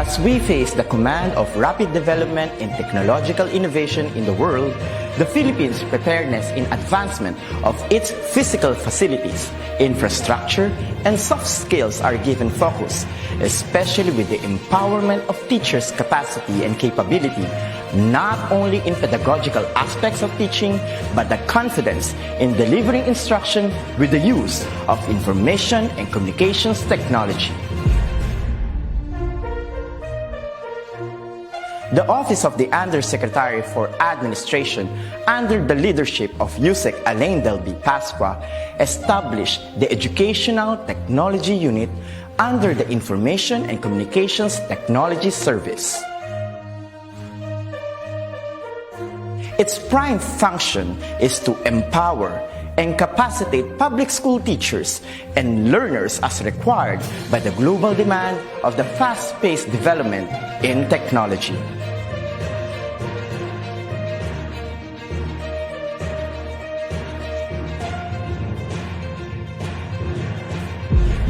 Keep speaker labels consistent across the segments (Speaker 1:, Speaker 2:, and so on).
Speaker 1: As we face the command of rapid development in technological innovation in the world, the Philippines' preparedness in advancement of its physical facilities, infrastructure, and soft skills are given focus, especially with the empowerment of teachers' capacity and capability, not only in pedagogical aspects of teaching, but the confidence in delivering instruction with the use of information and communications technology. The Office of the Undersecretary for Administration, under the leadership of USEC Alain Delby Pasqua, established the Educational Technology Unit under the Information and Communications Technology Service. Its prime function is to empower and capacitate public school teachers and learners as required by the global demand of the fast-paced development in technology.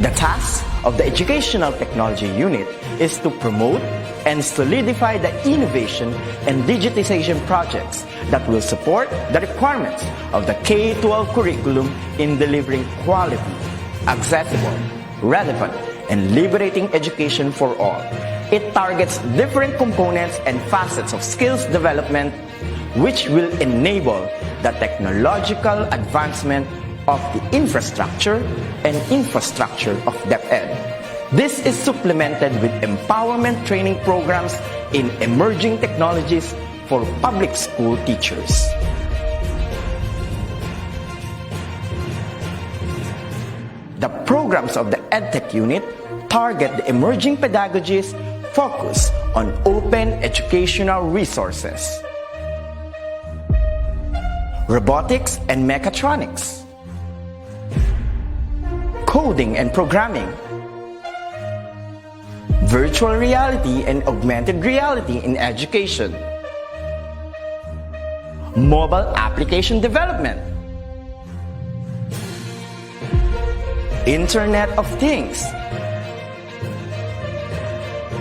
Speaker 1: The task of the Educational Technology Unit is to promote and solidify the innovation and digitization projects that will support the requirements of the K-12 curriculum in delivering quality, accessible, relevant, and liberating education for all. It targets different components and facets of skills development which will enable the technological advancement of the infrastructure of DepEd. This is supplemented with empowerment training programs in emerging technologies for public school teachers. The programs of the EdTech unit target the emerging pedagogies focused on open educational resources, robotics and mechatronics, coding and programming, virtual reality and augmented reality in education, mobile application development, Internet of Things,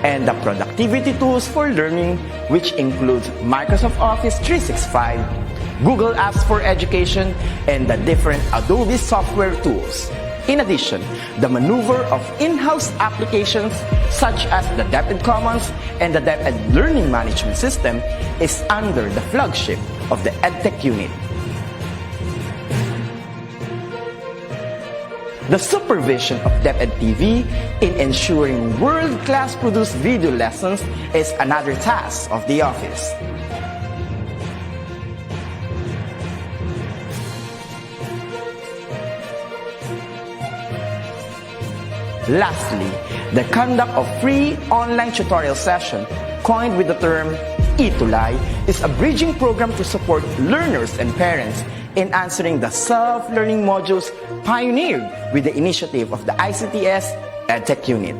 Speaker 1: and the productivity tools for learning, which includes Microsoft Office 365, Google Apps for Education, and the different Adobe software tools. In addition, the maneuver of in-house applications such as the DepEd Commons and the DepEd Learning Management System is under the flagship of the EdTech unit. The supervision of DepEd TV in ensuring world-class produced video lessons is another task of the office. Lastly, the conduct of free online tutorial session, coined with the term eTulay, is a bridging program to support learners and parents in answering the self-learning modules pioneered with the initiative of the ICTS EdTech unit.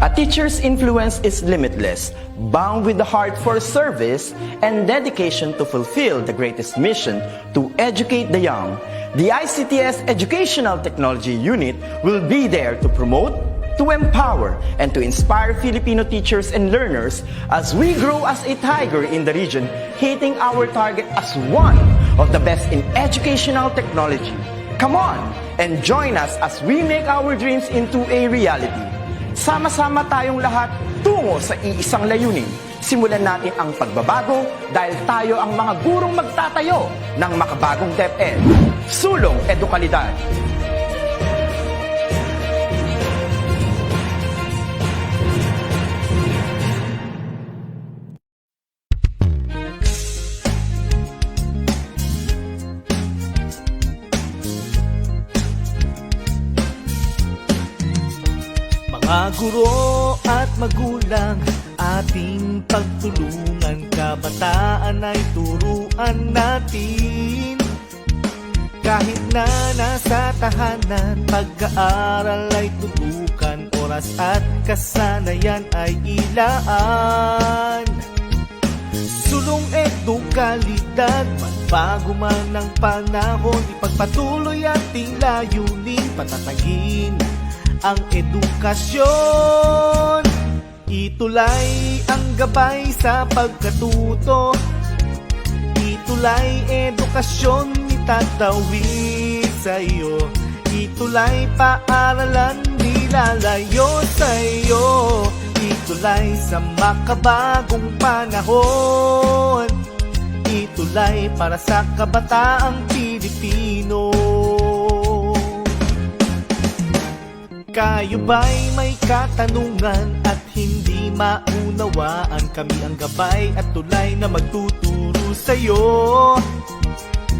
Speaker 1: A teacher's influence is limitless, bound with the heart for service and dedication to fulfill the greatest mission to educate the young. The ICTS Educational Technology Unit will be there to promote, to empower, and to inspire Filipino teachers and learners as we grow as a tiger in the region, hitting our target as one of the best in educational technology. Come on and join us as we make our dreams into a reality. Sama-sama tayong lahat tungo sa iisang layunin. Simulan natin ang pagbabago dahil tayo ang mga gurong magtatayo ng makabagong DepEd. Sulong Edukalidad.
Speaker 2: Mga guro at magulang, ating pagtulungan, kabataan ay turuan natin. Kahit na nasa tahanan, pag-aaral ay tutukan, oras at kasanayan ay ilaan. Sulong edukalidad, magbago man ang panahon, ipagpatuloy ating layunin, patatagin ang edukasyon. Itulay ang gabay sa pagkatuto. Itulay edukasyon itatawid sa iyo. Itulay paaralan nilalayo sa iyo. Itulay sa makabagong panahon. Itulay para sa kabataang Pilipino. Kayo ba'y may katanungan at hindi maunawaan? Kami ang gabay at tulay na magtuturo sa'yo.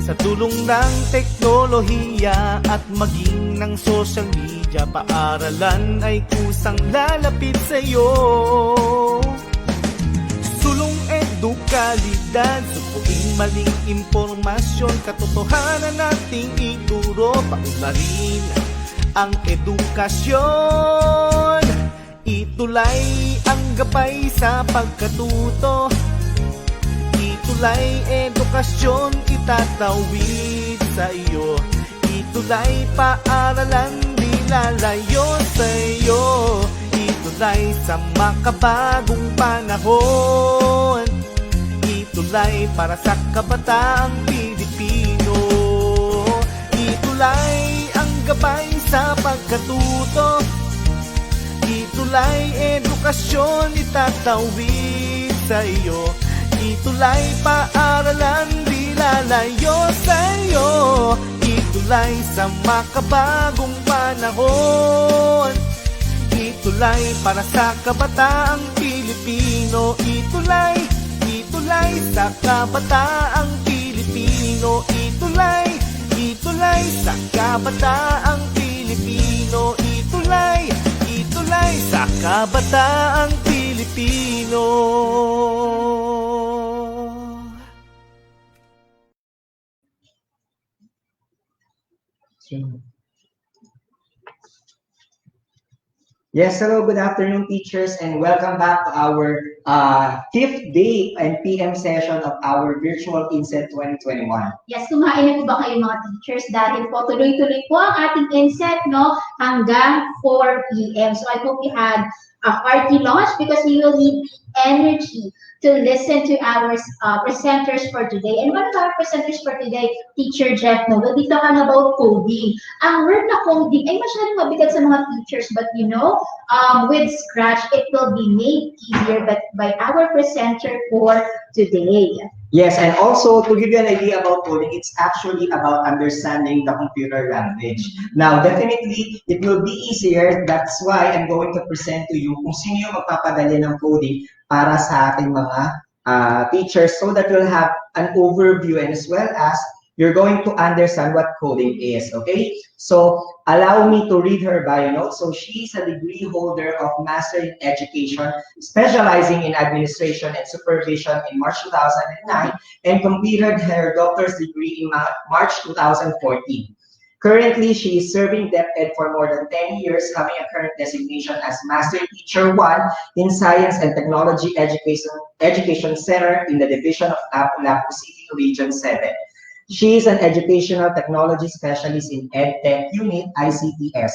Speaker 2: Sa tulong ng teknolohiya at maging ng social media, paaralan ay kusang lalapit sa'yo. Sulong edukalidad, supuin maling impormasyon, katotohanan nating ituro, paunlarin ang edukasyon. Itulay ang gabay sa pagkatuto. Itulay edukasyon itatawid sa iyo. Itulay paaralan nilalayo sa iyo. Itulay sa makabagong panahon. Itulay para sa kabataang Pilipino. Itulay ang gabay sa pagkatuto. Itulay edukasyon itatawid sa iyo. Itulay paaralan nilalayo sa iyo. Itulay sa makabagong panahon. Itulay para sa kabataang Pilipino. Itulay, itulay sa kabataang Pilipino. Itulay, itulay sa kabataang Pilipino. Itulay, itulay sa kabataang Pilipino.
Speaker 3: Yes, hello, good afternoon, teachers, and welcome back to our fifth day and PM session of our virtual INSET 2021.
Speaker 4: Yes, kumain na po ba kayo mga teachers? Dahil po tuloy-tuloy po ang ating INSET, no, hanggang 4 p.m. So I hope you had a hearty lunch because we will need energy to listen to our presenters for today. And one of our presenters for today, Teacher Jeff, no, will be talking about coding. Ang word na coding ay masyadong mabigat sa mga teachers, but you know, with Scratch, it will be made easier by our presenter for today.
Speaker 3: Yes, and also to give you an idea about coding, it's actually about understanding the computer language. Now, definitely, it will be easier. That's why I'm going to present to you kung sino yung magpapadali ng coding para sa ating mga teachers so that you'll have an overview and as well as you're going to understand what coding is, okay? So, allow me to read her bio notes. So, she's a degree holder of Master in Education, specializing in Administration and Supervision in March 2009, and completed her doctor's degree in March 2014. Currently, she is serving DepEd for more than 10 years, having a current designation as Master Teacher 1 in Science and Technology Education Center in the Division of Lapu-Lapu City, Region 7. She is an educational technology specialist in EdTech Unit, ICTS.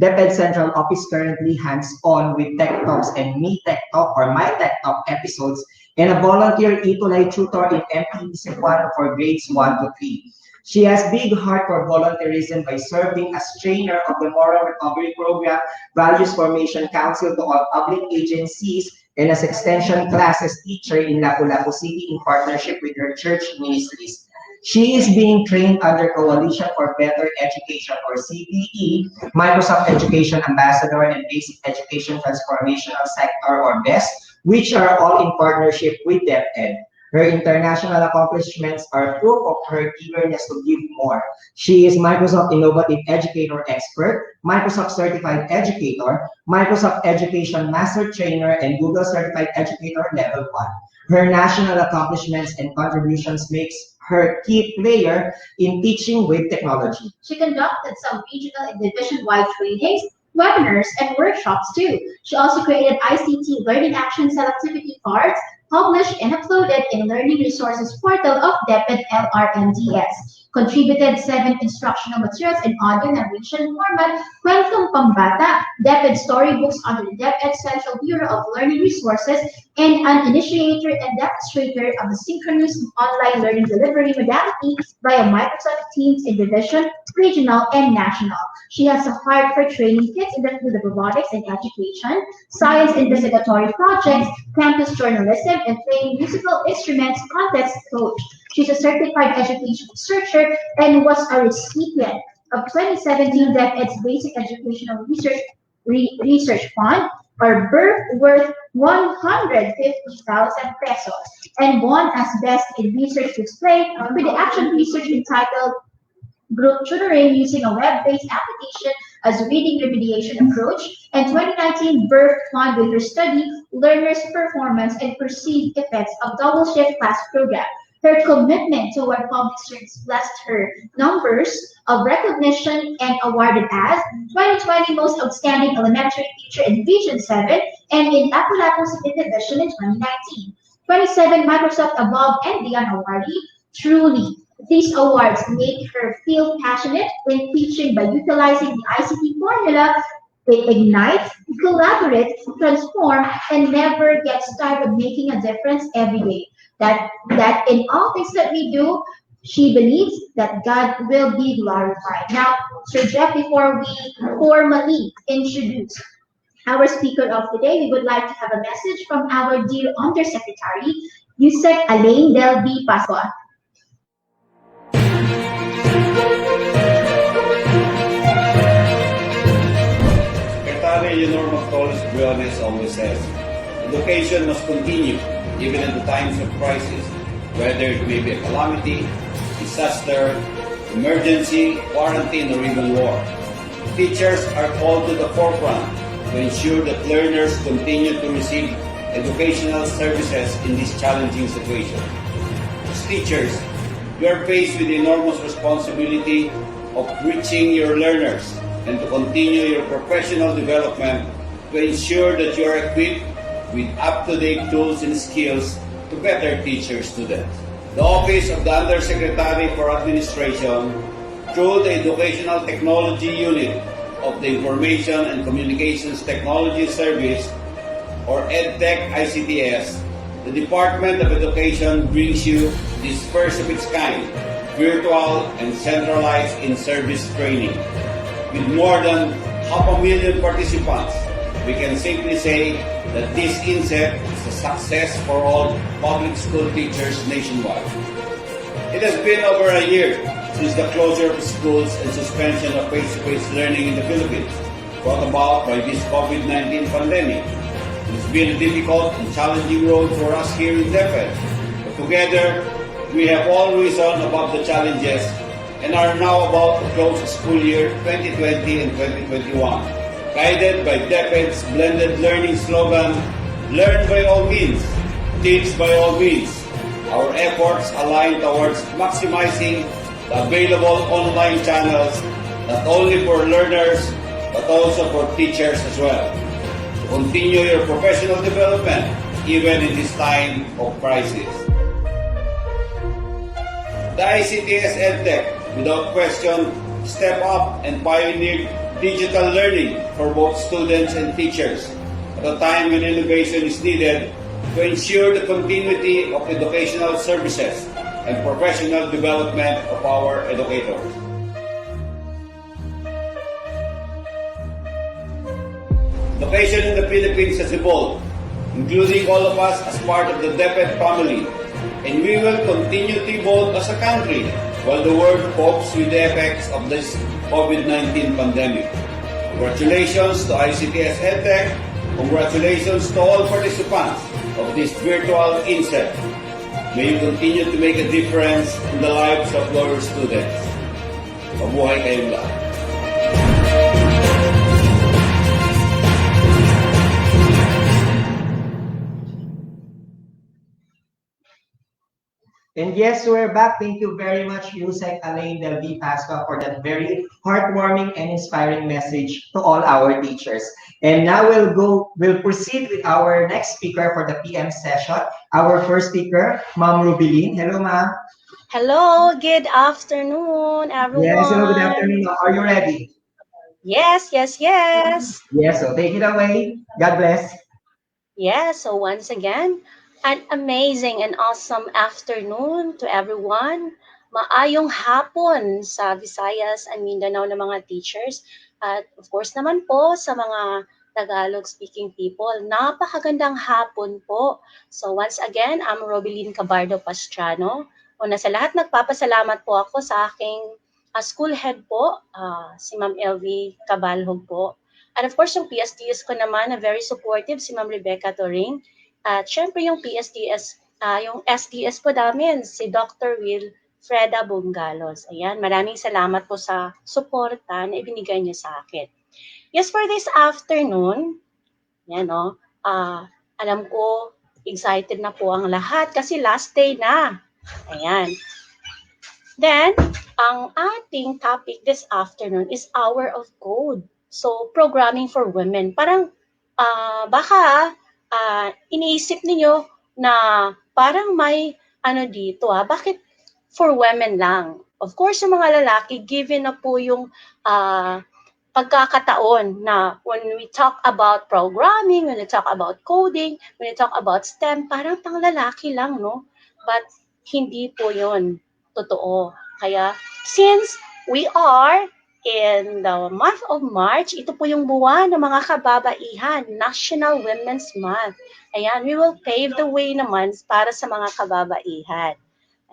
Speaker 3: DepEd Central Office currently hands-on with Tech Talks and Me Tech Talk or My Tech Talk episodes, and a volunteer Itulay tutor in MPB Cebuano for grades 1 to 3. She has big heart for volunteerism by serving as trainer of the Moral Recovery Program, Values Formation Council to all public agencies, and as extension classes teacher in Lapu-Lapu City in partnership with her church ministries. She is being trained under Coalition for Better Education or CBE, Microsoft Education Ambassador, and Basic Education Transformational Sector or BEST, which are all in partnership with DepEd. Her international accomplishments are proof of her eagerness to give more. She is Microsoft Innovative Educator Expert, Microsoft Certified Educator, Microsoft Education Master Trainer, and Google Certified Educator Level 1. Her national accomplishments and contributions makes her key player in teaching with technology.
Speaker 4: She conducted some regional and division-wide trainings, webinars, and workshops too. She also created ICT Learning Action Cell Activity cards, published and uploaded in Learning Resources portal of DepEd LRMDS. Contributed 7 instructional materials in audio narration format, Kwentong Pambata, DepEd storybooks under the DepEd Central Bureau of Learning Resources, and an initiator and demonstrator of the synchronous online learning delivery modality via Microsoft Teams in division, regional, and national. She has a heart for training kids in the field of robotics and education, science investigatory projects, campus journalism, and playing musical instruments contest coach. She's a certified education researcher and was a recipient of 2017 DepEd's Basic Educational Research Fund, or BERF, worth 150,000 pesos, and won as Best in Research Display with the action research entitled Group Tutoring using a web-based application as reading remediation approach, and 2019 BERF Fund with her study, learners' performance, and perceived effects of double shift class program. Her commitment toward public service blessed her numbers of recognition and awarded as 2020 Most Outstanding Elementary Teacher in Division 7 and in Lapu-Lapu City Division in 2019. 27 Microsoft Above and Beyond awardee. Truly, these awards make her feel passionate in teaching by utilizing the ICT formula. It ignites, collaborates, transforms, and never gets tired of making a difference every day. That in all things that we do, she believes that God will be glorified. Now, Sir Jeff, before we formally introduce our speaker of the day, we would like to have a message from our dear Undersecretary, Yusek Alain Del B. Pascua.
Speaker 5: Secretary Leonor Mactolis Briones always says, education must continue even in the times of crisis, whether it may be a calamity, disaster, emergency, quarantine, or even war. Teachers are called to the forefront to ensure that learners continue to receive educational services in this challenging situation. As teachers, you are faced with the enormous responsibility of reaching your learners and to continue your professional development to ensure that you are equipped with up-to-date tools and skills to better teach your students. The Office of the Undersecretary for Administration, through the Educational Technology Unit of the Information and Communications Technology Service, or EdTech ICTS, the Department of Education brings you this first of its kind, virtual and centralized in-service training. With more than 500,000 participants, we can simply say that this INSET is a success for all public school teachers nationwide. It has been over a year since the closure of schools and suspension of face-to-face learning in the Philippines, brought about by this COVID-19 pandemic. It's been a difficult and challenging road for us here in DepEd, but together we have all risen above the challenges and are now about to close the school year 2020 and 2021. Guided by DepEd's blended learning slogan, learn by all means, teach by all means. Our efforts align towards maximizing the available online channels, not only for learners, but also for teachers as well, to continue your professional development even in this time of crisis. The ICTS EdTech, without question, step up and pioneered digital learning for both students and teachers at a time when innovation is needed to ensure the continuity of educational services and professional development of our educators. Education in the Philippines has evolved, including all of us as part of the DepEd family, and we will continue to evolve as a country while the world copes with the effects of this COVID-19 pandemic. Congratulations to ICTS EdTech. Congratulations to all participants of this virtual INSET. May you continue to make a difference in the lives of your students. Mabuhay kayong lahat.
Speaker 3: And yes, we're back. Thank you very much, Yusek Alain Del V. Pasqua, for that very heartwarming and inspiring message to all our teachers. And now we'll proceed with our next speaker for the PM session. Our first speaker, Ma'am Rubilin. Hello, ma'am.
Speaker 6: Hello, good afternoon,
Speaker 3: Yes, hello, good afternoon,
Speaker 6: everyone.
Speaker 3: ma'am. Are you ready?
Speaker 6: Yes, yes, yes.
Speaker 3: Yes, so take it away. God bless.
Speaker 6: Yes, so once again, an amazing and awesome afternoon to everyone. Maayong hapon sa Visayas and Mindanao ng mga teachers. At of course naman po sa mga Tagalog speaking people, napakagandang hapon po. So once again, I'm Robilin Cabardo Pastrano. Una sa lahat, nagpapasalamat po ako sa aking school head po, si Ma'am LV Cabalhog po. And of course, yung PSDS ko naman na very supportive, si Ma'am Rebecca Toring. At syempre yung PSDS, yung SDS po namin, si Dr. Will Freda Bungalos. Ayan, maraming salamat po sa suporta na ibinigay niyo sa akin. Yes, for this afternoon, yan no, alam ko, excited na po ang lahat kasi last day na. Ayan. Then, ang ating topic this afternoon is Hour of Code. So, programming for women. Parang baka iniisip niyo na parang may ano dito bakit for women lang? Of course, yung mga lalaki, given na po yung pagkakataon na when we talk about programming, when we talk about coding, when we talk about STEM, parang pang lalaki lang, no? But hindi po yun totoo. Kaya since we are in the month of March, ito po yung buwan ng mga kababaihan, National Women's Month. Ayan, we will pave the way naman para sa mga kababaihan.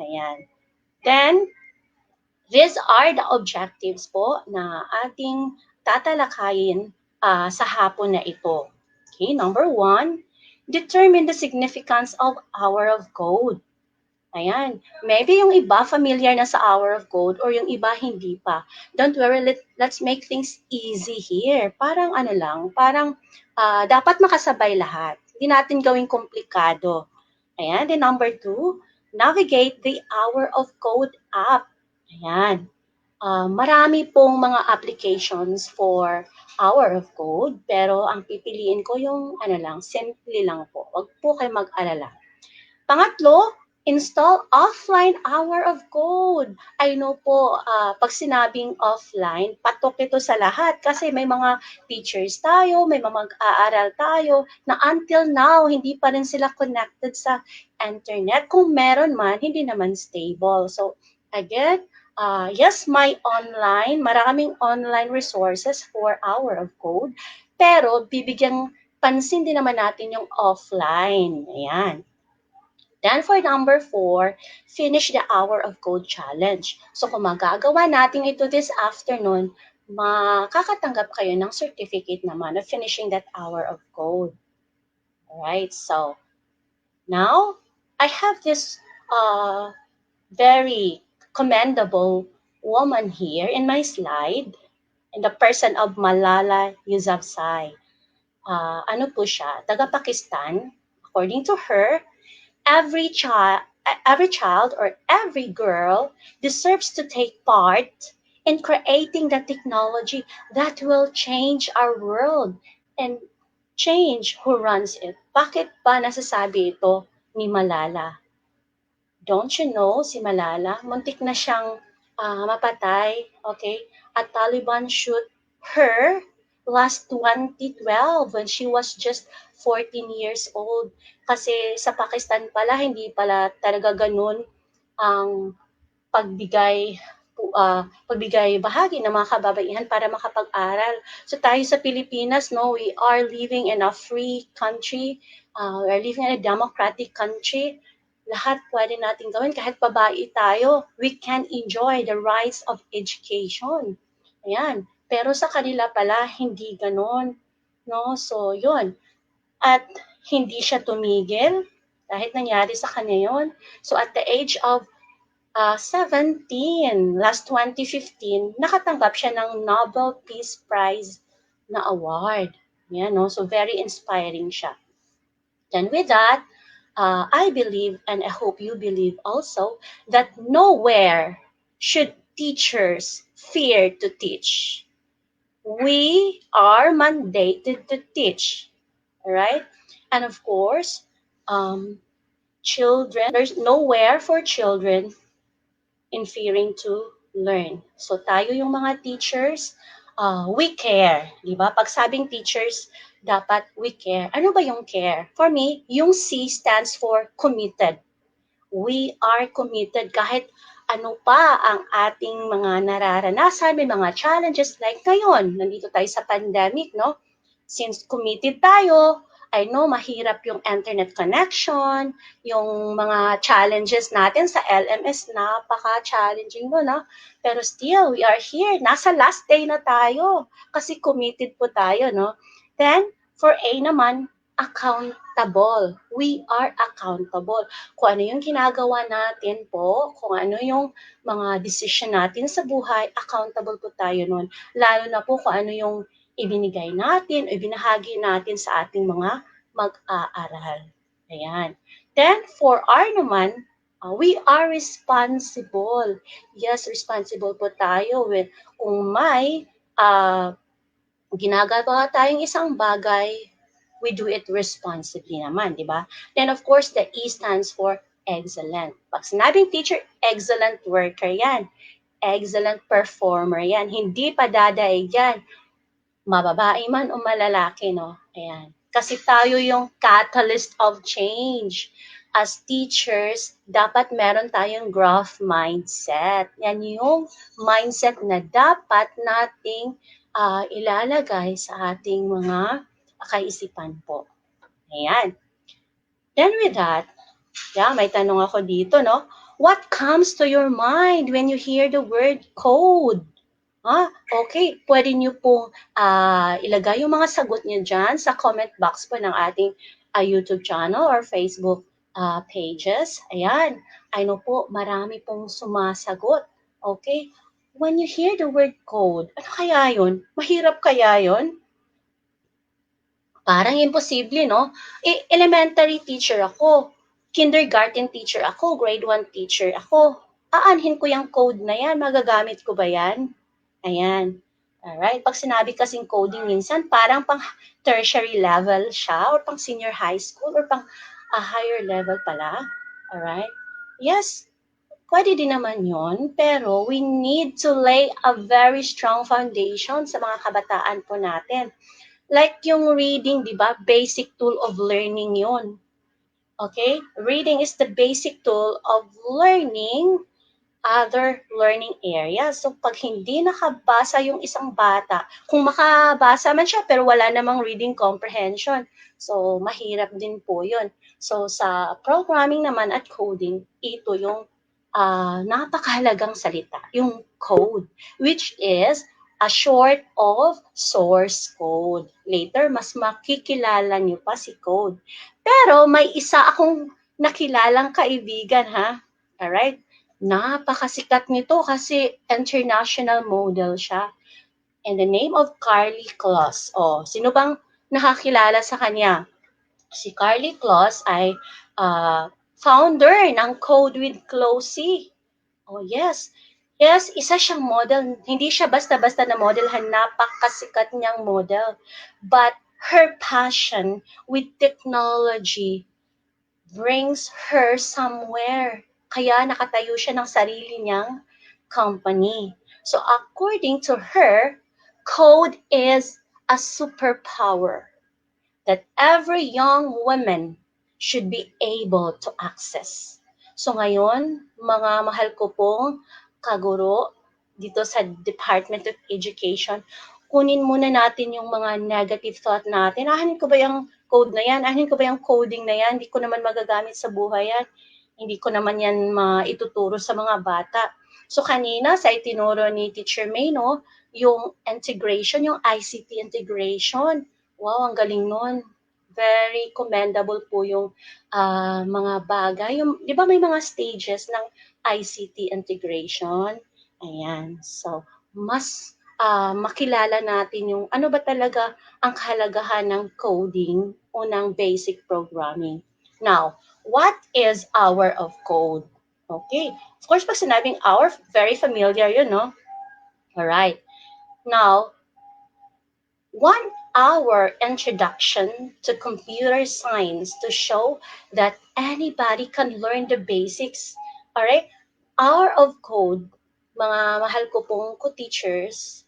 Speaker 6: Ayan. Then, these are the objectives po na ating tatalakayin sa hapon na ito. Okay, number 1, determine the significance of Hour of Code. Ayan. Maybe yung iba familiar na sa Hour of Code or yung iba hindi pa. Don't worry, let's make things easy here. Parang ano lang, parang dapat makasabay lahat. Hindi natin gawing komplikado. Ayan. Then number 2, navigate the Hour of Code app. Ayan. Marami pong mga applications for Hour of Code, pero ang pipiliin ko yung ano lang, simple lang po. Huwag po kayo mag-alala. Pangatlo, install offline Hour of Code. I know po, pag sinabing offline, patok ito sa lahat kasi may mga teachers tayo, may mga mag-aaral tayo na until now, hindi pa rin sila connected sa internet. Kung meron man, hindi naman stable. So, again, yes, may online, maraming online resources for Hour of Code, pero bibigyan pansin din naman natin yung offline. Ayan. Then for number 4, finish the Hour of Code Challenge. So kung magagawa natin ito this afternoon, makakatanggap kayo ng certificate naman of finishing that Hour of Code. Alright, so now I have this very commendable woman here in my slide, in the person of Malala Yousafzai. Ano po siya? Taga Pakistan. According to her, every child or every girl deserves to take part in creating the technology that will change our world and change who runs it. Bakit ba nasasabi ito ni Malala? Don't you know si Malala, muntik na siyang mapatay, okay? At Taliban shoot her last 2012 when she was just 14 years old. Kasi sa Pakistan pala, hindi pala talaga ganun ang pagbigay pagbigay bahagi ng mga kababaihan para makapag-aral. So tayo sa Pilipinas, no, we are living in a free country, we are living in a democratic country. Lahat pwede natin gawin, kahit babae tayo, we can enjoy the rights of education. Ayan. Pero sa kanila pala, hindi ganon. No? So, yun. At hindi siya tumigil kahit nangyari sa kanya yun. So, at the age of 17, last 2015, nakatanggap siya ng Nobel Peace Prize na award. Yan, no? So, very inspiring siya. Then with that, I believe, and I hope you believe also, that nowhere should teachers fear to teach. We are mandated to teach, all right? And of course, um, children, there's nowhere for children in fearing to learn. So tayo yung mga teachers, we care, di ba? Pag sabing teachers, dapat we care. Ano ba yung care? For me, yung C stands for committed. We are committed kahit ano pa ang ating mga nararanasan, may mga challenges like ngayon, nandito tayo sa pandemic, no? Since committed tayo, I know mahirap yung internet connection, yung mga challenges natin sa LMS, napaka-challenging mo, no? Pero still, we are here. Nasa last day na tayo kasi committed po tayo, no? Then, for A naman, accountable. We are accountable. Kung ano yung ginagawa natin po, kung ano yung mga decision natin sa buhay, accountable po tayo nun. Lalo na po kung ano yung ibinigay natin o ibinahagi natin sa ating mga mag-aaral. Ayan. Then, for R naman, we are responsible. Yes, responsible po tayo with kung may ginagawa tayong isang bagay, we do it responsibly naman, di ba? Then, of course, the E stands for excellent. Pag sinabing teacher, excellent worker yan. Excellent performer yan. Hindi pa dadaig yan, mababae man o malalaki, no? Ayan. Kasi tayo yung catalyst of change. As teachers, dapat meron tayong growth mindset. Yan yung mindset na dapat nating ilalagay sa ating mga kaisipan po. Ayan. Then with that, may tanong ako dito, no? What comes to your mind when you hear the word code? Okay. Pwede niyo pong ilagay yung mga sagot niyo dyan sa comment box po ng ating YouTube channel or Facebook pages. Ayan. I know po, marami pong sumasagot. Okay? When you hear the word code, ano kaya yun? Mahirap kaya yun? Parang imposible, no? Elementary teacher ako. Kindergarten teacher ako. Grade 1 teacher ako. Aanhin ko yung code na yan. Magagamit ko ba yan? Ayan. Alright. Pag sinabi kasing coding minsan, parang pang tertiary level siya or pang senior high school or pang higher level pala. Alright. Yes, pwede din naman yon, pero we need to lay a very strong foundation sa mga kabataan po natin. Like yung reading, di ba? Basic tool of learning yon. Okay? Reading is the basic tool of learning other learning areas. So, pag hindi nakabasa yung isang bata, kung makabasa man siya pero wala namang reading comprehension, so mahirap din po yun. So, sa programming naman at coding, ito yung napakahalagang salita, yung code, which is a short of source code. Later, mas makikilala niyo pa si code. Pero may isa akong nakilalang kaibigan, ha? Alright? Napakasikat nito kasi international model siya. And the name of Carly Kloss. Sino bang nakakilala sa kanya? Si Carly Kloss ay founder ng Code with Closey. Yes. Yes, isa siyang model. Hindi siya basta-basta na model. Napakasikat niyang model. But her passion with technology brings her somewhere. Kaya nakatayo siya ng sarili niyang company. So according to her, code is a superpower that every young woman should be able to access. So ngayon, mga mahal ko pong kaguro dito sa Department of Education, kunin muna natin yung mga negative thought natin. Ahanin ko ba yung code na yan? Ahanin ko ba yung coding na yan? Hindi ko naman magagamit sa buhay yan. Hindi ko naman yan maituturo sa mga bata. So kanina sa itinuro ni Teacher May, no, yung integration, yung ICT integration. Wow, ang galing nun. Very commendable po yung mga bagay. Yung, di ba may mga stages ng ICT integration? Ayan. So, mas makilala natin yung ano ba talaga ang kahalagahan ng coding o ng basic programming. Now, what is hour of code? Okay. Of course, pag sinabing hour, very familiar yun, no? Alright. Now, 1 hour introduction to computer science to show that anybody can learn the basics. Alright? Hour of code, mga mahal ko pong ko-teachers,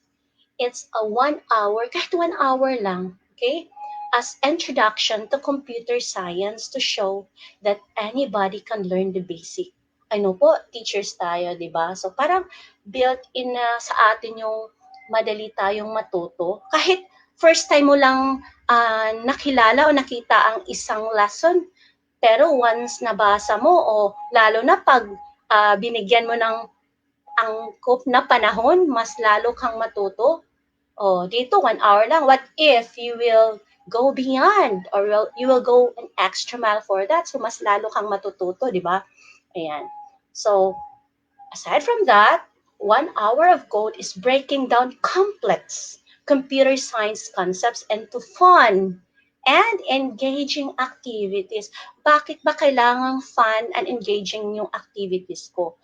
Speaker 6: it's a 1 hour, kahit 1 hour lang, okay? As introduction to computer science to show that anybody can learn the basic. Ano po, teachers tayo, di ba? So parang built-in na sa atin yung madali tayong matuto. Kahit first time mo lang nakilala o nakita ang isang lesson, pero once nabasa mo o lalo na pag binigyan mo ng angkop na panahon, mas lalo kang matuto. Oh, dito 1 hour lang. What if you will go beyond or you will go an extra mile for that? So, mas lalo kang matututo, di ba? Ayan. So, aside from that, 1 hour of code is breaking down complex computer science concepts into fun and engaging activities. Bakit ba kailangang fun and engaging yung activities ko?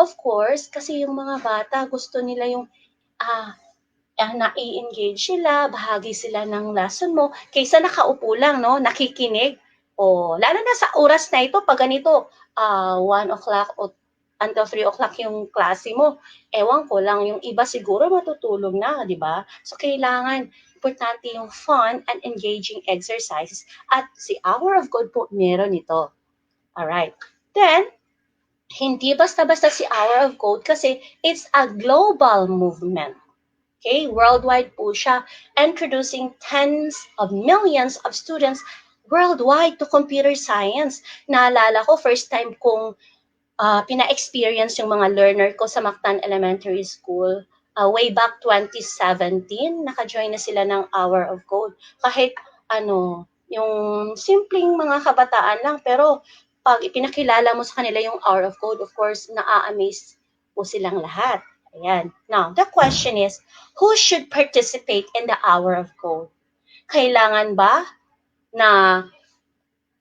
Speaker 6: Of course, kasi yung mga bata gusto nila yung ah, nai-engage sila, bahagi sila ng lesson mo, kaysa nakaupo lang, no, nakikinig. O, lalo na sa oras na ito, pag ganito, 1 o'clock o until 3 o'clock yung klase mo, ewan ko lang, yung iba siguro matutulog na, di ba? So, kailangan, importante yung fun and engaging exercises. At si Hour of God po, meron ito. Alright. Then, hindi basta-basta si Hour of Code kasi it's a global movement. Okay, worldwide po siya, introducing tens of millions of students worldwide to computer science. Naalala ko, first time kong pina-experience yung mga learner ko sa Mactan Elementary School. Way back 2017, naka-join na sila ng Hour of Code. Kahit yung simpleng mga kabataan lang, pero pag ipinakilala mo sa kanila yung Hour of Code, of course, naa-amaze po silang lahat. Ayan. Now, the question is, who should participate in the Hour of Code? Kailangan ba na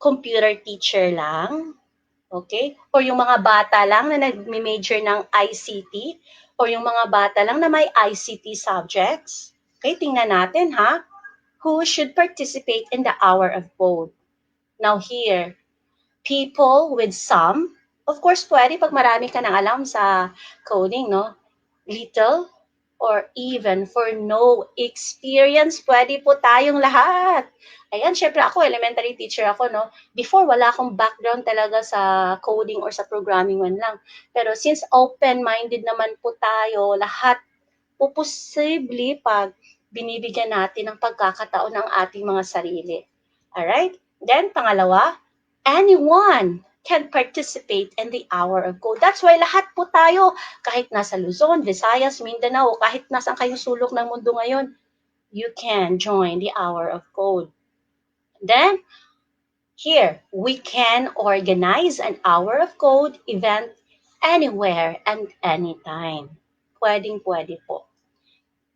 Speaker 6: computer teacher lang? Okay? Or yung mga bata lang na nag-major ng ICT? Or yung mga bata lang na may ICT subjects? Okay, tingnan natin ha. Who should participate in the Hour of Code? Now here, people with some, of course, pwede pag marami ka nang alam sa coding, no? Little or even for no experience, pwede po tayong lahat. Ayan, syempre ako, elementary teacher ako, no? Before, wala akong background talaga sa coding or sa programming man lang. Pero since open-minded naman po tayo, lahat po posible pag binibigyan natin ng pagkakataon ng ating mga sarili. Alright? Then, pangalawa, anyone can participate in the Hour of Code. That's why lahat po tayo, kahit nasa Luzon, Visayas, Mindanao, kahit nasaan kayong sulok ng mundo ngayon, you can join the Hour of Code. Then, here, we can organize an Hour of Code event anywhere and anytime. Pwedeng-pwede po.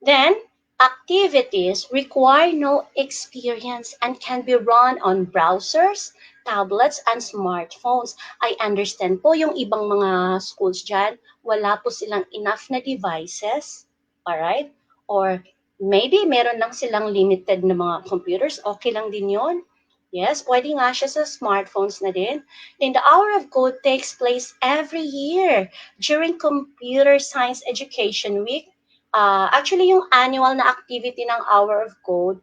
Speaker 6: Then, activities require no experience and can be run on browsers, tablets, and smartphones. I understand po yung ibang mga schools dyan, wala po silang enough na devices, alright? Or maybe meron lang silang limited na mga computers, okay lang din yun. Yes, pwede nga siya sa smartphones na din. Then the Hour of Code takes place every year during Computer Science Education Week. Actually, yung annual na activity ng Hour of Code,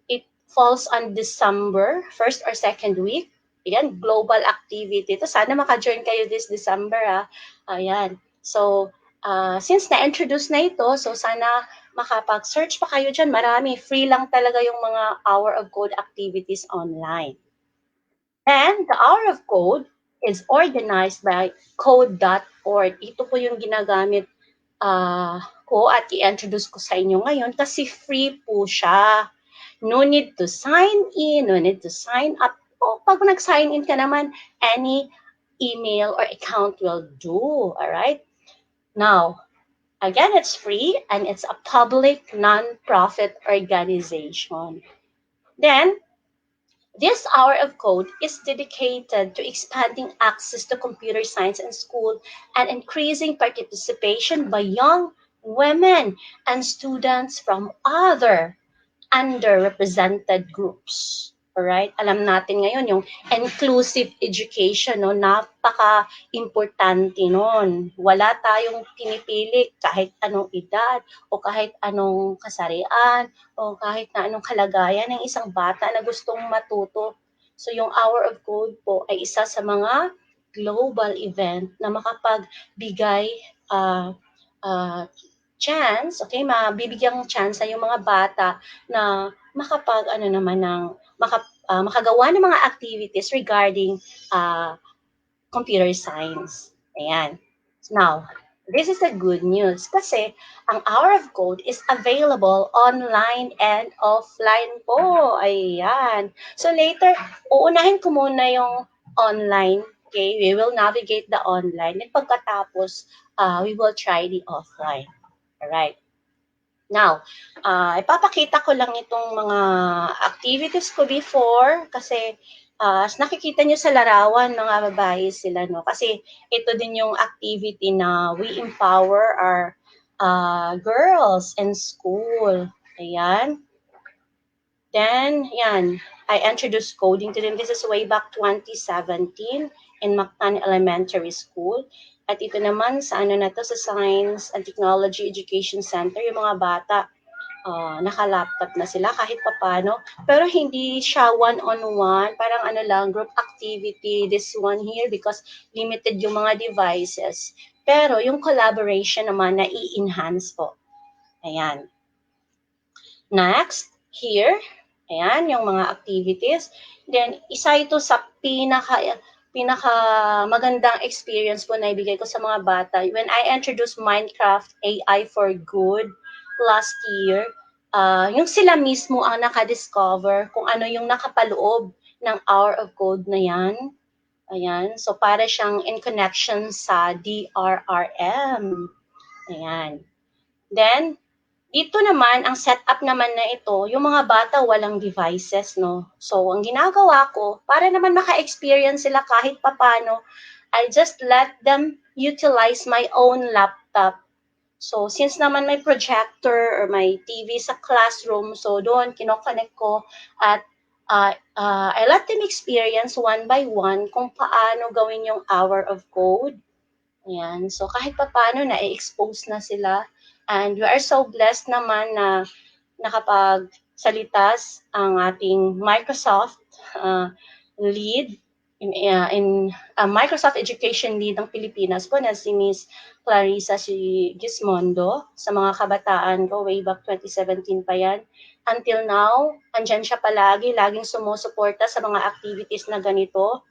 Speaker 6: it falls on December, first or second week. Ayan, global activity. Ito, sana maka-join kayo this December, Ayan. So, since na-introduce na ito, so sana makapag-search pa kayo dyan. Marami, free lang talaga yung mga Hour of Code activities online. And the Hour of Code is organized by code.org. Ito po yung ginagamit ko at i-introduce ko sa inyo ngayon kasi free po siya. No need to sign in, no need to sign up. O pag nag-sign in ka naman, any email or account will do. Alright? Now, again, it's free and it's a public non-profit organization. Then, This hour of code is dedicated to expanding access to computer science in school and increasing participation by young women and students from other underrepresented groups. Alright? Alam natin ngayon yung inclusive education, no? Napaka-importante nun. Wala tayong pinipili kahit anong edad o kahit anong kasarian o kahit na anong kalagayan ng isang bata na gustong matuto. So yung Hour of Code po ay isa sa mga global event na makapagbigay uh, uh, chance, okay, mabibigyang chance yung mga bata na makapag ano naman ng makagawa ng mga activities regarding uh, computer science. Ayan. Now, this is the good news kasi ang Hour of Code is available online and offline po. Ayan. So later, uunahin ko muna yung online. Okay, we will navigate the online. And pagkatapos, we will try the offline. Alright. Now, ipapakita ko lang itong mga activities ko before kasi nakikita nyo sa larawan, mga babae sila, no? Kasi ito din yung activity na we empower our girls in school. Ayan. Then, yan, I introduced coding to them. This is way back 2017 in Mactan Elementary School. At ito naman sa ano na to, sa Science and Technology Education Center, yung mga bata, naka-laptop na sila kahit papano. Pero hindi siya one-on-one, parang ano lang, group activity, this one here, because limited yung mga devices. Pero yung collaboration naman na i-enhance po. Ayan. Next, here, ayan, yung mga activities. Then, isa ito sa pinaka magandang experience po na ibigay ko sa mga bata. When I introduced Minecraft AI for Good last year, yung sila mismo ang nakadiscover kung ano yung nakapaloob ng Hour of Code na yan. Ayan, so para siyang in connection sa DRRM. Ayan. Then, dito naman, ang setup naman na ito, yung mga bata walang devices, no? So, ang ginagawa ko, para naman maka-experience sila kahit papano, I just let them utilize my own laptop. So, since naman may projector or may TV sa classroom, so doon, kinoconnect ko at I let them experience one by one kung paano gawin yung hour of code. Ayan. So, kahit pa paano, na-expose na sila. And we are so blessed naman na nakapagsalita ang ating Microsoft lead in Microsoft Education Lead ng Pilipinas po na si Miss Clarissa Gismondo sa mga kabataan ko way back 2017 pa yan. Until now, andyan siya palagi, laging sumusuporta sa mga activities na ganito.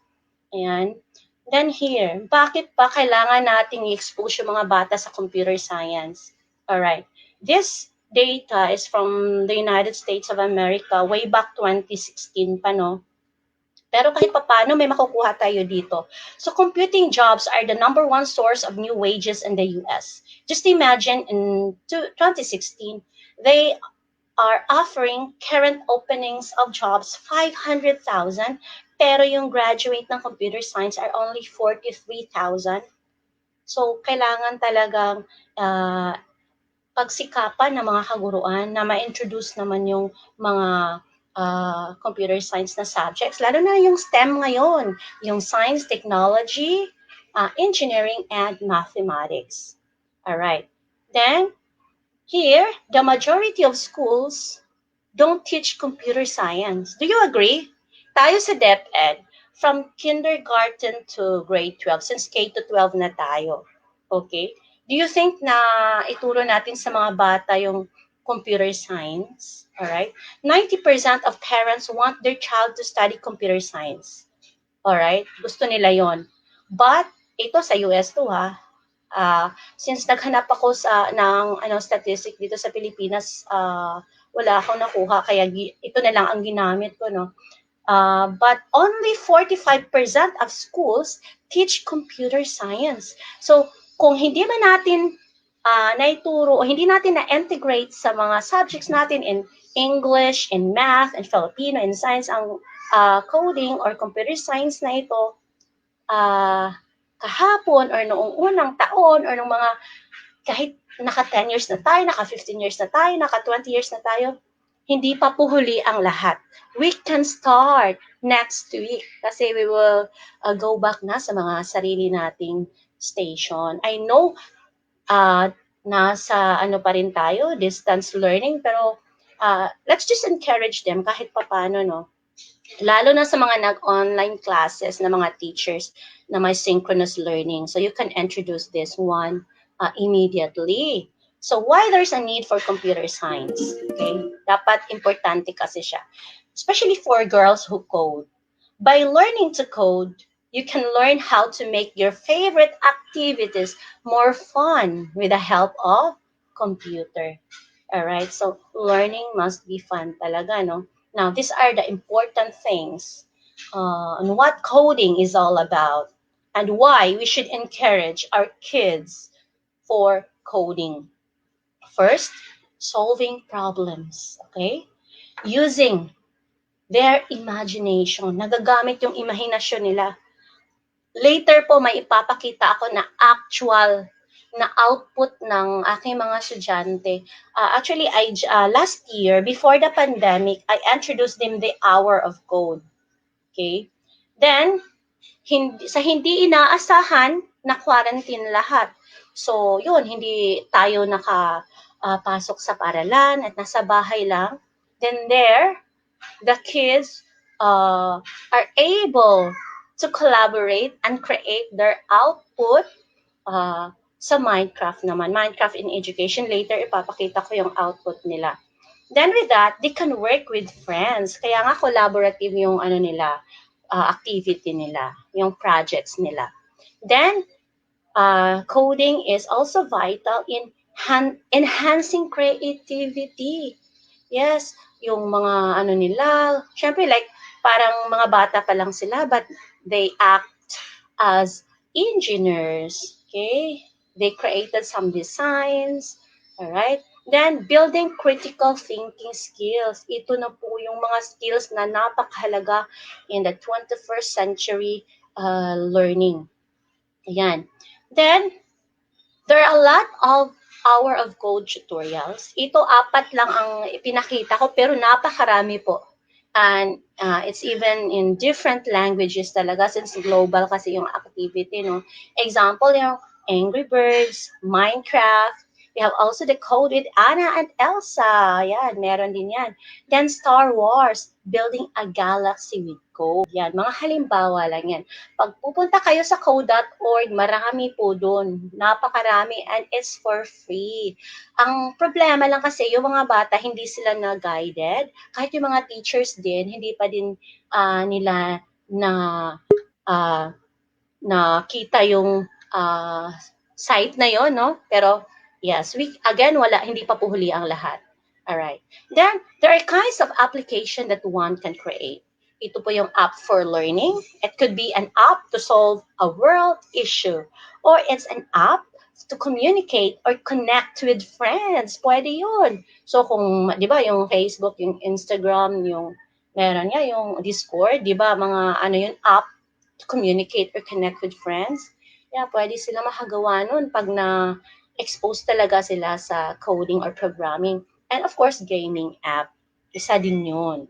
Speaker 6: Ayan. Then here, bakit pa kailangan nating i-expose yung mga bata sa computer science? Alright. This data is from the United States of America way back 2016 pa, no? Pero kahit paano, may makukuha tayo dito. So computing jobs are the number one source of new wages in the US. Just imagine in 2016, they are offering current openings of jobs 500,000, pero yung graduate ng computer science are only 43,000. So, kailangan talagang pagsikapan ng mga kaguruan na ma-introduce naman yung mga computer science na subjects, lalo na yung STEM ngayon, yung science, technology, engineering, and mathematics. Alright. Then, here, the majority of schools don't teach computer science. Do you agree? Tayo sa DepEd, from kindergarten to grade 12, since K to 12 na tayo. Okay? Do you think na ituro natin sa mga bata yung computer science? Alright? 90% of parents want their child to study computer science. Alright? Gusto nila yon. But, ito sa US to ha, since naghanap ako ng statistic dito sa Pilipinas, wala akong nakuha kaya ito na lang ang ginamit ko, no. But only 45% of schools teach computer science. So kung hindi man natin naituro o hindi natin na-integrate sa mga subjects natin in English, in math, in Filipino, in science, ang coding or computer science na ito kahapon or noong unang taon or noong mga kahit naka 10 years na tayo, naka 15 years na tayo, naka 20 years na tayo, hindi pa po huli ang lahat. We can start next week kasi we will go back na sa mga sarili nating station. I know nasa ano pa rin tayo, distance learning, pero let's just encourage them kahit papano, no? Lalo na sa mga nag-online classes na mga teachers na may synchronous learning. So you can introduce this one immediately. So why there's a need for computer science? Okay? Dapat importante kasi siya. Especially for girls who code. By learning to code, you can learn how to make your favorite activities more fun with the help of computer. All right? So learning must be fun talaga, no? Now, these are the important things on what coding is all about and why we should encourage our kids for coding. First, solving problems, okay? Using their imagination. Nagagamit yung imahinasyon nila. Later po, may ipapakita ako na actual na output ng aking mga estudyante. Actually, last year, before the pandemic, I introduced them the hour of code. Okay? Then, sa hindi inaasahan, na quarantine lahat. So, yun, hindi tayo nakapasok sa paralan at nasa bahay lang. Then there, the kids are able to collaborate and create their output sa Minecraft naman. Minecraft in education. Later, ipapakita ko yung output nila. Then with that, they can work with friends. Kaya nga collaborative yung ano nila, activity nila, yung projects nila. Then, coding is also vital in enhancing creativity. Yes, yung mga ano nila, syempre like parang mga bata pa lang sila but they act as engineers, okay? They created some designs, all right? Then, building critical thinking skills. Ito na po yung mga skills na napakahalaga in the 21st century learning. Ayan. Then, there are a lot of hour of code tutorials. Ito, 4 lang ang ipinakita ko, pero napakarami po. And it's even in different languages talaga since global kasi yung activity, no? Example, yung Angry Birds, Minecraft. We have also the code with Anna and Elsa. Yan, meron din yan. Then Star Wars, building a galaxy with code. Yan, mga halimbawa lang yan. Pag pupunta kayo sa code.org, marami po doon. Napakarami and it's for free. Ang problema lang kasi yung mga bata, hindi sila na-guided. Kahit yung mga teachers din, hindi pa din nila nakita yung site na yon, no? Pero yes, hindi pa po huli ang lahat. All right. Then there are kinds of application that one can create. Ito po yung app for learning. It could be an app to solve a world issue, or it's an app to communicate or connect with friends. Pwede yun. So kung, di ba, yung Facebook, yung Instagram, yung meron nga, yung Discord, di ba, mga ano yun, app to communicate or connect with friends. Yeah, pwede sila makagawa nun pag na-expose talaga sila sa coding or programming. And of course, gaming app. Isa din yun.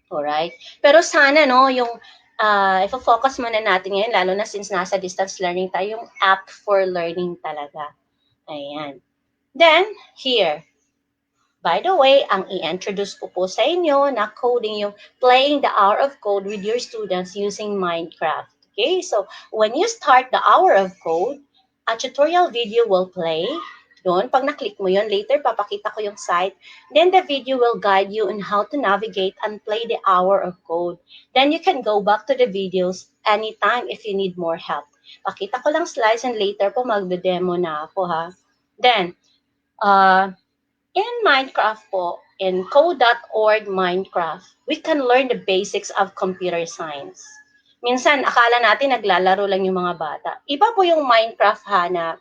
Speaker 6: Alright? Pero sana, no, yung ifo-focus muna natin ngayon, lalo na since nasa distance learning tayo, yung app for learning talaga. Ayan. Then, here. By the way, ang i-introduce ko po sa inyo na coding, yung playing the hour of code with your students using Minecraft. Okay? So, when you start the hour of code, a tutorial video will play. Doon, pag na-click mo yun, later papakita ko yung site. Then the video will guide you on how to navigate and play the hour of code. Then you can go back to the videos anytime if you need more help. Pakita ko lang slides and later po magde-demo na ako, ha. Then, in Minecraft po, in code.org Minecraft, we can learn the basics of computer science. Minsan, akala natin naglalaro lang yung mga bata. Iba po yung Minecraft, ha, na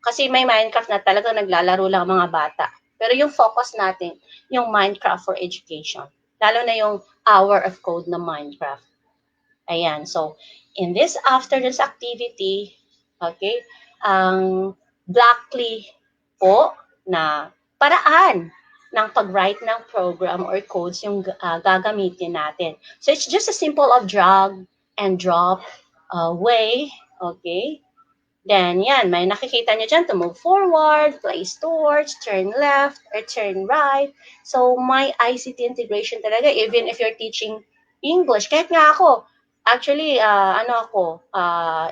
Speaker 6: Kasi may Minecraft na talagang naglalaro lang mga bata. Pero yung focus natin, yung Minecraft for education. Lalo na yung hour of code na Minecraft. Ayan. So, in this afternoon's activity, okay, ang Blackly po na paraan ng pag-write ng program or codes yung gagamitin natin. So, it's just a simple of drag and drop way, okay? Then, yan, may nakikita nyo dyan to move forward, place towards, turn left, or turn right. So, may ICT integration talaga, even if you're teaching English. Kahit nga ako, actually,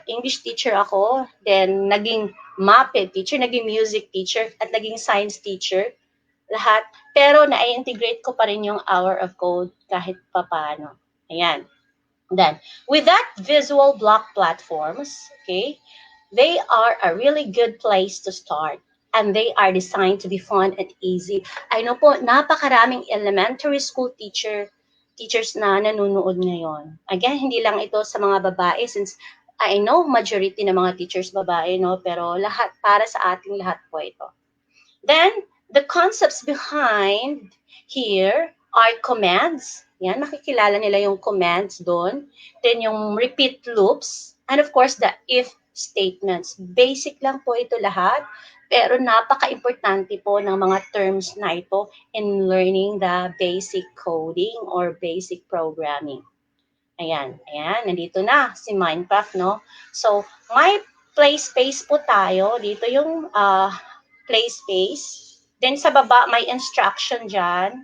Speaker 6: English teacher ako, then naging MAPE teacher, naging music teacher, at naging science teacher, lahat. Pero na-integrate ko pa rin yung hour of code kahit papano. Ayan. Then, with that visual block platforms, okay, they are a really good place to start and they are designed to be fun and easy. I know po, napakaraming elementary school teachers na nanonood ngayon. Again, hindi lang ito sa mga babae since I know majority ng mga teachers babae, no? Pero lahat, para sa ating lahat po ito. Then, the concepts behind here are commands. Yan, makikilala nila yung commands doon. Then, yung repeat loops. And of course, the if statements. Basic lang po ito lahat. Pero napaka-importante po ng mga terms na ito in learning the basic coding or basic programming. Ayan, nandito na si Minecraft, no? So, may play space po tayo. Dito yung play space. Then, sa baba, may instruction dyan.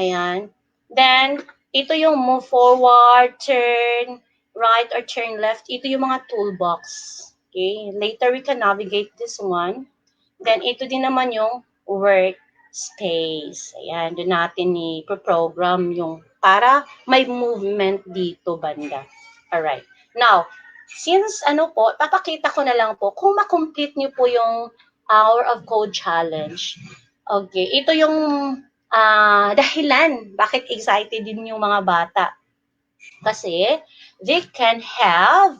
Speaker 6: Ayan. Then, ito yung move forward, turn right, or turn left. Ito yung mga toolbox. Okay? Later, we can navigate this one. Then, ito din naman yung workspace. Ayan, doon natin i-program yung para may movement dito banda. Alright. Now, since papakita ko na lang po, kung makomplete nyo po yung Hour of Code Challenge. Okay, ito yung dahilan bakit excited din yung mga bata. Kasi they can have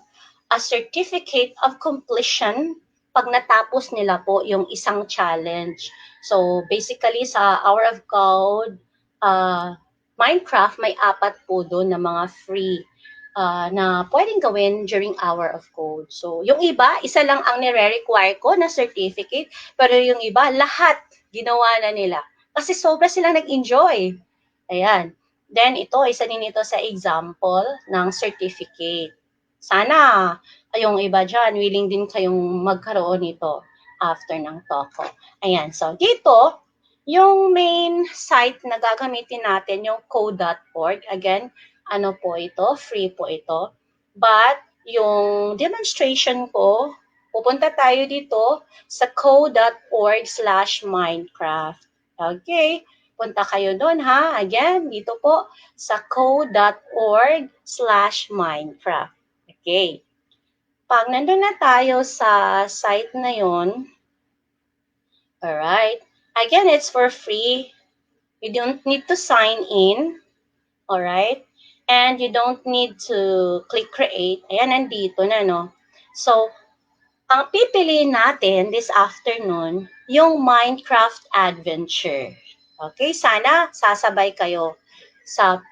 Speaker 6: a certificate of completion pag natapos nila po yung isang challenge. So, basically, sa Hour of Code, Minecraft, may 4 po doon na mga free na pwedeng gawin during Hour of Code. So, yung iba, isa lang ang nire-require ko na certificate, pero yung iba, lahat ginawa na nila. Kasi sobra silang nag-enjoy. Ayan. Then, isa din ito sa example ng certificate. Sana, yung iba dyan, willing din kayong magkaroon nito after ng talk ko. Ayan. So, dito, yung main site na gagamitin natin, yung code.org. Again, po ito, free po ito. But, yung demonstration ko, pupunta tayo dito sa code.org/Minecraft. Okay, punta kayo doon ha. Again, dito po sa code.org/Minecraft. Okay. Pag nandun na tayo sa site na yon, alright, again, it's for free. You don't need to sign in. Alright? And you don't need to click create. Ayan, nandito na, no? So, ang pipiliin natin this afternoon, yung Minecraft Adventure. Okay? Sana sasabay kayo sa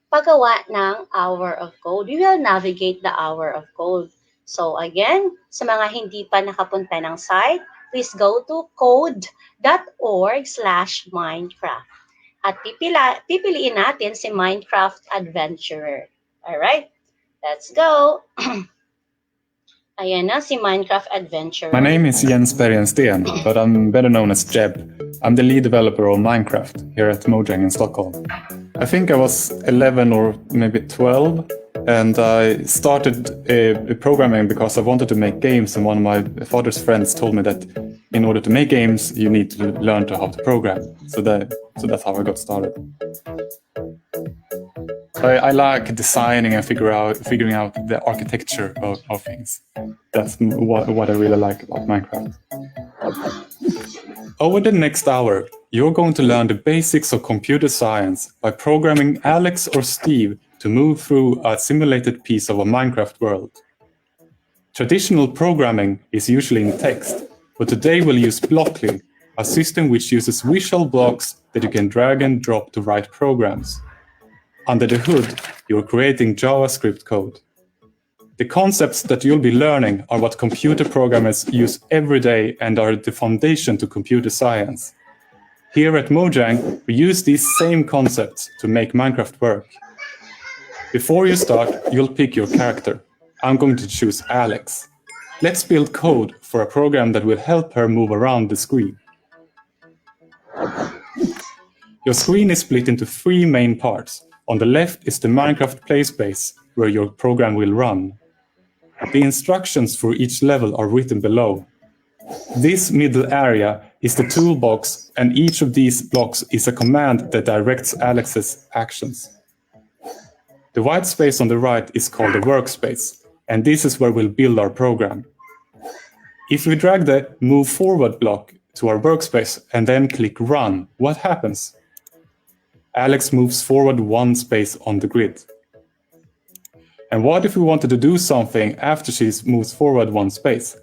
Speaker 6: paggawa ng Hour of Code. We will navigate the Hour of Code. So, again, sa mga hindi pa nakapunta ng site, please go to code.org/Minecraft. At pipiliin natin si Minecraft Adventurer. Alright? Let's go! Ayan na, si Minecraft Adventurer.
Speaker 7: My name is Jens Bergensten, but I'm better known as Jeb. I'm the lead developer of Minecraft here at Mojang in Stockholm. I think I was 11 or maybe 12, and I started programming because I wanted to make games, and one of my father's friends told me that in order to make games, you need to learn how to program. So that's how I got started. I like designing and figuring out the architecture of things. That's what I really like about Minecraft. Over the next hour, you're going to learn the basics of computer science by programming Alex or Steve to move through a simulated piece of a Minecraft world. Traditional programming is usually in text, but today we'll use Blockly, a system which uses visual blocks that you can drag and drop to write programs. Under the hood, you're creating JavaScript code. The concepts that you'll be learning are what computer programmers use every day and are the foundation to computer science. Here at Mojang, we use these same concepts to make Minecraft work. Before you start, you'll pick your character. I'm going to choose Alex. Let's build code for a program that will help her move around the screen. Your screen is split into 3 main parts. On the left is the Minecraft play space, where your program will run. The instructions for each level are written below. This middle area is the toolbox, and each of these blocks is a command that directs Alex's actions. The white space on the right is called the workspace, and this is where we'll build our program. If we drag the Move Forward block to our workspace and then click Run, what happens? Alex moves forward 1 space on the grid. And what if we wanted to do something after she moves forward 1 space?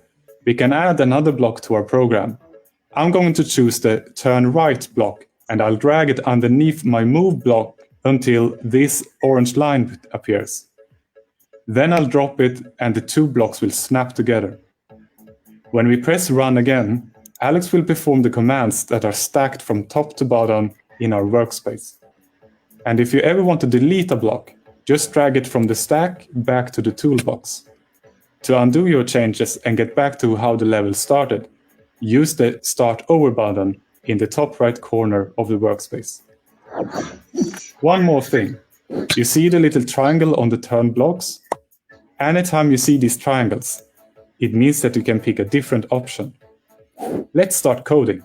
Speaker 7: We can add another block to our program. I'm going to choose the Turn Right block, and I'll drag it underneath my Move block until this orange line appears. Then I'll drop it, and the 2 blocks will snap together. When we press Run again, Alex will perform the commands that are stacked from top to bottom in our workspace. And if you ever want to delete a block, just drag it from the stack back to the toolbox. To undo your changes and get back to how the level started, use the Start Over button in the top right corner of the workspace. One more thing. You see the little triangle on the turn blocks? Anytime you see these triangles, it means that you can pick a different option. Let's start coding.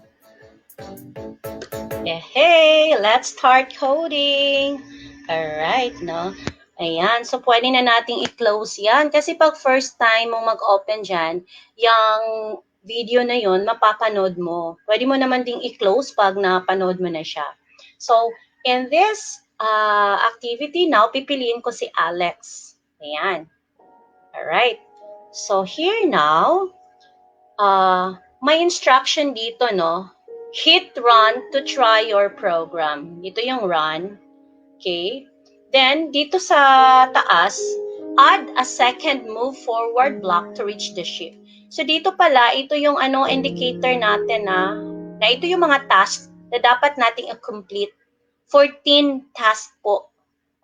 Speaker 6: Hey, let's start coding. Alright, no? Ayan, so pwede na nating i-close yan. Kasi pag first time mong mag-open dyan, yung video na yon mapapanood mo. Pwede mo naman ding i-close pag napanood mo na siya. So, in this activity now, pipiliin ko si Alex. Ayan. Alright. So, here now, may instruction dito, no? Hit run to try your program. Dito yung run. Okay? Then, dito sa taas, add a second move forward block to reach the ship. So, dito pala, ito yung indicator natin na ito yung mga tasks na dapat nating i-complete. 14 tasks po.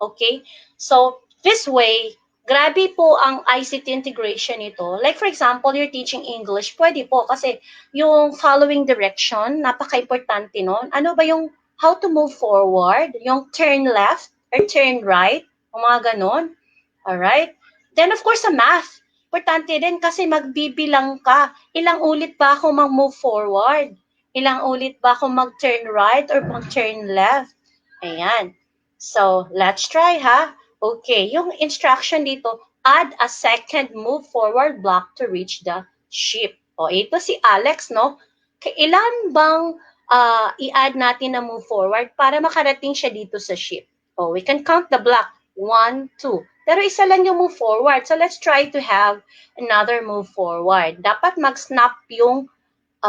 Speaker 6: Okay? So, this way, grabe po ang ICT integration nito. Like, for example, you're teaching English, pwede po kasi yung following direction, napaka-importante nun. Ano ba yung how to move forward, yung turn left, or turn right, o mga ganon. Alright? Then, of course, sa math, importante din kasi magbibilang ka. Ilang ulit ba ako mag-move forward? Ilang ulit ba ako mag-turn right or mag-turn left? Ayan. So, let's try, ha? Okay, yung instruction dito, add a second move forward block to reach the ship. O, ito si Alex, no? Kailan bang i-add natin na move forward para makarating siya dito sa ship? Oh, we can count the block. 1, 2. Pero isa lang yung move forward. So, let's try to have another move forward. Dapat mag-snap yung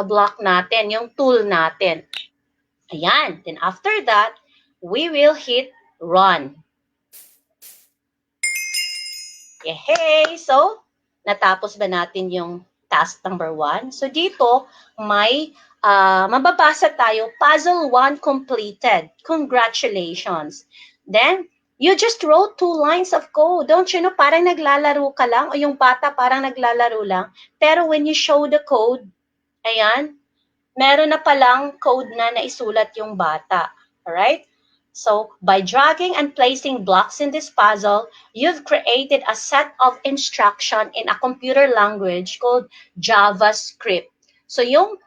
Speaker 6: block natin, yung tool natin. Ayan. Then, after that, we will hit run. Yay! So, natapos ba natin yung task number 1? So, dito, may mababasa tayo, puzzle 1 completed. Congratulations. Then, you just wrote 2 lines of code. Don't you know, parang naglalaro ka lang, o yung bata parang naglalaro lang. Pero when you show the code, ayan, meron na palang code na naisulat yung bata. Alright? So, by dragging and placing blocks in this puzzle, you've created a set of instruction in a computer language called JavaScript. So, yung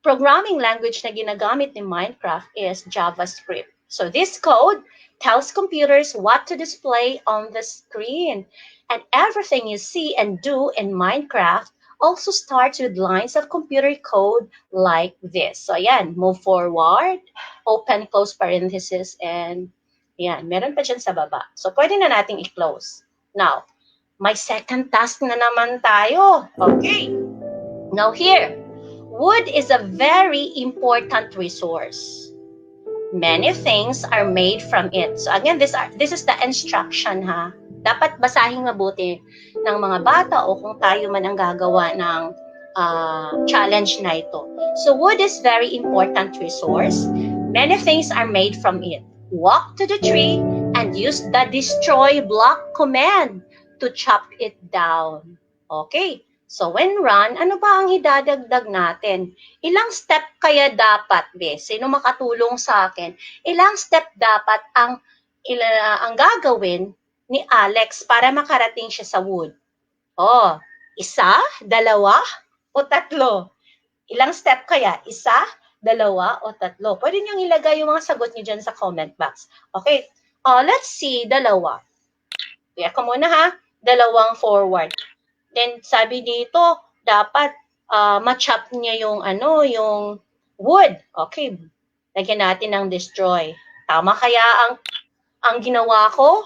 Speaker 6: programming language na ginagamit ni Minecraft is JavaScript. So this code tells computers what to display on the screen. And everything you see and do in Minecraft also starts with lines of computer code like this. So ayan, move forward, open, close parenthesis, and ayan, meron pa dyan sa baba. So pwede na nating i-close. Now, may second task na naman tayo. Okay. Now here, wood is a very important resource. Many things are made from it. So again, this is the instruction ha. Dapat basahin mabuti ng mga bata o kung tayo man ang gagawa ng challenge na ito. So wood is very important resource. Many things are made from it. Walk to the tree and use the destroy block command to chop it down. Okay. So when run, ano ba ang idadagdag natin? Ilang step kaya dapat, be? Sino makatulong sa akin? Ilang step dapat ang gagawin ni Alex para makarating siya sa wood? Oh, isa, dalawa, o tatlo? Ilang step kaya? Isa, dalawa, o tatlo? Pwede niyong ilagay yung mga sagot niyo dyan sa comment box. Okay, let's see, dalawa. Kaya ko muna ha, dalawang forward. Then sabi dito, dapat ma-chop niya yung yung wood. Okay. Lagyan natin ng destroy. Tama kaya ang ginawa ko?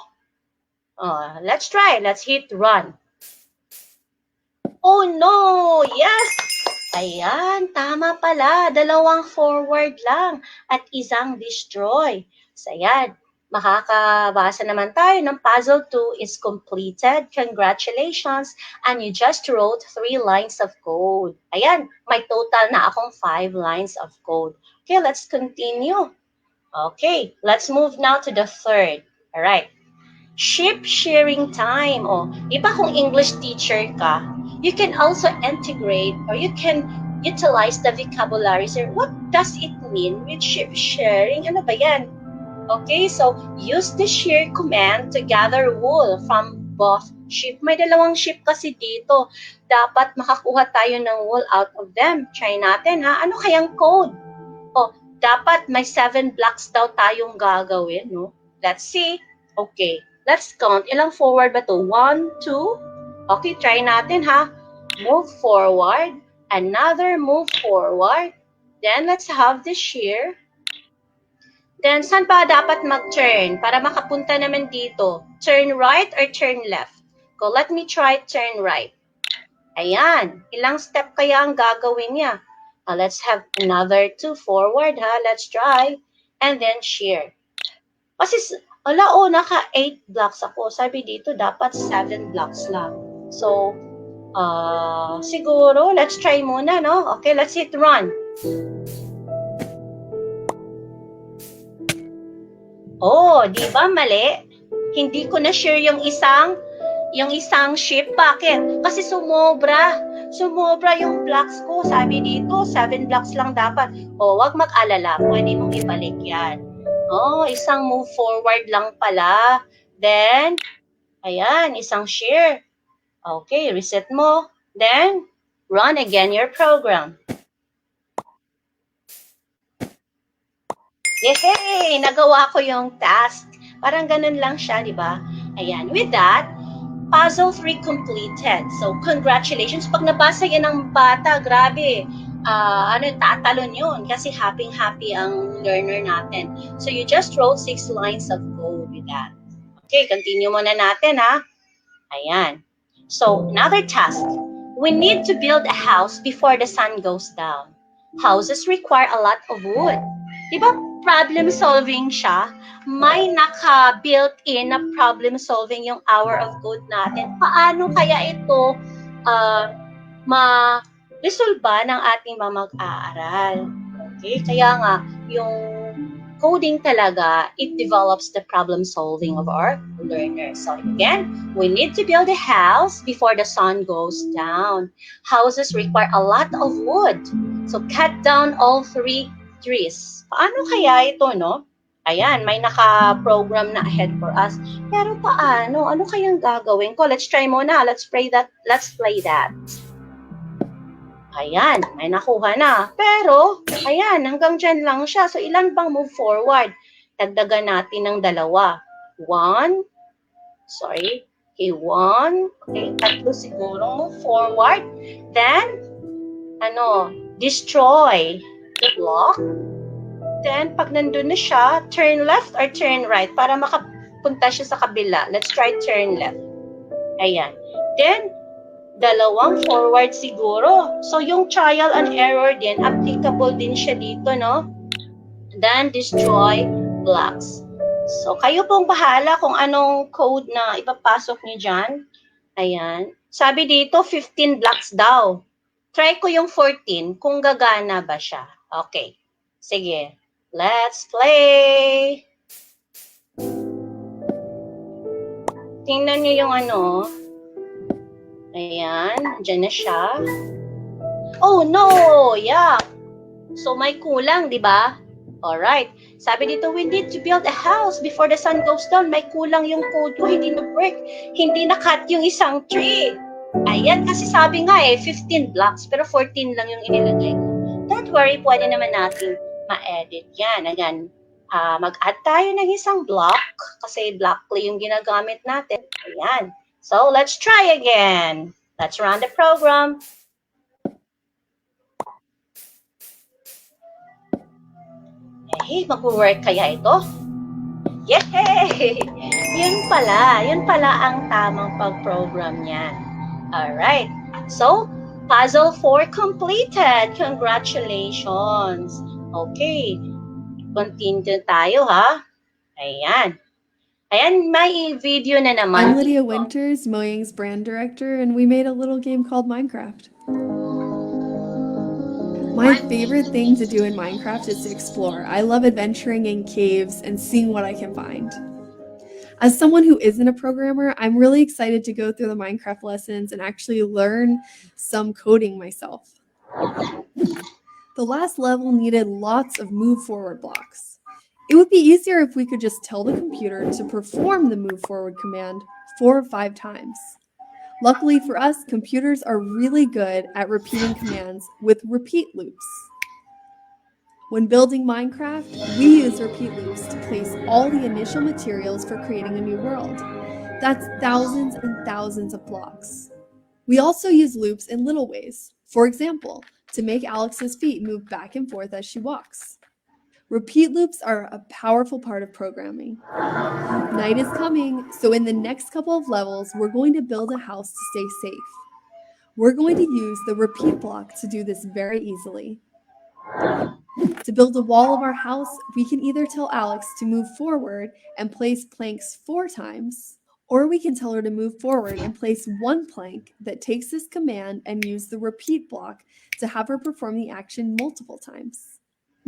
Speaker 6: Let's try. Let's hit run. Oh no! Yes! Ayan, tama pala. Dalawang forward lang at isang destroy. So ayan, makakabasa naman tayo ng puzzle 2 is completed. Congratulations! And you just wrote 3 lines of code. Ayan, may total na akong 5 lines of code. Okay, let's continue. Okay, let's move now to the third. Alright. Sheep sharing time. O, iba kung English teacher ka, you can also integrate or you can utilize the vocabulary. So, what does it mean with sheep sharing? Ano ba yan? Okay, so use the share command to gather wool from both sheep. May dalawang sheep kasi dito. Dapat makakuha tayo ng wool out of them. Try natin ha. Ano kayang code? Oh, dapat may 7 blocks daw tayong gagawin, no? Let's see. Okay, let's count. Ilang forward ba to? 1, 2. Okay, try natin ha. Move forward. Another move forward. Then let's have the shear. Then, saan pa dapat mag-turn para makapunta naman dito? Turn right or turn left? So, let me try turn right. Ayan. Ilang step kaya ang gagawin niya? Let's have another 2 forward, ha? Let's try. And then, shear. Kasi, naka 8 blocks ako. Sabi dito, dapat 7 blocks lang. So, siguro, let's try muna, no? Okay, let's hit run. Oh, di ba mali? Hindi ko na share yung isang sheep. Bakit? Kasi sumobra yung blocks ko. Sabi dito, 7 blocks lang dapat. Oh, wag mag-alala. Pwede mong ibalik yan. Oh, isang move forward lang pala. Then, ayan, isang share. Okay, reset mo. Then, run again your program. Yay! Nagawa ko yung task. Parang ganun lang siya, di ba? Ayan. With that, puzzle 3 completed. So, congratulations. Pag nabasa yan ng bata, grabe. Tatalon yun. Kasi happy-happy ang learner natin. So, you just wrote 6 lines of code with that. Okay, continue muna natin, ha? Ayan. So, another task. We need to build a house before the sun goes down. Houses require a lot of wood. Di ba problem solving siya? May naka-built-in na problem solving yung hour of code natin. Paano kaya ito ma-resolve ng ating mga mag-aaral? Okay, kaya nga, yung coding talaga, it develops the problem solving of our learners. So again, we need to build a house before the sun goes down. Houses require a lot of wood. So cut down all 3 trees. Paano kaya ito, no? Ayan, may naka-program na ahead for us. Pero paano? Ano kayang gagawin ko? Let's try muna. Let's play that. Ayan, may nakuha na. Pero, ayan, hanggang dyan lang siya. So, ilan bang move forward? Dagdagan natin ng 2. 1. Sorry. Okay, 1. Okay, 3 siguro move forward. Then, destroy the block. Then, pag nandun na siya, turn left or turn right para makapunta siya sa kabila. Let's try turn left. Ayan. Then, dalawang forward siguro. So, yung trial and error din, applicable din siya dito, no? Then, destroy blocks. So, kayo pong bahala kung anong code na ipapasok niyo dyan. Ayan. Sabi dito, 15 blocks daw. Try ko yung 14 kung gagana ba siya. Okay. Sige. Let's play! Tingnan niyo yung ano. Ayan. Diyan na siya. Oh, no! Yeah. So, may kulang, di ba? Alright. Sabi dito, we need to build a house before the sun goes down. May kulang yung code ko. Hindi na-work. Hindi na-cut yung isang tree. Ayan, kasi sabi nga 15 blocks, pero 14 lang yung inilagay ko. Don't worry, pwede naman natin ma-edit yan. Again, mag-add tayo ng isang block, kasi blockly yung ginagamit natin. Ayan. So, let's try again. Let's run the program. Hey, mag-work kaya ito? Yay! Yun pala ang tamang pag-program niyan. Alright, so, puzzle 4 completed. Congratulations! Okay, continue tayo ha. Ayan. Ayan, may video na naman.
Speaker 8: I'm Lydia Winters, Moying's brand director, and we made a little game called Minecraft. My favorite thing to do in Minecraft is to explore. I love adventuring in caves and seeing what I can find. As someone who isn't a programmer, I'm really excited to go through the Minecraft lessons and actually learn some coding myself. The last level needed lots of move forward blocks. It would be easier if we could just tell the computer to perform the move forward command 4 or 5 times. Luckily for us, computers are really good at repeating commands with repeat loops. When building Minecraft, we use repeat loops to place all the initial materials for creating a new world. That's thousands and thousands of blocks. We also use loops in little ways. For example, to make Alex's feet move back and forth as she walks. Repeat loops are a powerful part of programming. Night is coming, so in the next couple of levels, we're going to build a house to stay safe. We're going to use the repeat block to do this very easily. To build a wall of our house, we can either tell Alex to move forward and place planks 4 times, or we can tell her to move forward and place 1 plank that takes this command and use the repeat block to have her perform the action multiple times.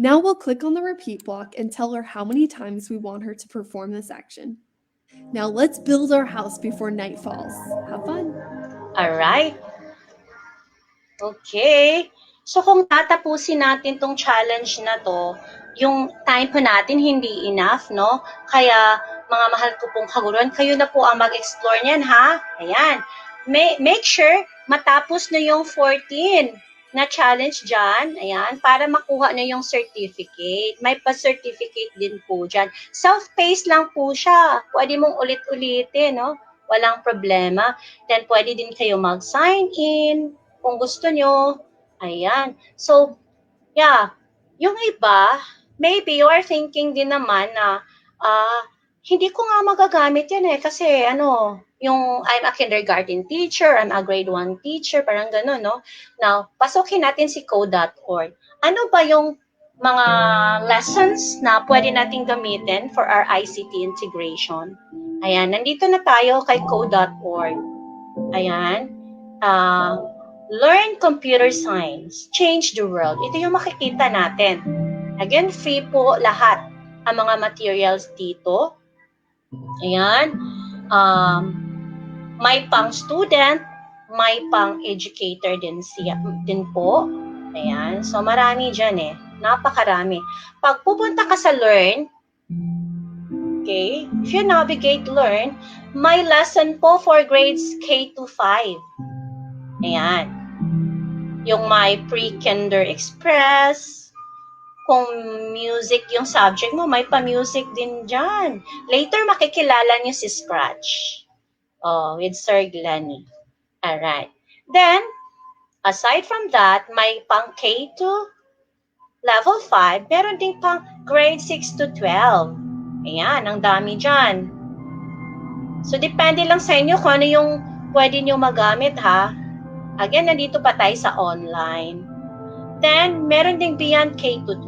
Speaker 8: Now we'll click on the repeat block and tell her how many times we want her to perform this action. Now let's build our house before night falls. Have fun!
Speaker 6: Alright. Okay. So kung tatapusin natin tong challenge na to, yung time po natin hindi enough, no? Kaya mga mahal ko pong kaguruan, kayo na po ang mag-explore niyan, ha? Ayan. Make sure matapos na yung 14 na challenge dyan, ayan, para makuha na yung certificate. May pa-certificate din po dyan. Self-paced lang po siya. Pwede mong ulit-ulitin, no? Walang problema. Then, pwede din kayo mag-sign in kung gusto nyo. Ayan. So, yeah. Yung iba, maybe you are thinking din naman na, hindi ko nga magagamit yan kasi yung I'm a kindergarten teacher, I'm a grade 1 teacher, parang gano'n, no? Now, pasukin natin si code.org. Ano ba yung mga lessons na pwede natin gamitin for our ICT integration? Ayan, nandito na tayo kay code.org. Ayan. Learn computer science, change the world. Ito yung makikita natin. Again, free po lahat ang mga materials dito. Ayan. May pang student, may pang educator din po. Ayan. So, marami dyan Napakarami. Pag pupunta ka sa Learn, okay, if you navigate Learn, may lesson po for grades K to 5. Ayan. Yung may pre-kinder express, kung music yung subject mo, may pa-music din dyan. Later, makikilala niyo si Scratch. With Sir Glenny. Alright. Then, aside from that, may pang K to level 5, meron din pang grade 6 to 12. Ayan, ang dami dyan. So, depende lang sa inyo kung ano yung pwede nyo magamit, ha? Again, nandito pa tayo sa online. Then, meron ding beyond K-12.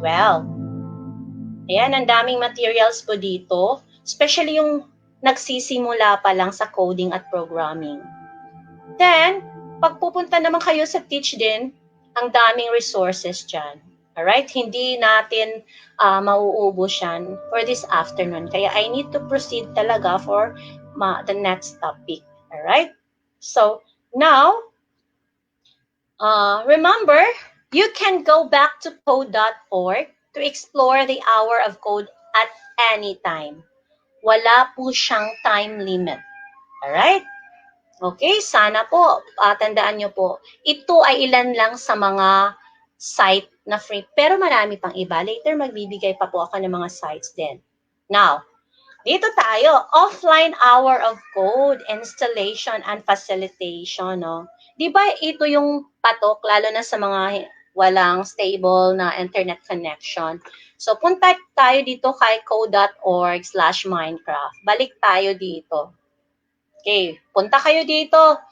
Speaker 6: Ayan, ang daming materials po dito. Especially yung nagsisimula pa lang sa coding at programming. Then, pag pupunta naman kayo sa Teach din, ang daming resources dyan. Alright? Hindi natin mauubos yan for this afternoon. Kaya I need to proceed talaga for the next topic. Alright? So, now, remember, you can go back to code.org to explore the hour of code at any time. Wala po siyang time limit. Alright? Okay, sana po, tandaan nyo po, ito ay ilan lang sa mga site na free, pero marami pang iba. Later, magbibigay pa po ako ng mga sites din. Now, dito tayo, offline hour of code, installation, and facilitation. No? Di ba ito yung patok, lalo na sa mga walang stable na internet connection. So, punta tayo dito kay code.org/Minecraft. Balik tayo dito. Okay, punta kayo dito.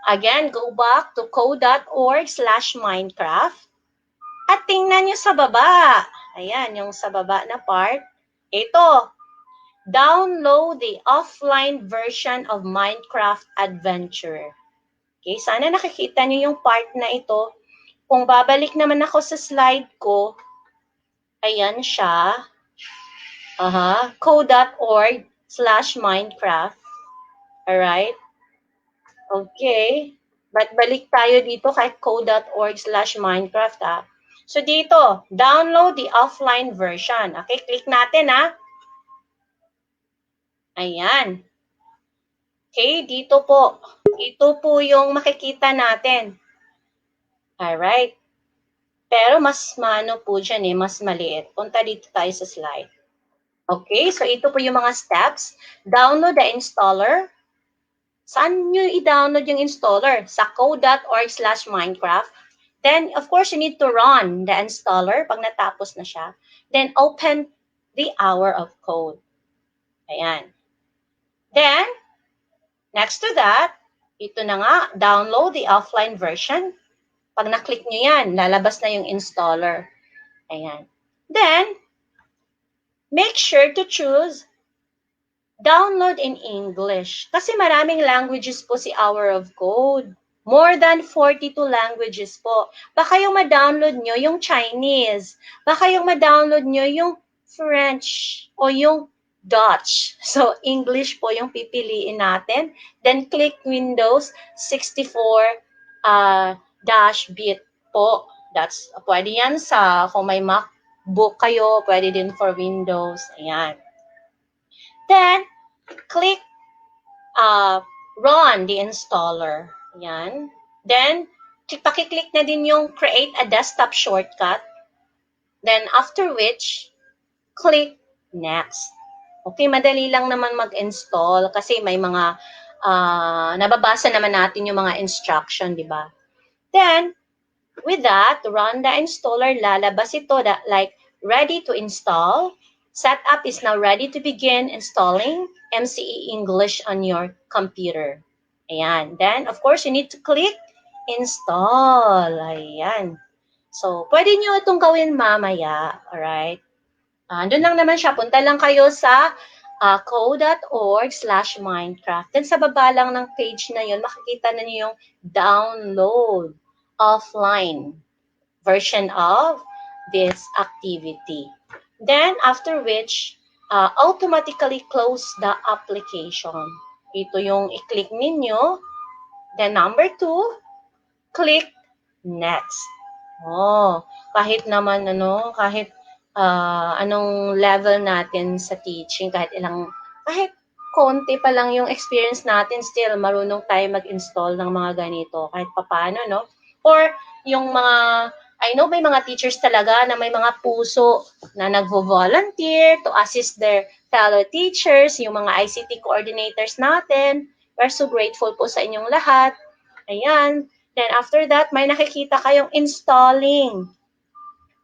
Speaker 6: Again, go back to code.org/Minecraft. At tingnan nyo sa baba. Ayan, yung sa baba na part. Ito, download the offline version of Minecraft Adventure. Okay, sana nakikita nyo yung part na ito. Kung babalik naman ako sa slide ko, ayan siya. Code.org/Minecraft. Alright? Okay. But balik tayo dito kay code.org/Minecraft. So dito, download the offline version. Okay, click natin Ayan. Okay, dito po. Ito po yung makikita natin. Alright. Pero mas po dyan mas maliit. Punta dito tayo sa slide. Okay, so ito po yung mga steps. Download the installer. Saan nyo i-download yung installer? Sa code.org/Minecraft. Then, of course, you need to run the installer pag natapos na siya. Then, open the hour of code. Ayan. Then, next to that, ito na nga, download the offline version. Pag na-click nyo yan, lalabas na yung installer. Ayan. Then, make sure to choose download in English. Kasi maraming languages po si Hour of Code. More than 42 languages po. Baka yung ma-download nyo yung Chinese. Baka yung ma-download nyo yung French o yung Dutch. So, English po yung pipiliin natin. Then, click Windows 64-bit po. That's, pwede yan kung may MacBook kayo, pwede din for Windows. Ayan. Then, click run the installer. Ayan. Then, pakiclick na din yung create a desktop shortcut. Then, after which, click next. Okay, madali lang naman mag-install kasi may mga nababasa naman natin yung mga instruction, di ba? Then, with that, run the installer, lalabas ito like ready to install. Setup is now ready to begin installing MCE English on your computer. Ayan. Then, of course, you need to click install. Ayan. So, pwede nyo itong gawin mamaya. Alright? Doon lang naman siya. Punta lang kayo sa code.org/Minecraft. Then, sa baba lang ng page na yun, makikita na nyo yung download offline version of this activity. Then, after which, automatically close the application. Ito yung i-click ninyo. Then, number 2, click next. Kahit naman, kahit anong level natin sa teaching, kahit konti pa lang yung experience natin, still, marunong tayo mag-install ng mga ganito, kahit papaano, no? Or, yung mga I know may mga teachers talaga na may mga puso na nagvo-volunteer to assist their fellow teachers, yung mga ICT coordinators natin. We're so grateful po sa inyong lahat. Ayan. Then after that, may nakikita kayong installing.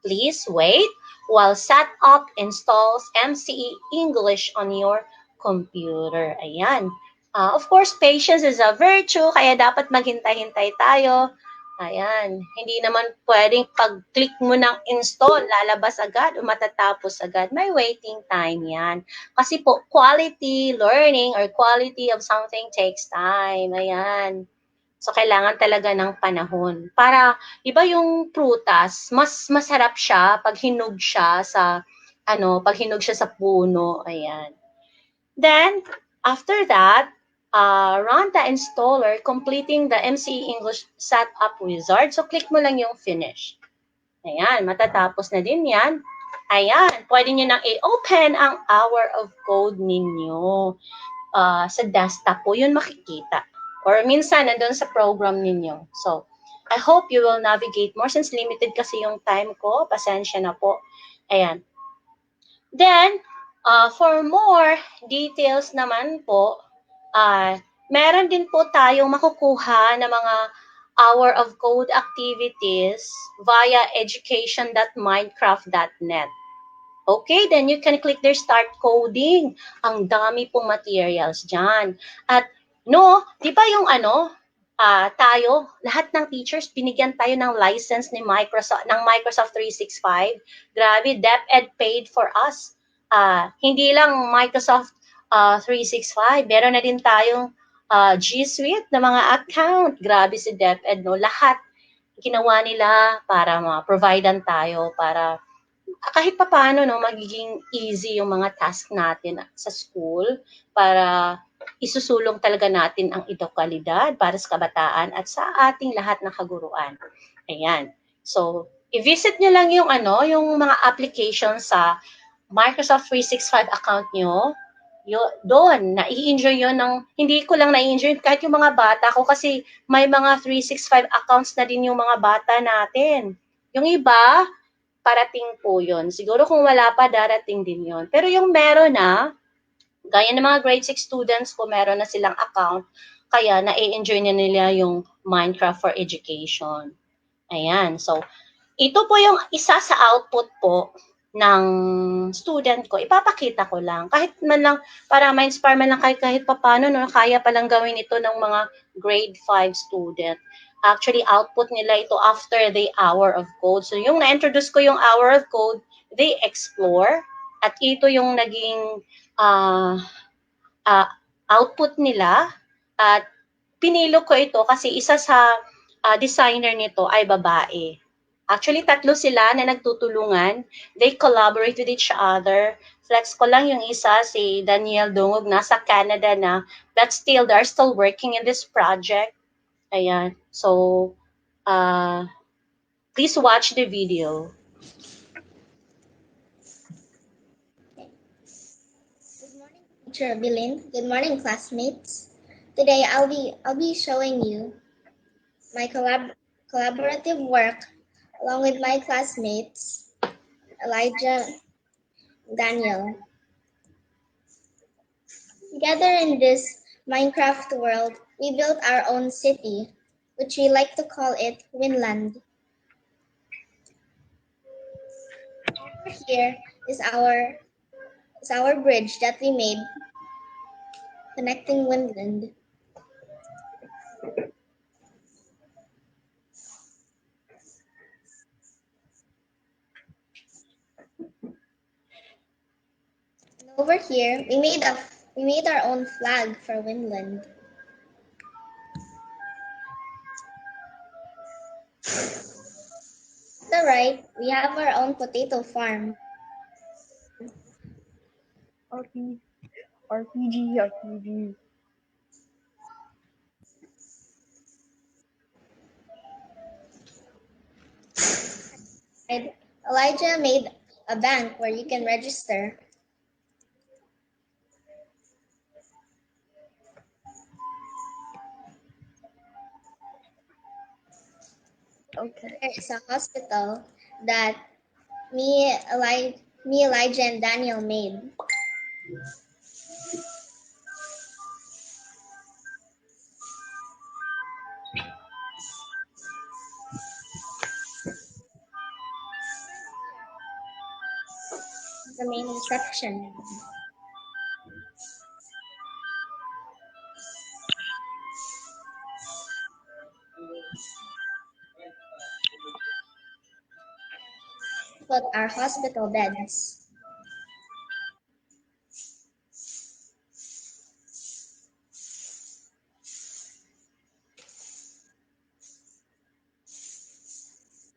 Speaker 6: Please wait while setup installs MCE English on your computer. Ayan. Of course, patience is a virtue, kaya dapat maghintay-hintay tayo. Ayan, hindi naman pwedeng pag-click mo ng install, lalabas agad o matatapos agad. May waiting time yan. Kasi po, quality learning or quality of something takes time. Ayan. So, kailangan talaga ng panahon. Para, iba yung prutas, mas masarap siya pag hinog siya sa, pag hinog siya sa puno. Ayan. Then, after that, run the installer, completing the MCE English Setup Wizard. So, click mo lang yung finish. Ayan, matatapos na din yan. Ayan, pwede nyo nang i-open ang hour of code ninyo. Sa desktop po, yun makikita. Or minsan, nandun sa program ninyo. So, I hope you will navigate more since limited kasi yung time ko. Pasensya na po. Ayan. Then, for more details naman po, meron din po tayong makukuha na mga hour of code activities via education.minecraft.net. Okay, then you can click there, start coding. Ang dami pong materials dyan. At di ba yung tayo, lahat ng teachers, binigyan tayo ng license ng Microsoft 365. Grabe, DepEd paid for us. Hindi lang Microsoft 365, meron na din tayong G Suite na mga account. Grabe si DepEd, no? Lahat ginawa nila para ma-providean tayo, para kahit papaano magiging easy yung mga task natin sa school, para isusulong talaga natin ang edukalidad para sa kabataan at sa ating lahat ng kaguruan. Ayan. So, i-visit nyo lang yung mga applications sa Microsoft 365 account nyo. Doon, nai-enjoy yun hindi ko lang nai-enjoy, kahit yung mga bata ko, kasi may mga 365 accounts na din yung mga bata natin. Yung iba, parating po yun. Siguro kung wala pa, darating din yun. Pero yung meron na, gaya ng mga grade 6 students po, meron na silang account, kaya na-enjoy na nila yung Minecraft for Education. Ayan. So, ito po yung isa sa output po ng student ko. Ipapakita ko lang. Kahit man lang, para ma-inspire man lang kahit papano, kaya palang gawin ito ng mga grade 5 student. Actually, output nila ito after the hour of code. So, yung na-introduce ko yung hour of code, they explore. At ito yung naging output nila. At pinilo ko ito kasi isa sa designer nito ay babae. Actually, 3 sila na nagtutulungan. They collaborate with each other. Flex ko lang yung isa, si Daniel Dungog, nasa Canada na, but still, they're still working in this project. Ayan. So, please watch the video.
Speaker 9: Good morning, Teacher Bilin. Good morning, classmates. Today, I'll be showing you my collaborative work along with my classmates, Elijah and Daniel. Together in this Minecraft world, we built our own city, which we like to call it Winland. Over here is our bridge that we made connecting Winland. And over here, we made our own flag for Winland. To the right, we have our own potato farm.
Speaker 10: RPG.
Speaker 9: And Elijah made a bank where you can register.
Speaker 10: Okay.
Speaker 9: There is a hospital that me, Elijah, and Daniel made. The main reception. put our hospital beds.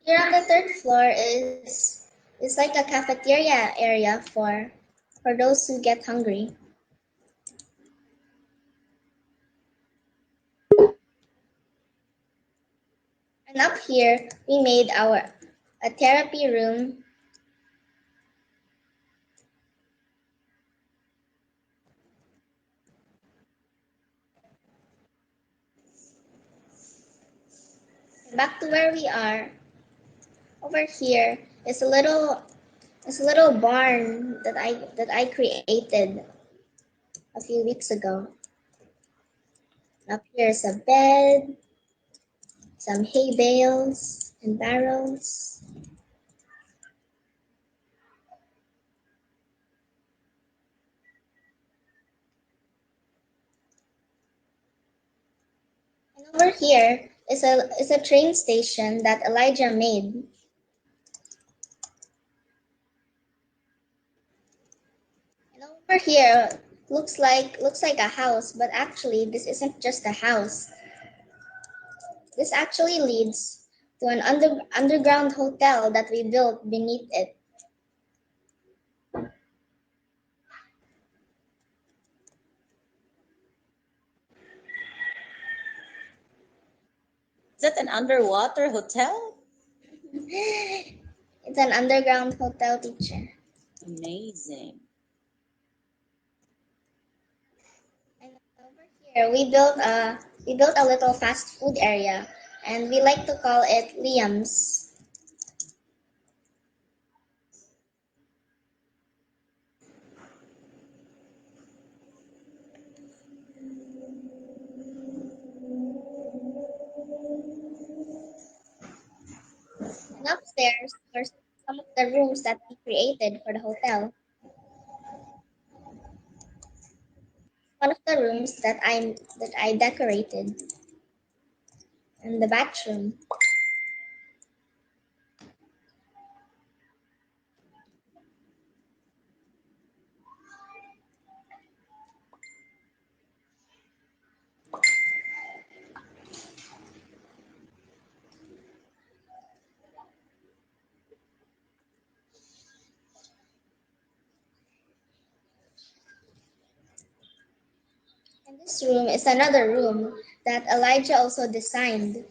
Speaker 9: Here on the third floor is like a cafeteria area for those who get hungry. And up here, we made a therapy room. Back to where we are. Over here is a little barn that I created a few weeks ago. Up here is a bed, some hay bales and barrels. And over here is a train station that Elijah made. And over here looks like a house, but actually this isn't just a house. This actually leads to an underground hotel that we built beneath it.
Speaker 11: Is that an underwater hotel?
Speaker 9: It's an underground hotel, teacher.
Speaker 11: Amazing.
Speaker 9: And over here we built a little fast food area, and we like to call it Liam's. And upstairs are some of the rooms that we created for the hotel. One of the rooms that I decorated, and the bathroom. And this room is another room that Elijah also designed.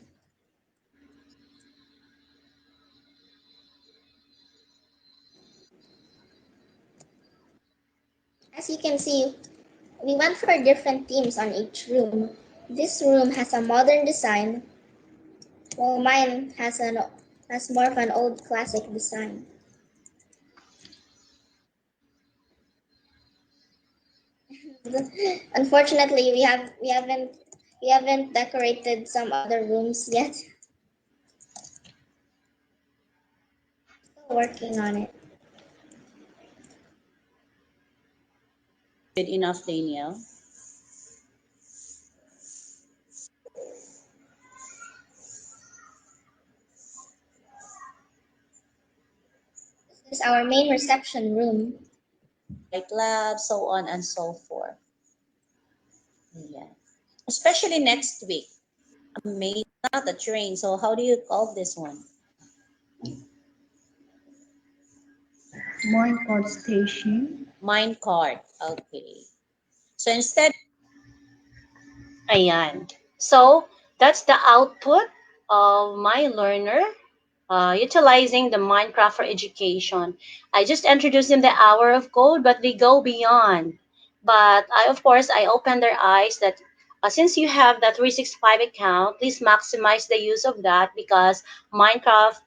Speaker 9: As you can see, we went for different themes on each room. This room has a modern design, while mine has more of an old classic design. Unfortunately, we haven't decorated some other rooms yet. Still working on it.
Speaker 11: Good enough, Danielle.
Speaker 9: This is our main reception room.
Speaker 11: Like lab, so on and so forth. Yeah. Especially next week. Amazing. Not a train. So how do you call this one?
Speaker 10: Minecraft station.
Speaker 11: Minecart. Okay. So instead,
Speaker 6: Ayan. So, that's the output of my learner utilizing the Minecraft for education. I just introduced them the hour of code, but they go beyond. But of course, I open their eyes that since you have that 365 account, please maximize the use of that because Minecraft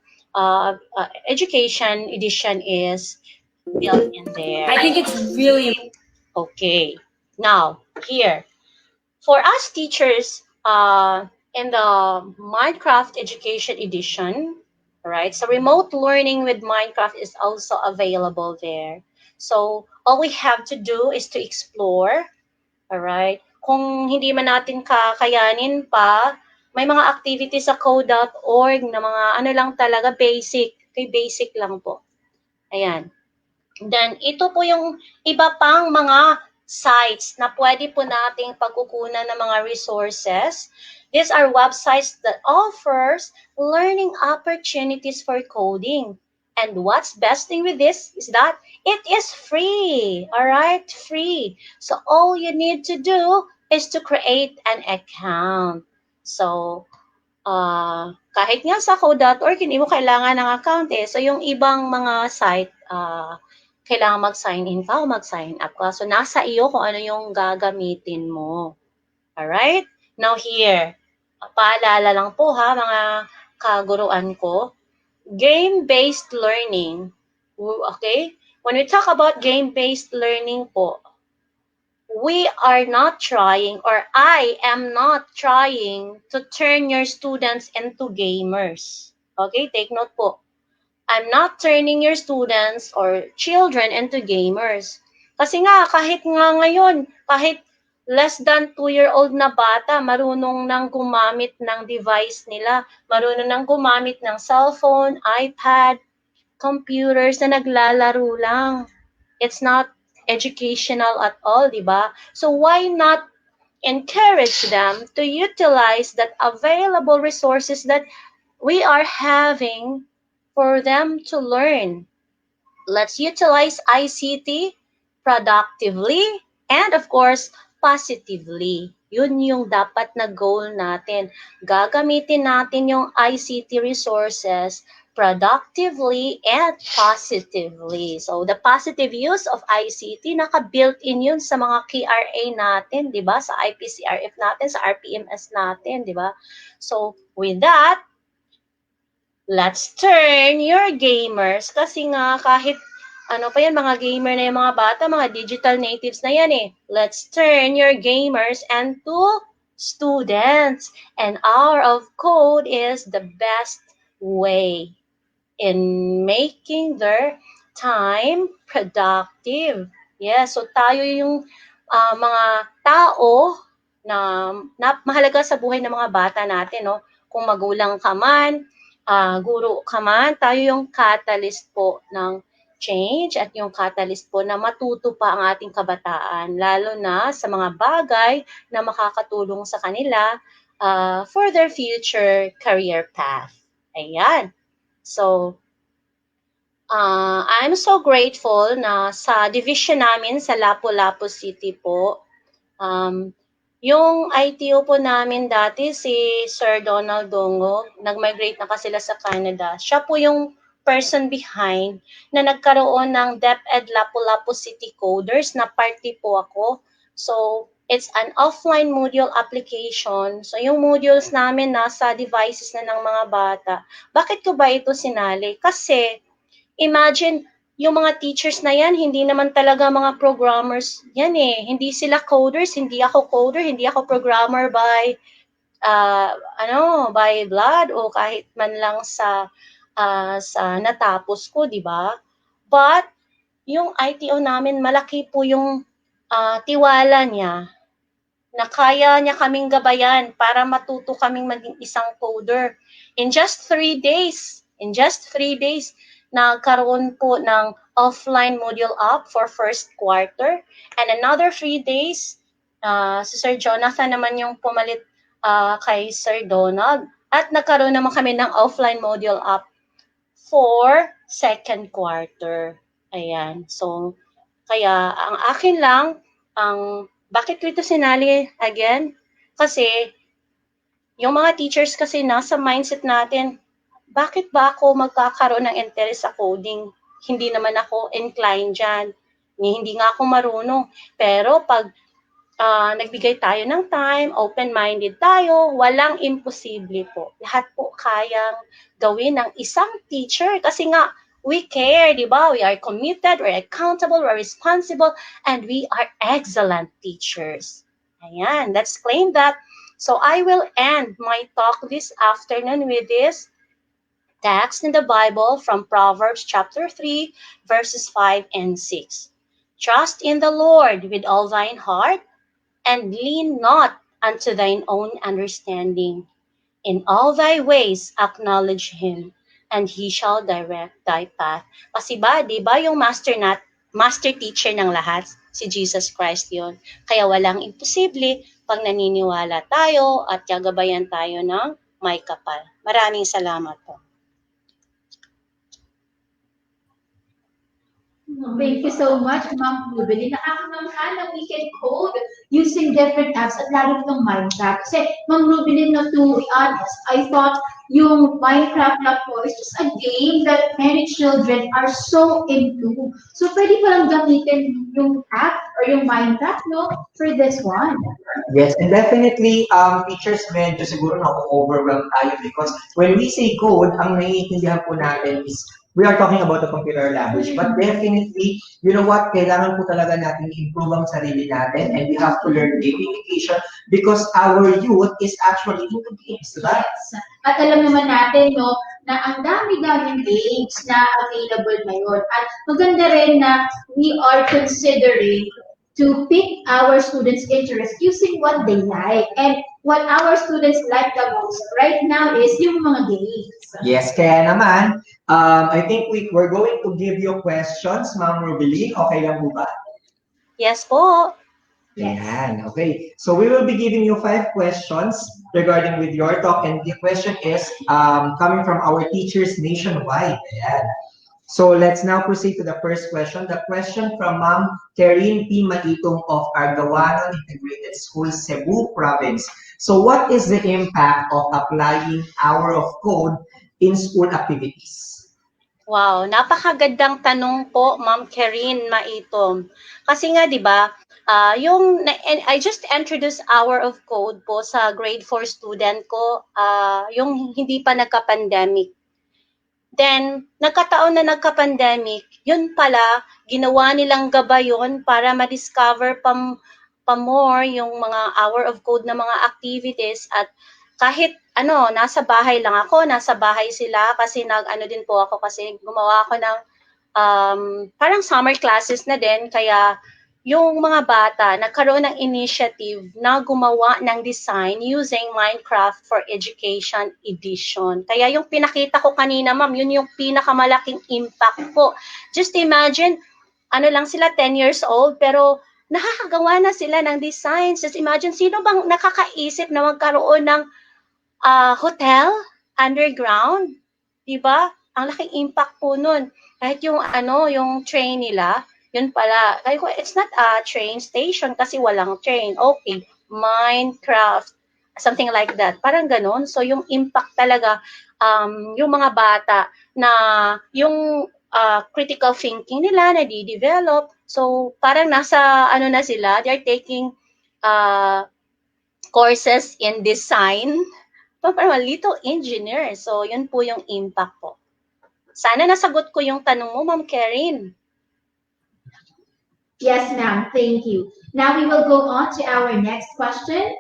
Speaker 6: Education Edition is built in there.
Speaker 12: I think it's really
Speaker 6: Okay. Now, here, for us teachers, in the Minecraft Education Edition, right? So remote learning with Minecraft is also available there. So all we have to do is to explore, all right? Kung hindi man natin kakayanin pa, may mga activities sa code.org na mga ano lang talaga basic, kay basic lang po. Ayan. Then, ito po yung iba pang mga sites na pwede po nating pagkukunan ng mga resources. These are websites that offers learning opportunities for coding. And what's best thing with this is that it is free. All right? Free. So all you need to do is to create an account. So, kahit nga sa code.org, hindi mo kailangan ng account eh. So, yung ibang mga site, kailangan mag-sign in ka o mag-sign up ka. So, nasa iyo kung ano yung gagamitin mo. Alright? Now here, paalala lang po ha, mga kaguruan ko, game-based learning. Okay? When we talk about game-based learning po, we are not trying, or I am not trying to turn your students into gamers. Okay? Take note po. I'm not turning your students or children into gamers. Kasi nga, kahit nga ngayon, kahit less than 2-year-old na bata, marunong nang gumamit ng device nila, marunong nang gumamit ng cellphone, iPad, computers na naglalaro lang. It's not educational at all, di ba? So why not encourage them to utilize that available resources that we are having for them to learn? Let's utilize ICT productively and of course, positively. Yun yung dapat na goal natin. Gagamitin natin yung ICT resources productively and positively. So, the positive use of ICT, naka-built-in yun sa mga KRA natin, di ba? Sa IPCRF natin, sa RPMS natin, di ba? So, with that, let's turn your gamers, kasi nga kahit ano pa yan, mga gamer na yung mga bata, mga digital natives na yan eh. Let's turn your gamers into students. And Hour of Code is the best way in making their time productive. Yes, so tayo yung mga tao na mahalaga sa buhay ng mga bata natin, no? Kung magulang ka man, guro ka man, tayo yung catalyst po ng change at yung catalyst po na matuto pa ang ating kabataan, lalo na sa mga bagay na makakatulong sa kanila for their future career path. Ayan. So, I'm so grateful na sa division namin sa Lapu-Lapu City po, yung ITO po namin dati, si Sir Donald Dongo, nag-migrate na kasi sila sa Canada. Siya po yung person behind na nagkaroon ng DepEd Lapu-Lapu City Coders na party po ako. So, it's an offline module application. So, yung modules namin nasa devices na ng mga bata. Bakit ko ba ito sinali? Kasi, imagine, yung mga teachers na yan, hindi naman talaga mga programmers yan eh. Hindi sila coders, hindi ako coder, hindi ako programmer by by blood o kahit man lang sa natapos ko, di ba? But yung ITO namin, malaki po yung tiwala niya na kaya niya kaming gabayan para matuto kaming maging isang coder. In just 3 days, nagkaroon po ng offline module app for first quarter. And another 3 days, si Sir Jonathan naman yung pumalit kay Sir Donald. At nagkaroon naman kami ng offline module app for second quarter. Ayan. So, kaya ang akin lang, bakit ko ito sinali again? Kasi, yung mga teachers kasi nasa mindset natin, bakit ba ako magkakaroon ng interest sa coding? Hindi naman ako inclined dyan. Hindi nga ako marunong. Pero pag nagbigay tayo ng time, open-minded tayo, walang imposible po. Lahat po kayang gawin ng isang teacher kasi nga, we care, di ba? We are committed, we're accountable, we're responsible, and we are excellent teachers. Ayan, let's claim that. So I will end my talk this afternoon with this text in the Bible from Proverbs chapter 3, verses 5 and 6. Trust in the Lord with all thine heart, and lean not unto thine own understanding. In all thy ways acknowledge him, and He shall direct thy path. Kasi di ba yung master teacher ng lahat, si Jesus Christ yon. Kaya walang imposible pag naniniwala tayo at gagabayan tayo ng may kapal. Maraming salamat po.
Speaker 4: Thank you so much, Ma'am Ruby. Nakakangangha na we can code using different apps at lalo itong Minecraft. Kasi, Ma'am Ruby, no, to be honest, I thought yung Minecraft na po is just a game that many children are so into. So, pwede pa lang gamitin yung app or yung Minecraft, no, for this one.
Speaker 3: Yes, and definitely, teachers medyo siguro na-overwhelm tayo because when we say code, ang naiintindihan po natin is we are talking about the computer language. But definitely, you know what, kailangan po talaga natin i-improve ang sarili natin and we have to learn gamification because our youth is actually into games, diba?
Speaker 4: Yes. At alam naman natin, no, na ang dami-daming games na available ngayon. At maganda rin na we are considering to pick our students' interest using what they like. And what our students like the most right now is yung mga games.
Speaker 3: Yes, kaya naman, I think we're going to give you questions, Ma'am Rubeline. Okay lang po ba?
Speaker 6: Yes po.
Speaker 3: Ayan, okay. So we will be giving you 5 questions regarding with your talk, and the question is coming from our teachers nationwide. Ayan. So let's now proceed to the first question. The question from Ma'am Karin P. Maitong of Argawanon Integrated School, Cebu Province. So what is the impact of applying hour of code in school activities?
Speaker 6: Wow, napakagandang tanong po, Ma'am Karin Maitom. Kasi nga, di ba, I just introduced Hour of Code po sa grade 4 student ko, yung hindi pa nagka-pandemic. Then, nagkataon na nagka-pandemic, yun pala, ginawa nilang gabay yun para ma-discover pa more yung mga Hour of Code na mga activities at kahit nasa bahay lang ako, nasa bahay sila kasi din po ako kasi gumawa ako ng parang summer classes na din kaya yung mga bata nagkaroon ng initiative na gumawa ng design using Minecraft for Education Edition. Kaya yung pinakita ko kanina, ma'am, yun yung pinakamalaking impact po. Just imagine, lang sila 10 years old pero nakakagawa na sila ng designs. Just imagine, sino bang nakakaisip na magkaroon ng hotel underground, 'di ba? Ang laking impact po nun. Kahit yung yung train nila, yun pala. Kaya ko, it's not a train station kasi walang train. Okay, Minecraft, something like that. Parang ganun. So yung impact talaga, yung mga bata na yung critical thinking nila na di-develop. So parang nasa na sila, they're taking courses in design. Parang little engineer. So, yun po yung impact po. Sana nasagot ko yung tanong mo, Ma'am Karin.
Speaker 4: Yes, ma'am. Thank you. Now we will go on to our next question.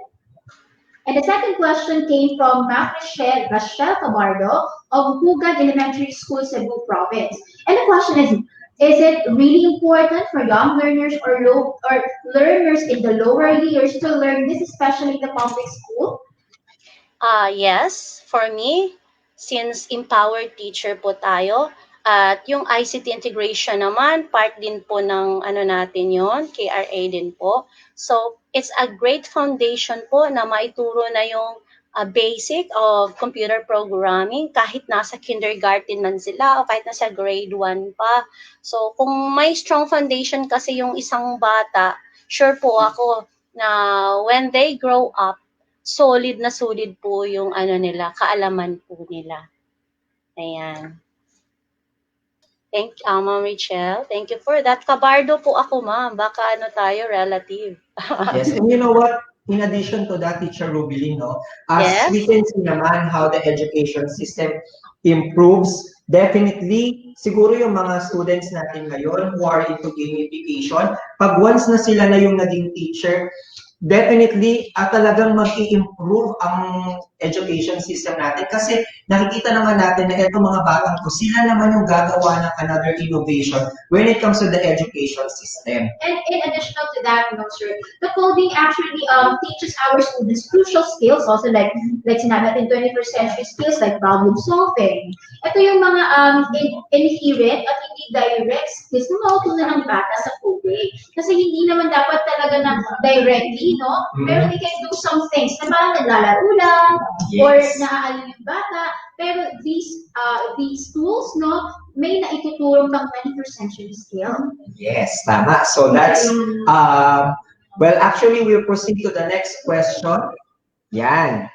Speaker 4: And the second question came from Ma'am Rachel Cabardo of Hugan Elementary School, Cebu Province. And the question is it really important for young learners or learners in the lower years to learn this, especially in the public school?
Speaker 6: Yes, for me, since empowered teacher po tayo, at yung ICT integration naman, part din po ng natin yon, KRA din po. So, it's a great foundation po na maituro na yung basic of computer programming kahit nasa kindergarten man sila o kahit nasa grade 1 pa. So, kung may strong foundation kasi yung isang bata, sure po ako na when they grow up, solid na solid po yung nila, kaalaman po nila. Ayan. Thank you, Ma'am Rachel. Thank you for that. Kabardo po ako, ma'am. Baka tayo, relative.
Speaker 3: Yes, and you know what? In addition to that, Teacher Rubilin, as
Speaker 6: Yes.
Speaker 3: we can see naman how the education system improves, definitely, siguro yung mga students natin ngayon who are into gamification, pag once na sila na yung naging teacher, definitely talagang mag-i-improve ang education system natin kasi nakikita naman natin na itong mga batang to, sila naman yung gagawa ng another innovation when it comes to the education system.
Speaker 4: And in addition to that, sir, the coding actually teaches our students crucial skills also like sinabi natin 21st century skills like problem solving. Ito yung mga inherent at hindi direct skills na mautunan ng bata sa coding. Kasi hindi naman dapat talaga na directly, no? Pero they can do some things na parang naglalaro lang or naaalala yung bata. Pero these tools, no, may naitutulong pang 21st century skill.
Speaker 3: Yes, tama. So that's, well, actually, we'll proceed to the next question. Yan.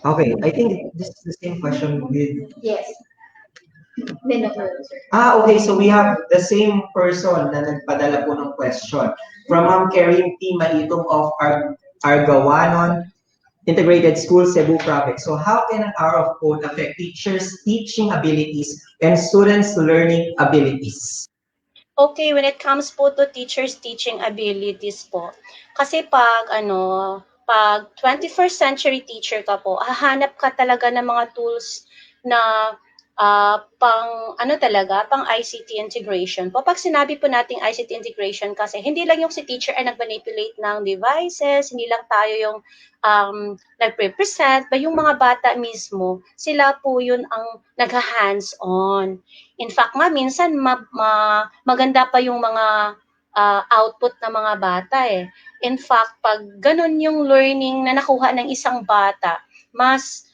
Speaker 3: Okay, I think this is the same question with...
Speaker 4: Yes. Then, sir.
Speaker 3: Okay, so we have the same person na nagpadala po ng question. From Ma'am Karim T. Maitong of Argawanon Integrated School, Cebu Province. So how can an hour of code affect teachers' teaching abilities and students' learning abilities?
Speaker 6: Okay, when it comes po to teachers' teaching abilities po, kasi pag 21st century teacher ka po, hahanap ka talaga ng mga tools na pang ICT integration po. Pag sinabi po nating ICT integration kasi hindi lang yung si teacher ay nag-manipulate ng devices, hindi lang tayo yung nag-represent, ba yung mga bata mismo, sila po yun ang nag-hands-on. In fact nga, minsan maganda pa yung mga output ng mga bata eh. In fact, pag ganun yung learning na nakuha ng isang bata, mas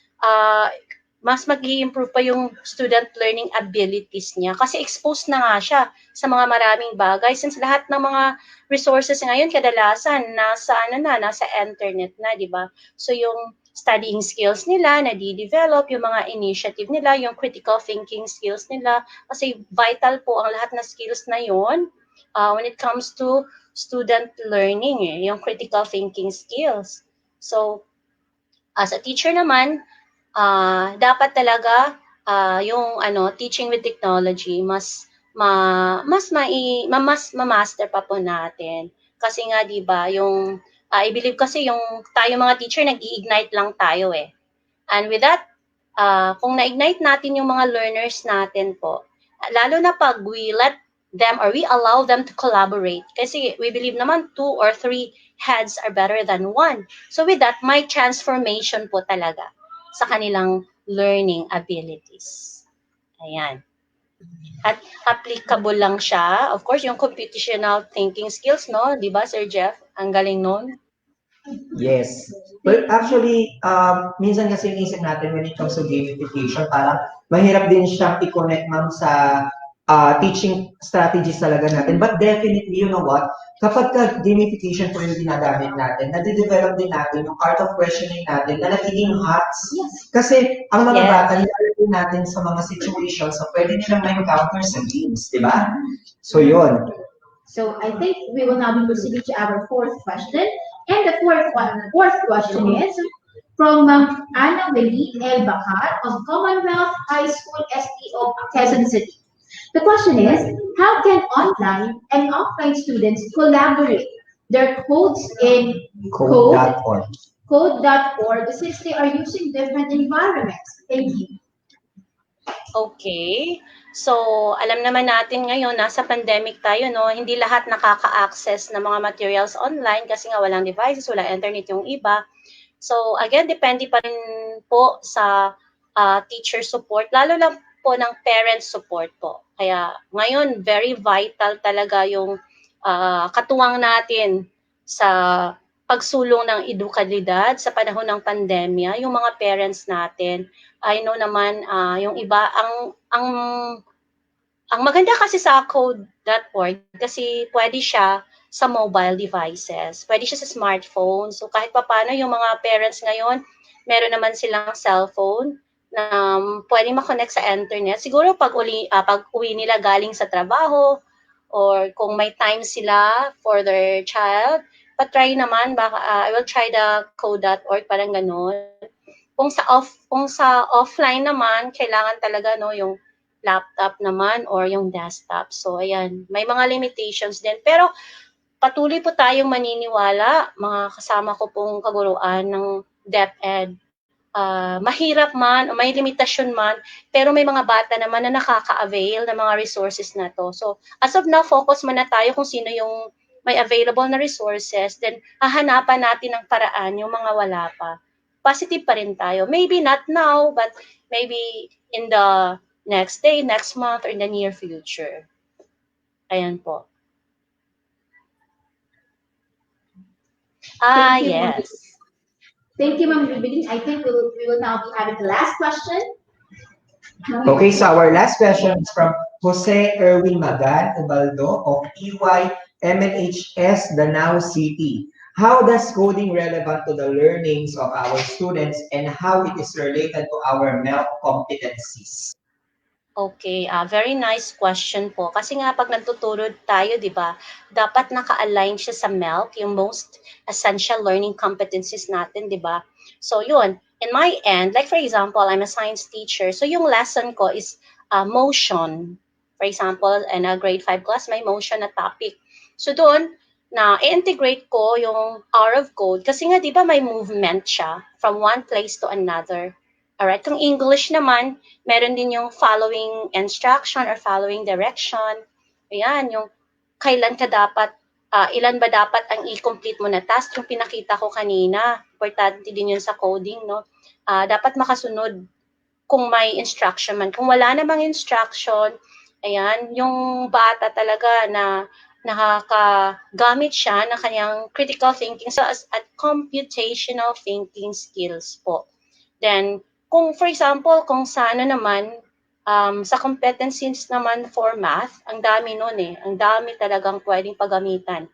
Speaker 6: mag-i-improve pa yung student learning abilities niya kasi exposed na nga siya sa mga maraming bagay since lahat ng mga resources ngayon kadalasan nasa internet na, di ba? So yung studying skills nila na di-develop, yung mga initiative nila, yung critical thinking skills nila kasi vital po ang lahat na skills na yon when it comes to student learning, yung critical thinking skills. So as a teacher naman, dapat talaga yung teaching with technology mas ma-master pa po natin. Kasi nga 'di ba, yung I believe kasi yung tayo mga teacher nag-i-ignite lang tayo eh. And with that, kung na-ignite natin yung mga learners natin po, lalo na pag we let them or we allow them to collaborate. Kasi we believe naman 2 or 3 heads are better than 1. So with that, may transformation po talaga sa kanilang learning abilities. Ayan. At applicable lang siya. Of course, yung computational thinking skills, no? Di ba, Sir Jeff? Ang galing nun.
Speaker 3: Yes. Well, actually, minsan kasi yung isip natin when it comes to gamification, parang mahirap din siyang i-connect, ma'am, sa teaching strategies talaga natin. But definitely, you know what? Kapag gamification po yung ginagamit natin, nade-develop din natin yung art of questioning natin na nagiging hacks.
Speaker 4: Yes.
Speaker 3: Kasi ang mga bata, nilalagay natin sa mga situations na pwede nilang ma-encounter sa games, di ba? So, yun.
Speaker 4: So I think we will now be proceeding to our fourth question. And the fourth question is from Anna Willie El Bacar of Commonwealth High School SPO Quezon City. The question is, how can online and offline students collaborate their codes in
Speaker 3: Code.org.
Speaker 4: Code.org since they are using different environments? Thank you.
Speaker 6: Okay. So, alam naman natin ngayon, nasa pandemic tayo, no? Hindi lahat nakaka-access ng mga materials online kasi nga walang devices, walang internet yung iba. So, again, depende pa rin po sa teacher support, lalo lang po ng parent support po. Kaya ngayon, very vital talaga yung katuwang natin sa pagsulong ng edukalidad sa panahon ng pandemya, yung mga parents natin. I know naman yung iba ang maganda kasi sa code.org kasi pwede siya sa mobile devices, pwede siya sa smartphone. So kahit papaano yung mga parents ngayon, meron naman silang cellphone na pwedeng ma-connect sa internet. Siguro pag uwi nila galing sa trabaho or kung may time sila for their child, pa-try naman baka I will try the code.org parang ganun. Kung sa offline naman, kailangan talaga no yung laptop naman or yung desktop. So ayan, may mga limitations din. Pero patuloy po tayong maniniwala, mga kasama ko pong kaguruan ng DepEd. Mahirap man o may limitasyon man, pero may mga bata naman na nakaka-avail ng mga resources na to. So, as of now, focus muna tayo kung sino yung may available na resources, then hahanapan natin ng paraan yung mga wala pa. Positive pa rin tayo. Maybe not now, but maybe in the next day, next month, or in the near future. Ayan po.
Speaker 4: Thank you, Ma'am.
Speaker 6: Yes.
Speaker 4: Thank you, Ma'am Rubilin. I think we will now be having the last question.
Speaker 3: Okay, so our last question is from Jose Erwin Magan Ubaldo of EY MNHS Danao City. How does coding relevant to the learnings of our students and how it is related to our MELC competencies?
Speaker 6: Okay, very nice question po. Kasi nga pag nagtuturo tayo, di ba, dapat naka-align siya sa MELC, yung most essential learning competencies natin, di ba? So yun, in my end, like for example, I'm a science teacher, so yung lesson ko is motion. For example, in a grade 5 class, may motion na topic. So doon, na i-integrate ko yung hour of code kasi nga, di ba, may movement siya from one place to another. Alright, kung English naman, meron din yung following instruction or following direction. Ayan, yung kailan ka dapat, ilan ba dapat ang i-complete mo na task. Yung pinakita ko kanina, importante din yun sa coding, no? Dapat makasunod kung may instruction man. Kung wala namang instruction, ayan, yung bata talaga na nakakagamit siya ng kanyang critical thinking so at computational thinking skills po. Then, kung for example, kung sa ano naman, sa competencies naman for math, ang dami nun eh. Ang dami talagang pwedeng paggamitan.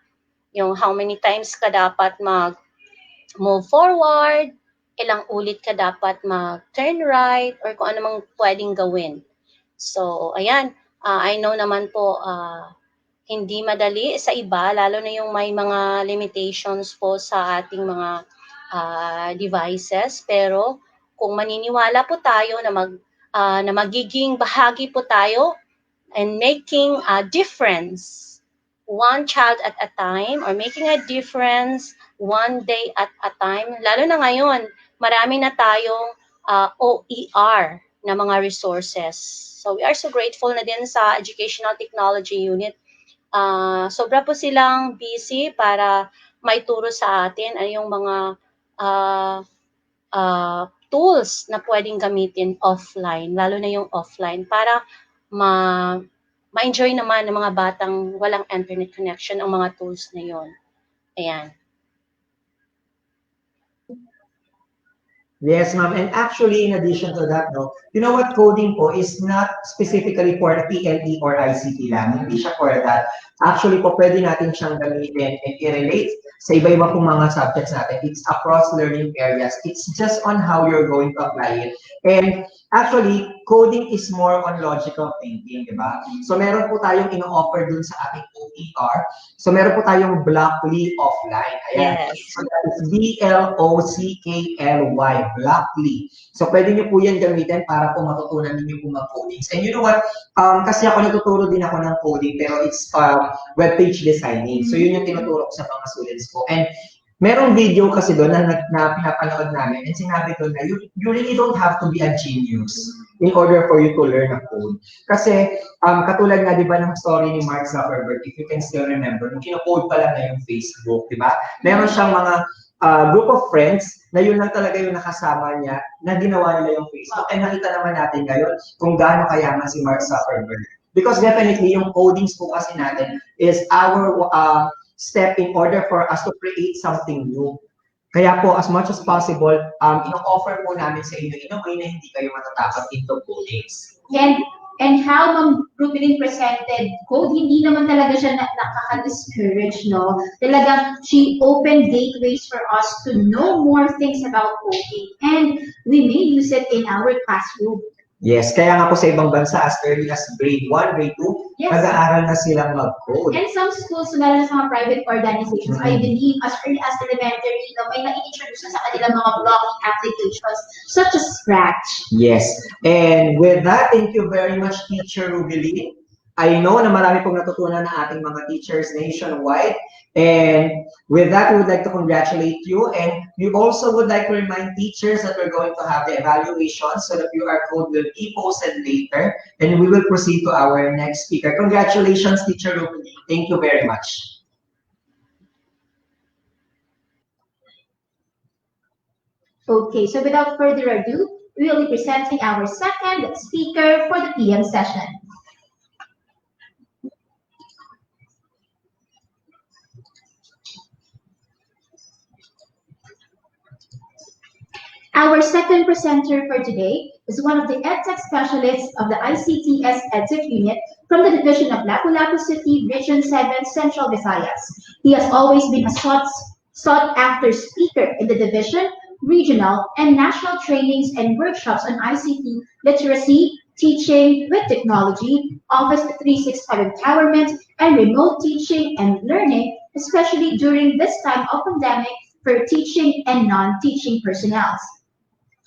Speaker 6: Yung how many times ka dapat mag-move forward, ilang ulit ka dapat mag-turn right, or kung ano mang pwedeng gawin. So, ayan, I know naman po, hindi madali sa iba, lalo na yung may mga limitations po sa ating mga devices, pero kung maniniwala po tayo na na magiging bahagi po tayo and making a difference one child at a time or making a difference one day at a time, lalo na ngayon, marami na tayong OER na mga resources. So we are so grateful na din sa Educational Technology Unit. Sobra po silang busy para may turo sa atin ay yung mga tools na pwedeng gamitin offline, lalo na yung offline, para ma-enjoy naman ng mga batang walang internet connection ang mga tools na yon. Ayan.
Speaker 3: Yes, ma'am. And actually, in addition to that, no, you know what, coding po is not specifically for PLE or ICT lang. Hindi siya for that. Actually po, pwede natin siyang gamitin and i-relate sa iba-iba pong mga subjects natin. It's across learning areas. It's just on how you're going to apply it. And actually, coding is more on logical thinking, di ba? So meron po tayong ino-offer dun sa ating OER. So meron po tayong Blockly offline. Ayan.
Speaker 6: Yes.
Speaker 3: So that is BLOCKLY, Blockly. So pwede nyo po yan gamitin para po matutunan ninyo po mag-codings. And you know what? Kasi ako natuturo din ako ng coding, pero it's web page designing. So yun yung tinuturo ko sa mga students ko. And merong video kasi doon na pinapanood namin and sinabi doon na you really don't have to be a genius in order for you to learn a code. Kasi katulad nga, di ba, ng story ni Mark Zuckerberg, if you can still remember, nung kinocode pa lang na yung Facebook, di ba? Meron siyang mga group of friends na yun lang talaga yung nakasama niya na ginawa nila yung Facebook. And nakita naman natin ngayon kung gaano kayaman si Mark Zuckerberg. Because definitely yung codings po kasi natin is our step in order for us to create something new. Kaya po, as much as possible, ino-offer po namin sa inyo in a way na hindi kayo matatakot into codings.
Speaker 4: And how Ma'am Rubilin presented code, hindi naman talaga siya nakaka-discourage, no? Talagang she opened gateways for us to know more things about coding. And we may use it in our classroom.
Speaker 3: Yes, kaya nga po sa ibang bansa, as early as grade 1, grade 2,
Speaker 4: Yes.
Speaker 3: nag-aaral na silang mag-code.
Speaker 4: And some schools, meron sa mga private organizations, I believe, as early as elementary, may na-introduce na sa kanilang mga blocking applications, such as Scratch.
Speaker 3: Yes. And with that, thank you very much, Teacher Rubilin. I know na marami pong natutunan ng ating mga teachers nationwide. And with that, we would like to congratulate you. And we also would like to remind teachers that we're going to have the evaluation so that QR code will be posted later. And we will proceed to our next speaker. Congratulations, Teacher Rupali. Thank you very much.
Speaker 4: Okay, so without further ado, we will be presenting our second speaker for the PM session. Our second presenter for today is one of the EdTech specialists of the ICTS EdTech unit from the division of Lapu-Lapu City, Region 7, Central Visayas. He has always been a sought-after speaker in the division, regional, and national trainings and workshops on ICT literacy, teaching with technology, Office 365 empowerment, and remote teaching and learning, especially during this time of pandemic for teaching and non-teaching personnel.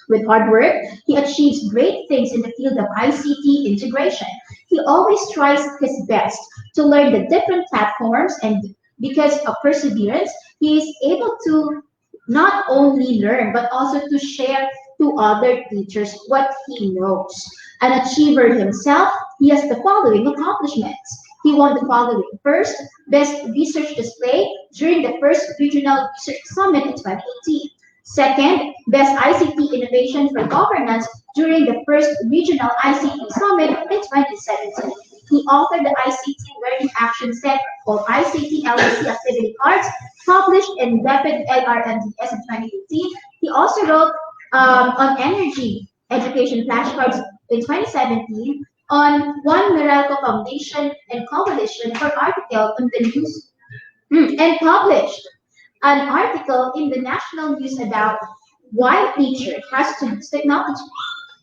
Speaker 4: With hard work, he achieves great things in the field of ICT integration. He always tries his best to learn the different platforms, and because of perseverance, he is able to not only learn but also to share to other teachers what he knows. An achiever himself, he has the following accomplishments. He won the following. First, Best Research Display during the first Regional Research Summit in 2018. Second, Best ICT Innovation for Governance during the first Regional ICT Summit in 2017. He authored the ICT Learning Action Set, or ICT LAC activity cards, published in Rapid LRMDS in 2018. He also wrote on energy education flashcards in 2017, on One Miracle Foundation and Coalition for article on the news, and published an article in the national news about why teacher has to use technology.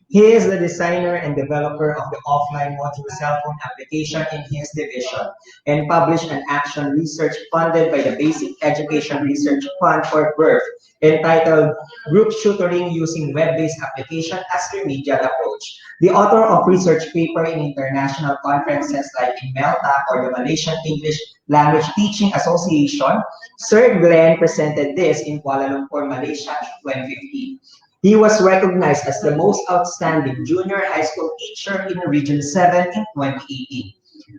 Speaker 3: He is the designer and developer of the offline module cell phone application in his division and published an action research funded by the Basic Education Research Fund for Birth entitled Group Tutoring Using Web-Based Application as Remedial Approach. The author of research paper in international conferences like in MELTA or the Malaysian English Language Teaching Association, Sir Glenn presented this in Kuala Lumpur, Malaysia in 2015. He was recognized as the most outstanding junior high school teacher in Region 7 in 2018.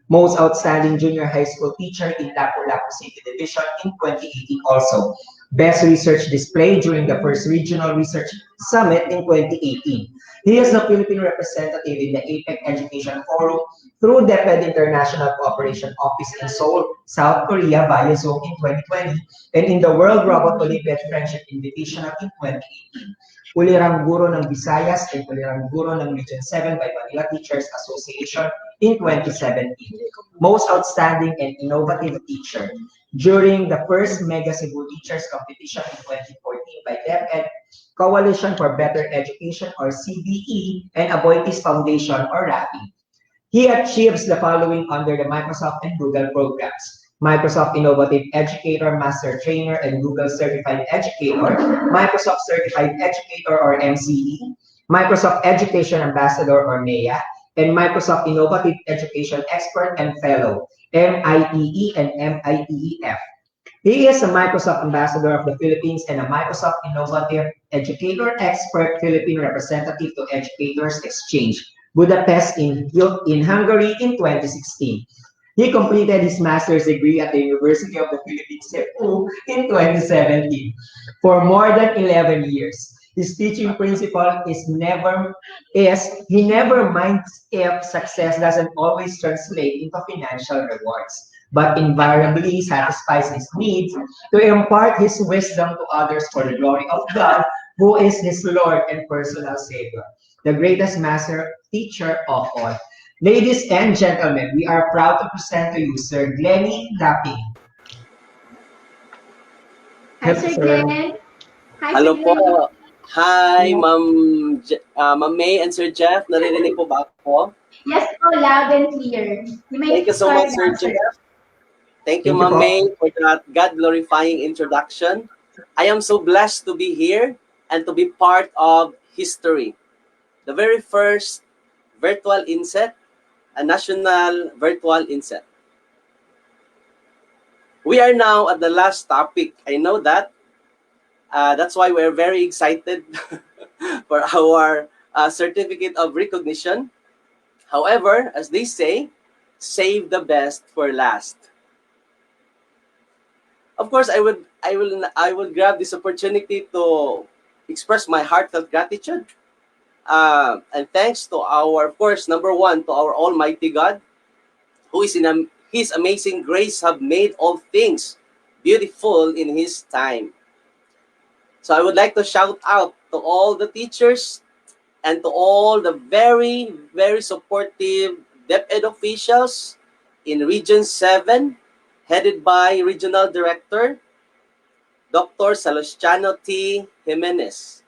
Speaker 3: Most outstanding junior high school teacher in Lapu-Lapu City Division in 2018 also. Best research display during the first Regional Research Summit in 2018. He is the Philippine representative in the APEC Education Forum through DepEd International Cooperation Office in Seoul, South Korea via Zoom in 2020 and in the World Robot Olympiad Friendship Invitational in 2018. Ulirang Guro ng Visayas and Ulirang Guro ng Region 7 by Manila Teachers Association in 2017. Most outstanding and innovative teacher during the first Mega Cebu Teachers Competition in 2014 by DepEd, Coalition for Better Education or CBE, and Aboitiz Foundation or RAPI. He achieves the following under the Microsoft and Google programs. Microsoft Innovative Educator, Master Trainer, and Google Certified Educator, Microsoft Certified Educator or MCE, Microsoft Education Ambassador or MEA, and Microsoft Innovative Education Expert and Fellow, MIEE and MIEEF. He is a Microsoft Ambassador of the Philippines and a Microsoft Innovative Educator Expert Philippine Representative to Educators Exchange, Budapest in Hungary in 2016. He completed his master's degree at the University of the Philippines, Cebu, in 2017. For more than 11 years, his teaching principle is he never minds if success doesn't always translate into financial rewards, but invariably satisfies his needs to impart his wisdom to others for the glory of God, who is his Lord and personal Savior, the greatest master teacher of all. Ladies and gentlemen, we are proud to present to you Sir Glennie Laping.
Speaker 4: Hi, Sir Glenn. Hi,
Speaker 12: Hello
Speaker 4: Sir
Speaker 12: po.
Speaker 4: Glenn.
Speaker 12: Hi, Ma'am May and Sir Jeff. Naririnig po ba ako?
Speaker 4: Yes po, loud and clear. You may
Speaker 12: Thank you so
Speaker 4: start
Speaker 12: much, Sir
Speaker 4: now, sir.
Speaker 12: Jeff. Thank you,
Speaker 3: Thank you
Speaker 12: Ma'am
Speaker 3: po.
Speaker 12: May, for that God-glorifying introduction. I am so blessed to be here and to be part of history. The very first virtual INSET, a national virtual INSET. We are now at the last topic. I know that. That's why we're very excited for our certificate of recognition. However, as they say, save the best for last. Of course, I will grab this opportunity to express my heartfelt gratitude and thanks to our, of course, number one, to our Almighty God, who is in His amazing grace have made all things beautiful in His time. So I would like to shout out to all the teachers and to all the very, very supportive DepEd officials in Region 7, headed by Regional Director Dr. Salustiano T. Jimenez.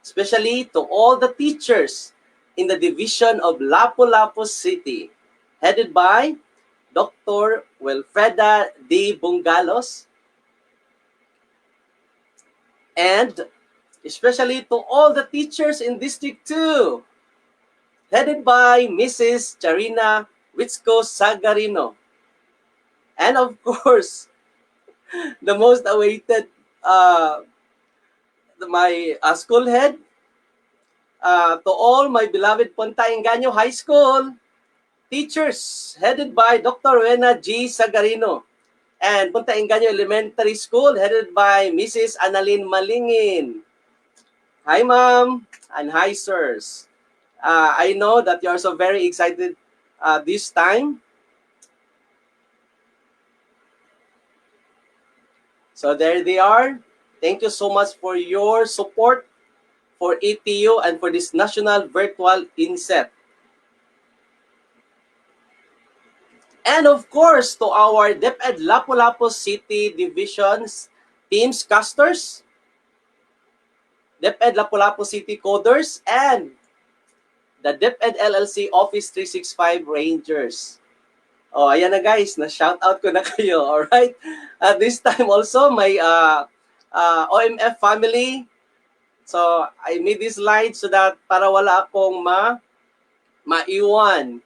Speaker 12: Especially to all the teachers in the division of Lapu-Lapu City, headed by Dr. Wilfreda D. Bungalos, and especially to all the teachers in District 2, headed by Mrs. Charina Witzko Sagarino. And of course, the most awaited, my school head, to all my beloved Punta Engaño High School teachers, headed by Dr. Rena G. Sagarino, and Punta Engaño Elementary School, headed by Mrs. Annalyn Malingin. Hi, ma'am, and hi, sirs. I know that you are so very excited this time. So there they are. Thank you so much for your support for ETU and for this National Virtual INSET. And of course, to our DepEd Lapu-Lapu City Division's teams casters, DepEd Lapu-Lapu City Coders, and the DepEd LLC Office 365 Rangers. Oh, ayan na guys, na-shoutout ko na kayo, alright? At this time also, my OMF family. So, I made this slide so that para wala akong maiwan.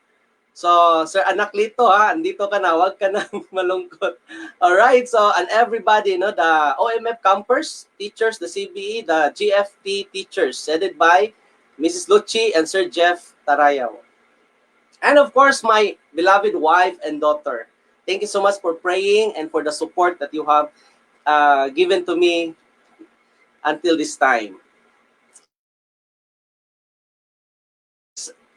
Speaker 12: So, Sir Anaklito, andito ka na, wag ka na malungkot. Alright, so, and everybody, no, the OMF campers, teachers, the CBE, the GFT teachers, headed by Mrs. Luchi and Sir Jeff Tarayaw. And of course, my beloved wife and daughter. Thank you so much for praying and for the support that you have given to me until this time.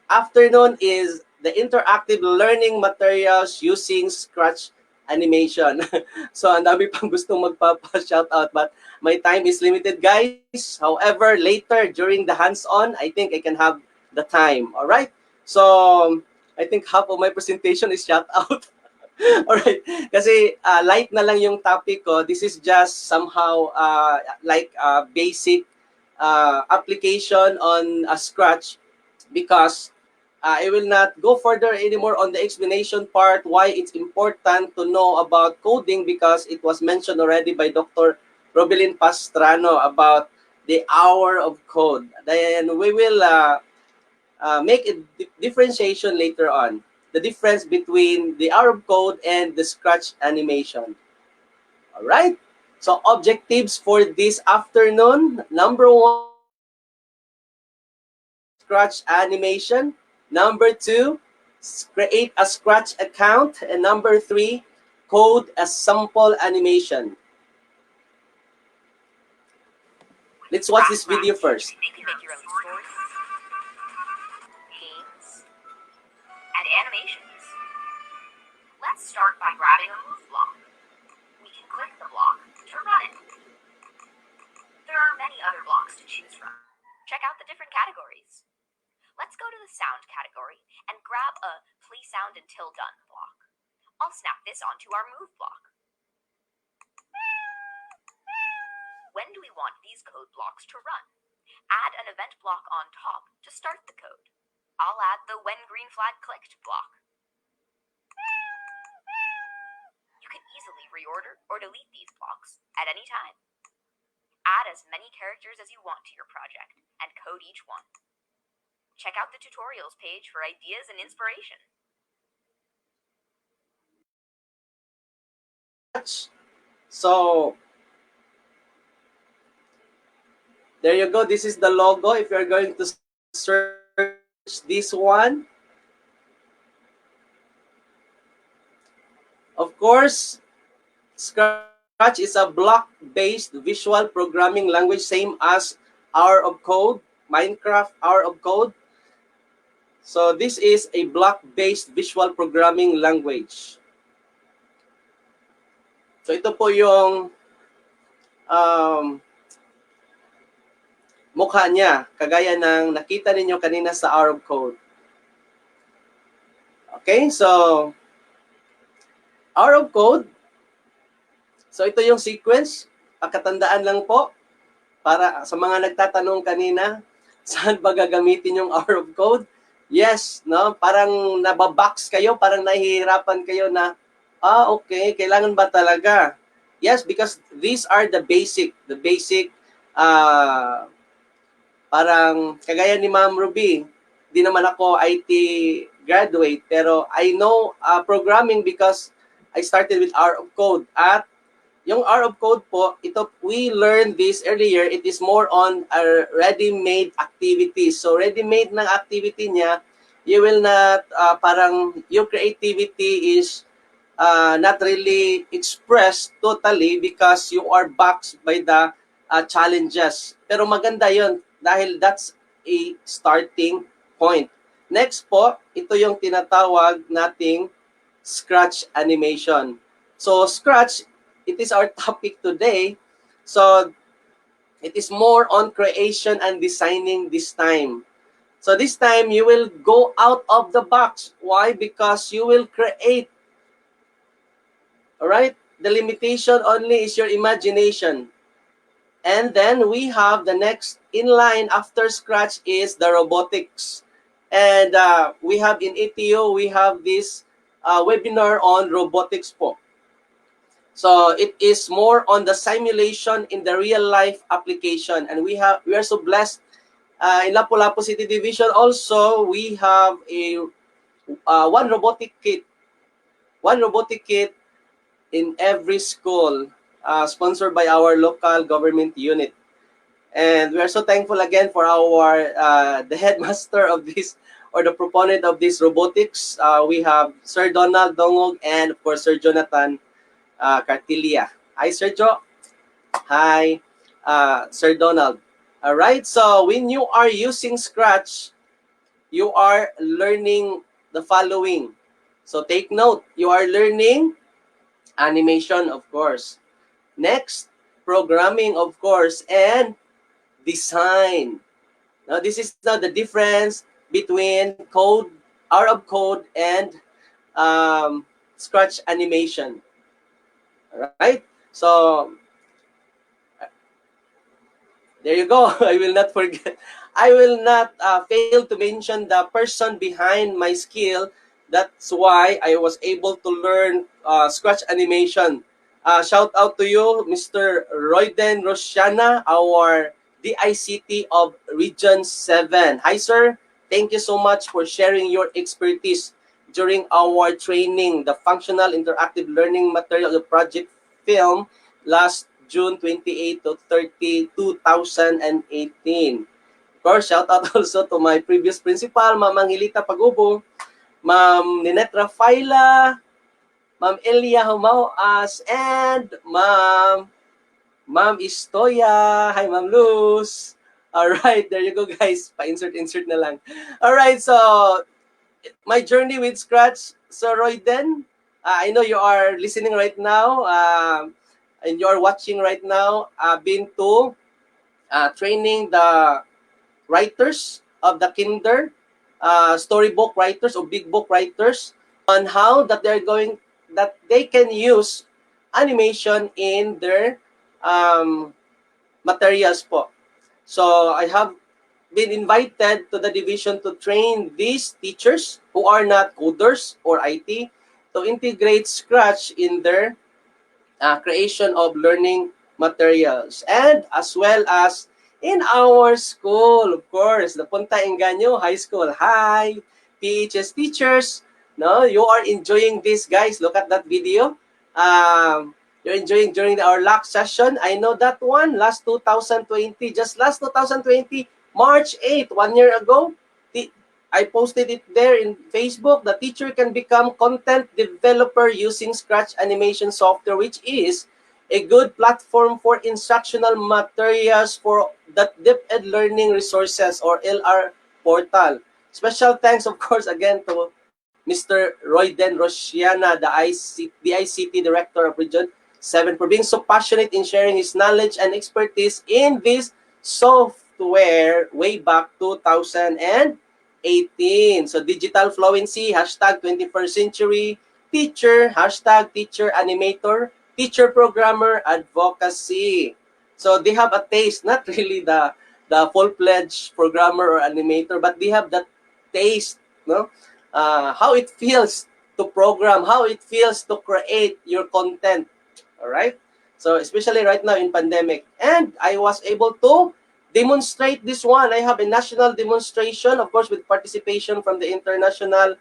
Speaker 12: Afternoon is the interactive learning materials using Scratch animation. So, ang dami pang gustong magpapa-shoutout, but my time is limited, guys. However, later during the hands-on, I think I can have the time. All right? So, I think half of my presentation is shoutout. All right. Kasi light na lang yung topic ko. This is just somehow like basic application on Scratch, because I will not go further anymore on the explanation part why it's important to know about coding, because it was mentioned already by Dr. Robelin Pastrano about the hour of code. Then we will make a differentiation later on. The difference between the hour of code and the Scratch animation. All right? So objectives for this afternoon. Number one, Scratch animation. Number two, create a Scratch account. And number three, code a sample animation. Let's watch this video first.
Speaker 13: You can make your own stories, games, and animations. Let's start by grabbing a move block. We can click the block to run it. There are many other blocks to choose from. Check out the different categories. Let's go to the sound category and grab a play sound until done block. I'll snap this onto our move block. When do we want these code blocks to run? Add an event block on top to start the code. I'll add the when green flag clicked block. You can easily reorder or delete these blocks at any time. Add as many characters as you want to your project and code each one. Check out the tutorials page for ideas and inspiration.
Speaker 12: So there you go. This is the logo. If you're going to search this one, of course, Scratch is a block-based visual programming language, same as Hour of Code, Minecraft, Hour of Code. So this is a block-based visual programming language. So ito po yung mukha niya, kagaya ng nakita ninyo kanina sa Hour of Code. Okay, so Hour of Code. So ito yung sequence. Katandaan lang po para sa mga nagtatanong kanina, saan ba gagamitin yung Hour of Code? Yes, no? Parang nababox kayo, parang nahihirapan kayo na, okay, kailangan ba talaga? Yes, because these are the basic, parang kagaya ni Ma'am Ruby, di naman ako IT graduate, pero I know programming because I started with Hour of Code. At yung Hour of Code po, ito, we learned this earlier, it is more on a ready-made activities. So ready-made ng activity niya, you will not, parang your creativity is not really expressed totally because you are boxed by the challenges. Pero maganda yon dahil that's a starting point. Next po, ito yung tinatawag nating Scratch animation. So Scratch, it is our topic today. So it is more on creation and designing this time. So this time you will go out of the box. Why? Because you will create. All right? The limitation only is your imagination. And then we have the next in line after Scratch is the robotics. And we have in ATO, we have this webinar on robotics po. So it is more on the simulation in the real life application, and we are so blessed. In Lapu-Lapu City Division also we have a one robotic kit in every school, sponsored by our local government unit. And we are so thankful again for our the headmaster of this, or the proponent of this robotics. We have Sir Donald Dongog and of course Sir Jonathan Cartilia. Hi, Sir Jo. Hi, Sir Donald. All right, so when you are using Scratch, you are learning the following. So take note, you are learning animation, of course. Next, programming, of course, and design. Now, this is now the difference between code, Hour of Code, and Scratch animation. All right, so there you go. I will not forget. I will not fail to mention the person behind my skill. That's why I was able to learn Scratch animation. Shout out to you, Mr. Royden Rosiana, our DICT of Region 7. Hi, sir. Thank you so much for sharing your expertise during our training, the Functional Interactive Learning Material, the project film, last June 28 to 30, 2018. Of course, shout out also to my previous principal, Ma'am Angelita Pagubo, Ma'am Ninette Rafaela, Ma'am Elia Humauas, and Ma'am Istoya. Hi, Ma'am Luz. All right, there you go, guys. Pa-insert na lang. All right, so my journey with Scratch, Sir Royden, I know you are listening right now, and you are watching right now. Been to training the writers of the kinder, storybook writers or big book writers on how that they can use animation in their materials po. So I have been invited to the division to train these teachers who are not coders or IT to integrate Scratch in their creation of learning materials, and as well as in our school, of course, the Punta Engaño High School. Hi, PHS teachers. No, you are enjoying this, guys. Look at that video. you're enjoying during our last session. I know that one, last 2020, just last 2020, March 8, 1 year ago, I posted it there in Facebook. The teacher can become content developer using Scratch animation software, which is a good platform for instructional materials for that Deep Ed Learning Resources or LR portal. Special thanks, of course, again to Mr. Royden Rosiana, the ICT Director of Region 7, for being so passionate in sharing his knowledge and expertise in this software way back 2018. So digital fluency, hashtag 21st century, teacher, hashtag teacher animator, teacher programmer, advocacy. So they have a taste, not really the full-fledged programmer or animator, but they have that taste, no? How it feels to program, how it feels to create your content. All right? So especially right now in pandemic. And I was able to demonstrate this one. I have a national demonstration, of course, with participation from the International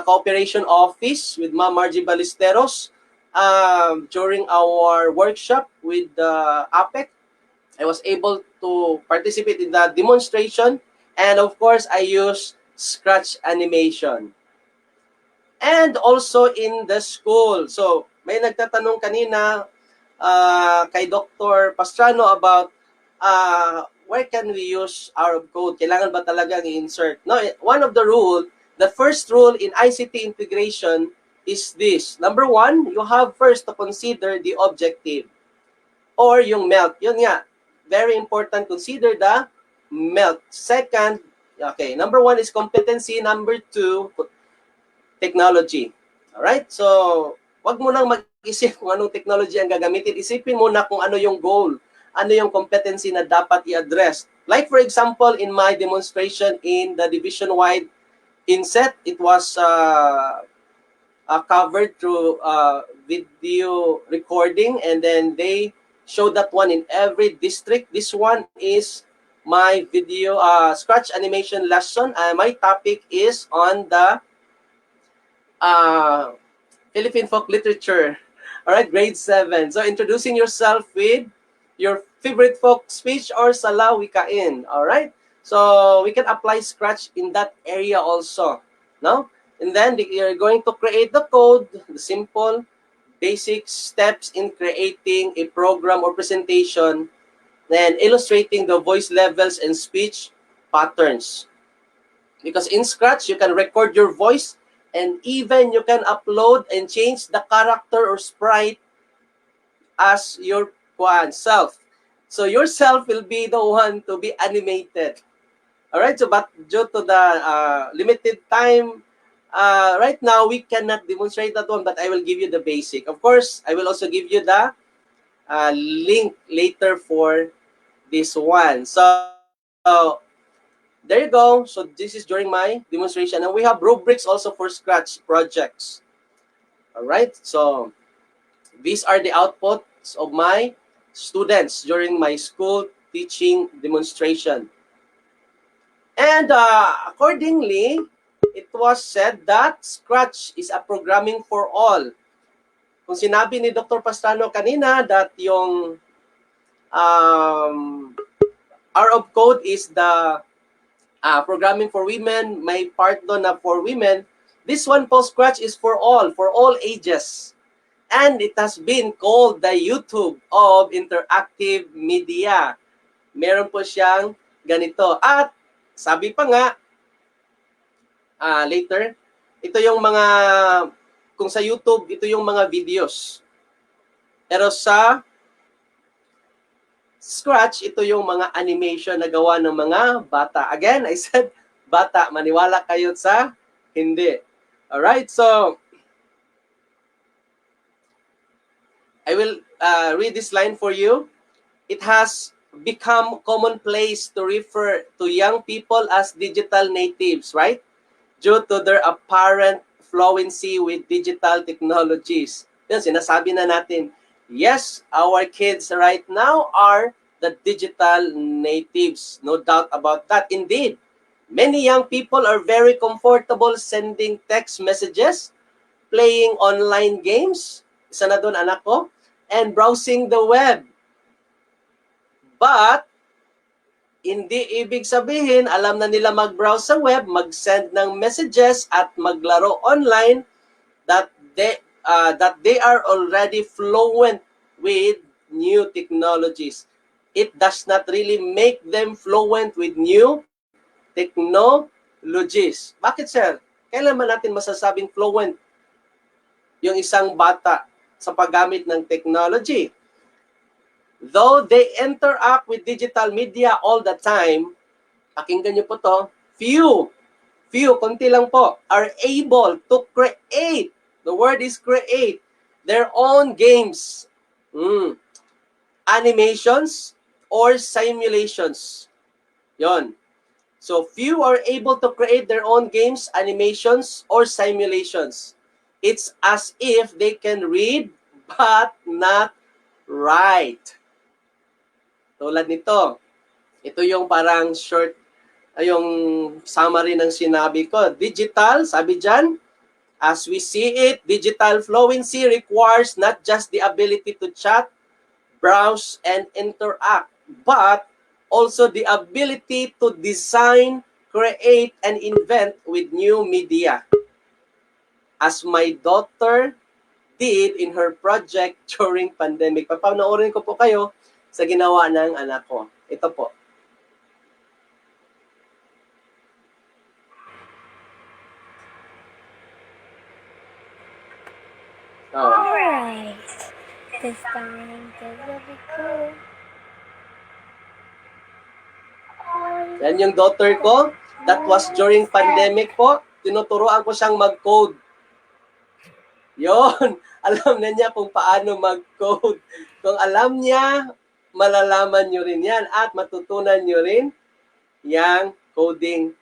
Speaker 12: Cooperation Office with Ma'am Margie Ballesteros during our workshop with APEC. I was able to participate in the demonstration, and of course, I use Scratch animation. And also in the school. So, may nagtatanong kanina kay Dr. Pastrano about where can we use our code? Kailangan ba talagang i-insert? No, one of the the first rule in ICT integration is this. Number one, you have first to consider the objective or yung melt. Yun nga, very important, consider the melt. Second, okay, number one is competency. Number two, technology. Alright? So, wag mo nang mag-isip kung anong technology ang gagamitin. Isipin mo na kung ano yung goal, ano yung competency na dapat i-address. Like for example, in my demonstration in the division-wide INSET, it was covered through video recording, and then they showed that one in every district. This one is my video Scratch animation lesson. My topic is on the Philippine folk literature. All right, grade 7. So introducing yourself with your favorite folk speech or sala wikain. All right. So we can apply Scratch in that area also. No? And then you're going to create the code, the simple basic steps in creating a program or presentation, then illustrating the voice levels and speech patterns. Because in Scratch, you can record your voice, and even you can upload and change the character or sprite as your self. So yourself will be the one to be animated. All right, so but due to the limited time, right now we cannot demonstrate that one, but I will give you the basic. Of course, I will also give you the link later for this one. So there you go. So this is during my demonstration, and we have rubrics also for Scratch projects. All right, so these are the outputs of my students during my school teaching demonstration. And accordingly, it was said that Scratch is a programming for all. Kung sinabi ni Dr. Pastrano kanina that yung R of Code is the programming for women, may part doon na for women, this one po, Scratch, is for all ages. And it has been called the YouTube of interactive media. Meron po siyang ganito. At sabi pa nga, later, ito yung mga, kung sa YouTube, ito yung mga videos. Pero sa Scratch, ito yung mga animation na gawa ng mga bata. Again, I said, bata, maniwala kayo sa hindi. Alright, so, I will read this line for you. It has become commonplace to refer to young people as digital natives, right? Due to their apparent fluency with digital technologies. Yan, sinasabi na natin, yes, our kids right now are the digital natives. No doubt about that. Indeed, many young people are very comfortable sending text messages, playing online games. Isa na doon, anak ko. and browsing the web. But, hindi ibig sabihin, alam na nila mag-browse sa web, mag-send ng messages at maglaro online that they are already fluent with new technologies. It does not really make them fluent with new technologies. Bakit, sir? Kailan man natin masasabing fluent yung isang bata sa paggamit ng technology? Though they interact with digital media all the time, pakinggan niyo po to, few, konti lang po, are able to create, the word is create, their own games, animations, or simulations. Yon. So, few are able to create their own games, animations, or simulations. It's as if they can read but not write. Tulad nito, ito yung parang short, yung summary ng sinabi ko. Digital, sabi dyan, as we see it, digital fluency requires not just the ability to chat, browse, and interact, but also the ability to design, create, and invent with new media. As my daughter did in her project during pandemic. Papanoorin ko po kayo sa ginawa ng anak ko. Ito po. Oh.
Speaker 14: Alright. This time, this will be cool.
Speaker 12: Yan yung daughter ko. That was during pandemic po. Tinuturoan ko siyang mag-code. Yon. Alam na niya kung paano mag-code. Kung alam niya, malalaman nyo rin yan at matutunan nyo rin yung coding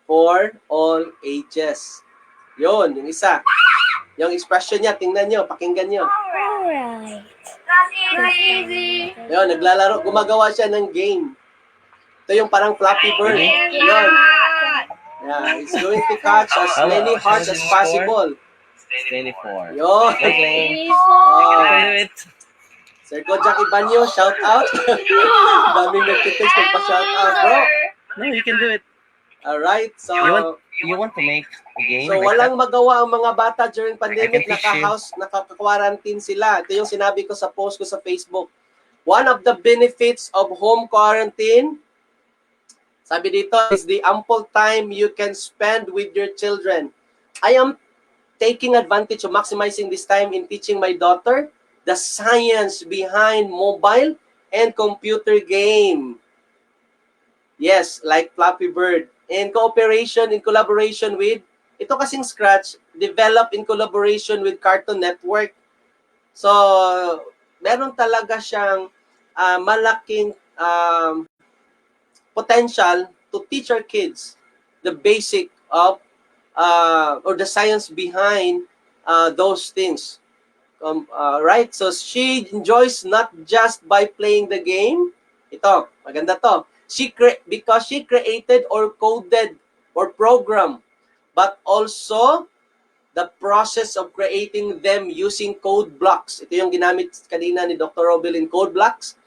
Speaker 12: for all ages. Yon, yung isa. Yung expression niya, tingnan nyo, pakinggan nyo.
Speaker 14: Alright.
Speaker 13: That's easy.
Speaker 12: Yon, naglalaro, gumagawa siya ng game. Ito yung parang Flappy Bird. Yon. Yeah, it's going to catch as many hearts as possible.
Speaker 15: 24.
Speaker 12: Yon. Sir Kojak Ibanyo, shout out. Daming nagtitext magpa-shout out, bro.
Speaker 15: No, you can do it.
Speaker 12: Alright, so...
Speaker 15: You want to make a game?
Speaker 12: So,
Speaker 15: like
Speaker 12: walang
Speaker 15: that?
Speaker 12: magawa ang mga bata during pandemic,
Speaker 15: I can teach you.
Speaker 12: naka-quarantine sila. Ito yung sinabi ko sa post ko sa Facebook. One of the benefits of home quarantine, sabi dito, is the ample time you can spend with your children. I am taking advantage of maximizing this time in teaching my daughter the science behind mobile and computer game. Yes, like Flappy Bird. In collaboration with, ito kasing Scratch, developed in collaboration with Cartoon Network. So, meron talaga siyang malaking potential to teach our kids the basic of, or the science behind those things. Right? So, she enjoys not just by playing the game. Ito, maganda to. Because she created or coded or programmed, but also the process of creating them using code blocks. Ito yung ginamit kanina ni Dr. Robelin, code blocks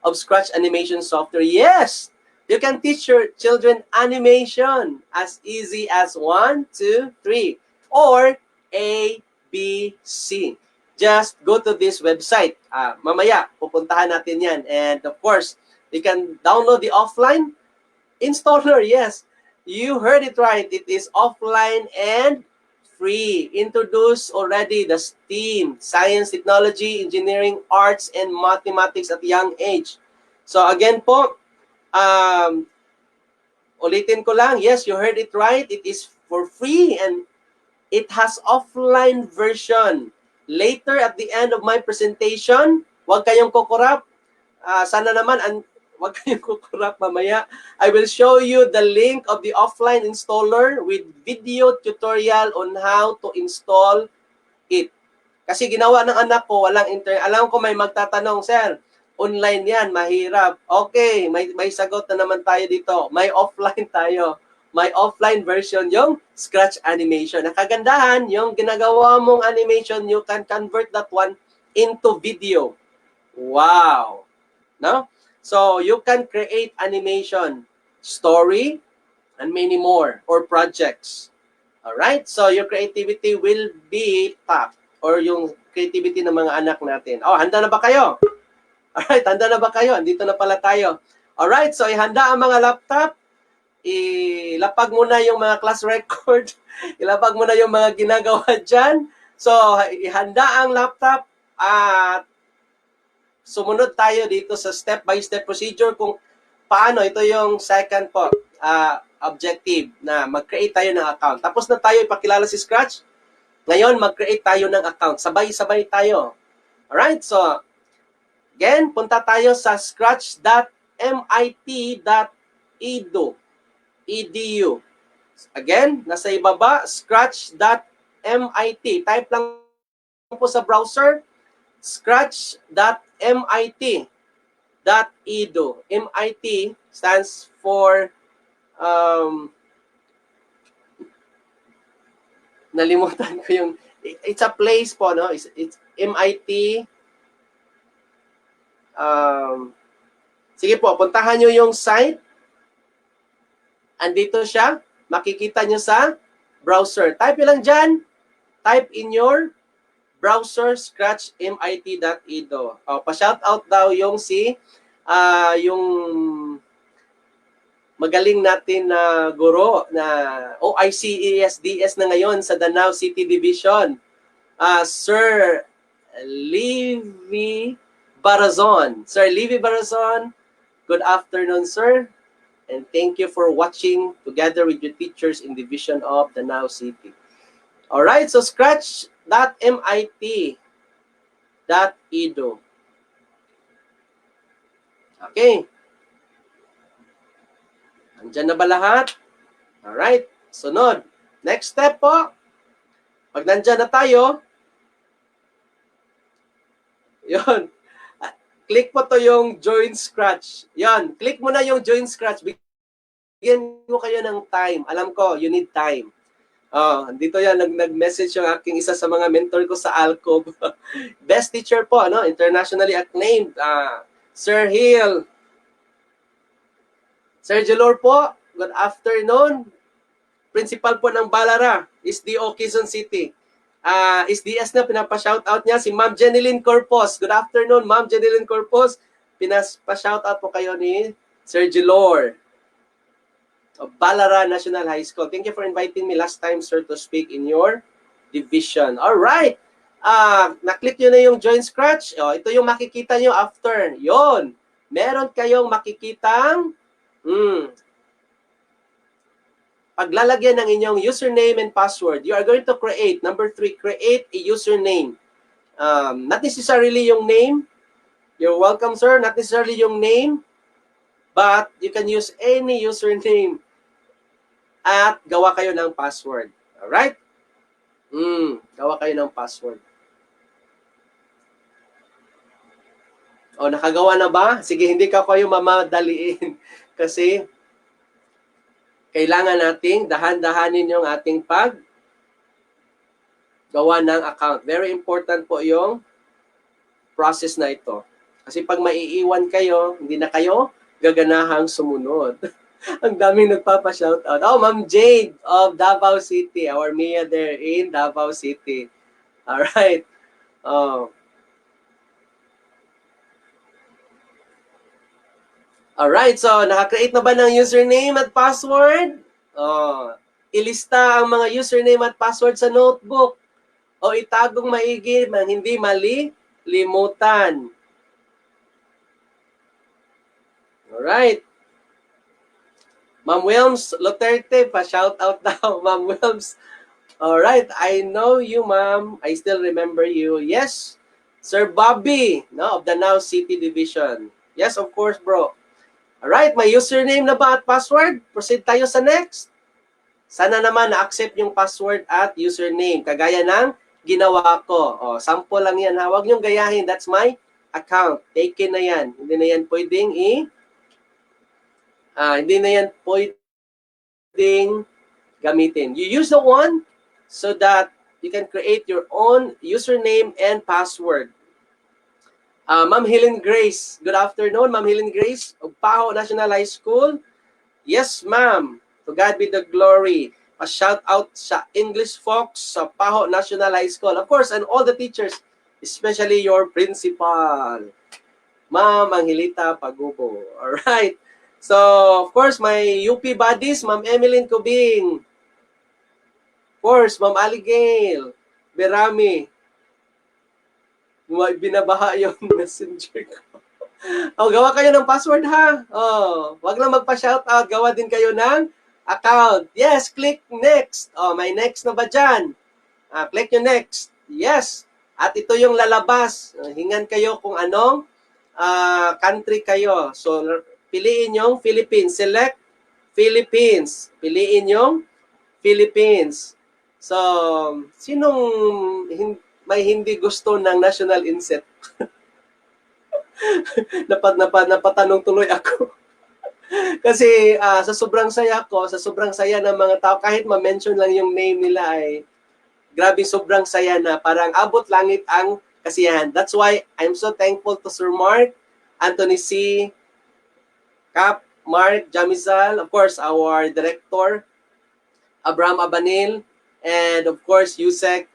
Speaker 12: of Scratch animation software. Yes, you can teach your children animation as easy as 1, 2, 3, or A, B, C. Just go to this website. Mamaya, pupuntahan natin yan. And of course, you can download the offline installer. Yes, you heard it right. It is offline and free. Introduce already the STEAM, Science, Technology, Engineering, Arts, and Mathematics at young age. So again po, ulitin ko lang. Yes, you heard it right. It is for free and it has offline version. Later at the end of my presentation, huwag kayong kukurap. Sana naman, wag kayong kukurap mamaya. I will show you the link of the offline installer with video tutorial on how to install it. Kasi ginawa ng anak ko, walang internet. Alam ko may magtatanong, sir, online yan, mahirap. Okay, may sagot na naman tayo dito. May offline tayo. May offline version yung Scratch animation. Nakagandahan, yung ginagawa mong animation, you can convert that one into video. Wow. No? So you can create animation, story, and many more, or projects. Alright? So your creativity will be top, or yung creativity ng mga anak natin. Oh, handa na ba kayo? Alright, handa na ba kayo? Andito na pala tayo. Alright, so ihanda ang mga laptop. Ilapag muna yung mga class record. Ilapag muna yung mga ginagawa dyan. So, ihanda ang laptop at sumunod tayo dito sa step-by-step procedure kung paano. Ito yung second po, objective na mag-create tayo ng account. Tapos na tayo ipakilala si Scratch. Ngayon, mag-create tayo ng account. Sabay-sabay tayo. Alright, so again, punta tayo sa scratch.mit.edu. Again, nasa ibaba, scratch.mit. Type lang po sa browser, scratch.mit.edu. MIT stands for, nalimutan ko yung, it's a place po, no? It's MIT. Sige po, puntahan nyo yung site. Andito siya. Makikita nyo sa browser. Type lang dyan. Type in your browser, scratch.mit.edu. Pa-shoutout daw yung yung magaling natin na guro na OICESDS na ngayon sa Danao City Division. Sir Livy Barazon. Sir Livy Barazon, good afternoon, sir. And thank you for watching together with your teachers in Division of Danao City. All right, so scratch.mit.edu. Okay. Andyan na ba lahat? All right, sunod. Next step po. Pag nandyan na tayo, yun. Click po to yung Join Scratch. Yan, click mo na yung Join Scratch. Bigyan mo kayo ng time. Alam ko, you need time. Dito yan, nag-message yung aking isa sa mga mentor ko sa Alcob. Best teacher po, no? Internationally acclaimed. Sir Hill. Sir Jalor po, good afternoon. Principal po ng Balara, SDO Quezon City. SDS na pinapa-shoutout niya si Ma'am Jeneline Corpus. Good afternoon, Ma'am Jeneline Corpus. Pinapa-shoutout po kayo ni Sir Gilor of Balara National High School. Thank you for inviting me last time, sir, to speak in your division. All right. Na-click nyo na yung Join Scratch. Ito yung makikita nyo after. Yon. Meron kayong makikitang paglalagyan ng inyong username and password. You are going to create, number 3, create a username. Not necessarily yung name. You're welcome, sir. Not necessarily yung name, but you can use any username at gawa kayo ng password. Alright? Gawa kayo ng password. Nakagawa na ba? Sige, hindi ka kayo mamadaliin kasi kailangan nating dahan-dahanin yung ating gawa ng account. Very important po yung process na ito. Kasi pag maiiwan kayo, hindi na kayo gaganahang sumunod. Ang daming nagpapa-shoutout. Ma'am Jade of Davao City. Our Mia there in Davao City. Alright. Alright, so naka-create na ba ng username at password? Ilista ang mga username at password sa notebook. O itagong maigi mang hindi malilimutan. Alright. Ma'am Wilms Luterte, pa-shoutout daw. Ma'am Wilms. Alright, I know you, ma'am. I still remember you. Yes, Sir Bobby, no, of the Now City Division. Yes, of course, bro. Alright, may username na ba at password? Proceed tayo sa next. Sana naman na-accept yung password at username. Kagaya ng ginawa ko. Sample lang yan. Huwag niyong gayahin. That's my account. Taken na yan. Hindi na yan pwedeng gamitin. You use the one so that you can create your own username and password. Ma'am Helen Grace. Good afternoon, Ma'am Helen Grace of Paho National High School. Yes, ma'am. To God be the glory. Pa-shout out sa English folks sa Paho National High School. Of course, and all the teachers, especially your principal, Ma'am Angelita Pagubo. Alright. So, of course, my UP buddies, Ma'am Emeline Cubing. Of course, Ma'am Aligale, Berami. Binabaha yung messenger ko. Gawa kayo ng password ha. Wag lang magpa-shoutout, gawa din kayo ng account. Yes, click next. May next na ba dyan? Click yung next. Yes. At ito yung lalabas. Hingan kayo kung anong country kayo. So, piliin yung Philippines. Select Philippines. Piliin yung Philippines. So, sinong may hindi gusto ng National INSET? Napatanong tuloy ako. Kasi sa sobrang saya ko, sa sobrang saya ng mga tao, kahit ma-mention lang yung name nila ay grabe sobrang saya na parang abot langit ang kasiyahan. That's why I'm so thankful to Sir Mark, Anthony C., Cap, Mark, Jamizal, of course, our director, Abraham Abanil, and of course, Yusek,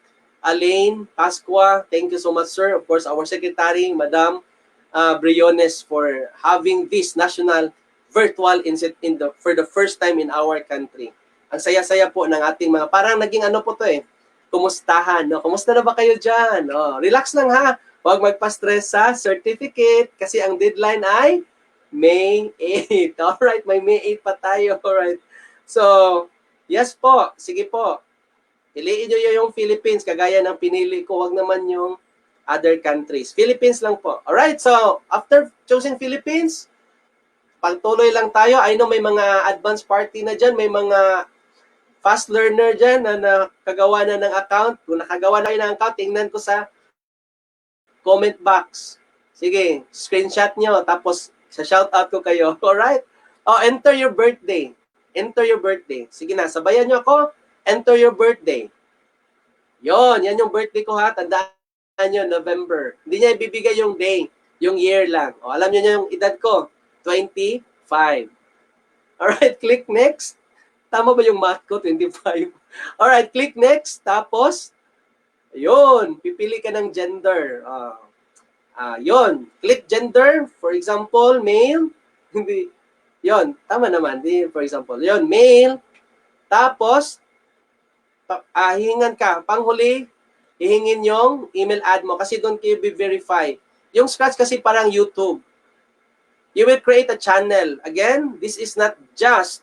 Speaker 12: Alain, Pasqua. Thank you so much, sir. Of course, our secretary, Madam Briones, for having this national virtual INSET for the first time in our country. Ang saya-saya po ng ating mga, parang naging ano po to kumustahan, no? Kumusta na ba kayo dyan? Relax lang ha. Huwag magpa-stress sa certificate kasi ang deadline ay May 8. Alright, may May 8 pa tayo. Alright. So, yes po. Sige po. Piliin nyo yung Philippines kagaya ng pinili ko. Huwag naman yung other countries. Philippines lang po. Alright, so after choosing Philippines, pagtuloy lang tayo. I know may mga advanced party na dyan, may mga fast learner dyan na nakagawa na ng account. Kung nakagawa na kayo ng account, tingnan ko sa comment box. Sige, screenshot nyo, tapos sa shoutout ko kayo. Alright? Enter your birthday. Enter your birthday. Sige na, sabayan nyo ako. Enter your birthday. Yan yung birthday ko ha. Tandaan nyo, November. Hindi niya ibibigay yung day, yung year lang. Alam nyo yung edad ko, 25. Alright, click next. Tama ba yung math ko? 25. Alright, click next. Tapos, yun, pipili ka ng gender. Yun, click gender. For example, male. Hindi, yun, tama naman. For example, yun, male. Tapos, hihingan ka. Panghuli, hihingin yung email ad mo kasi doon kayo be-verify. Yung Scratch kasi parang YouTube. You will create a channel. Again, this is not just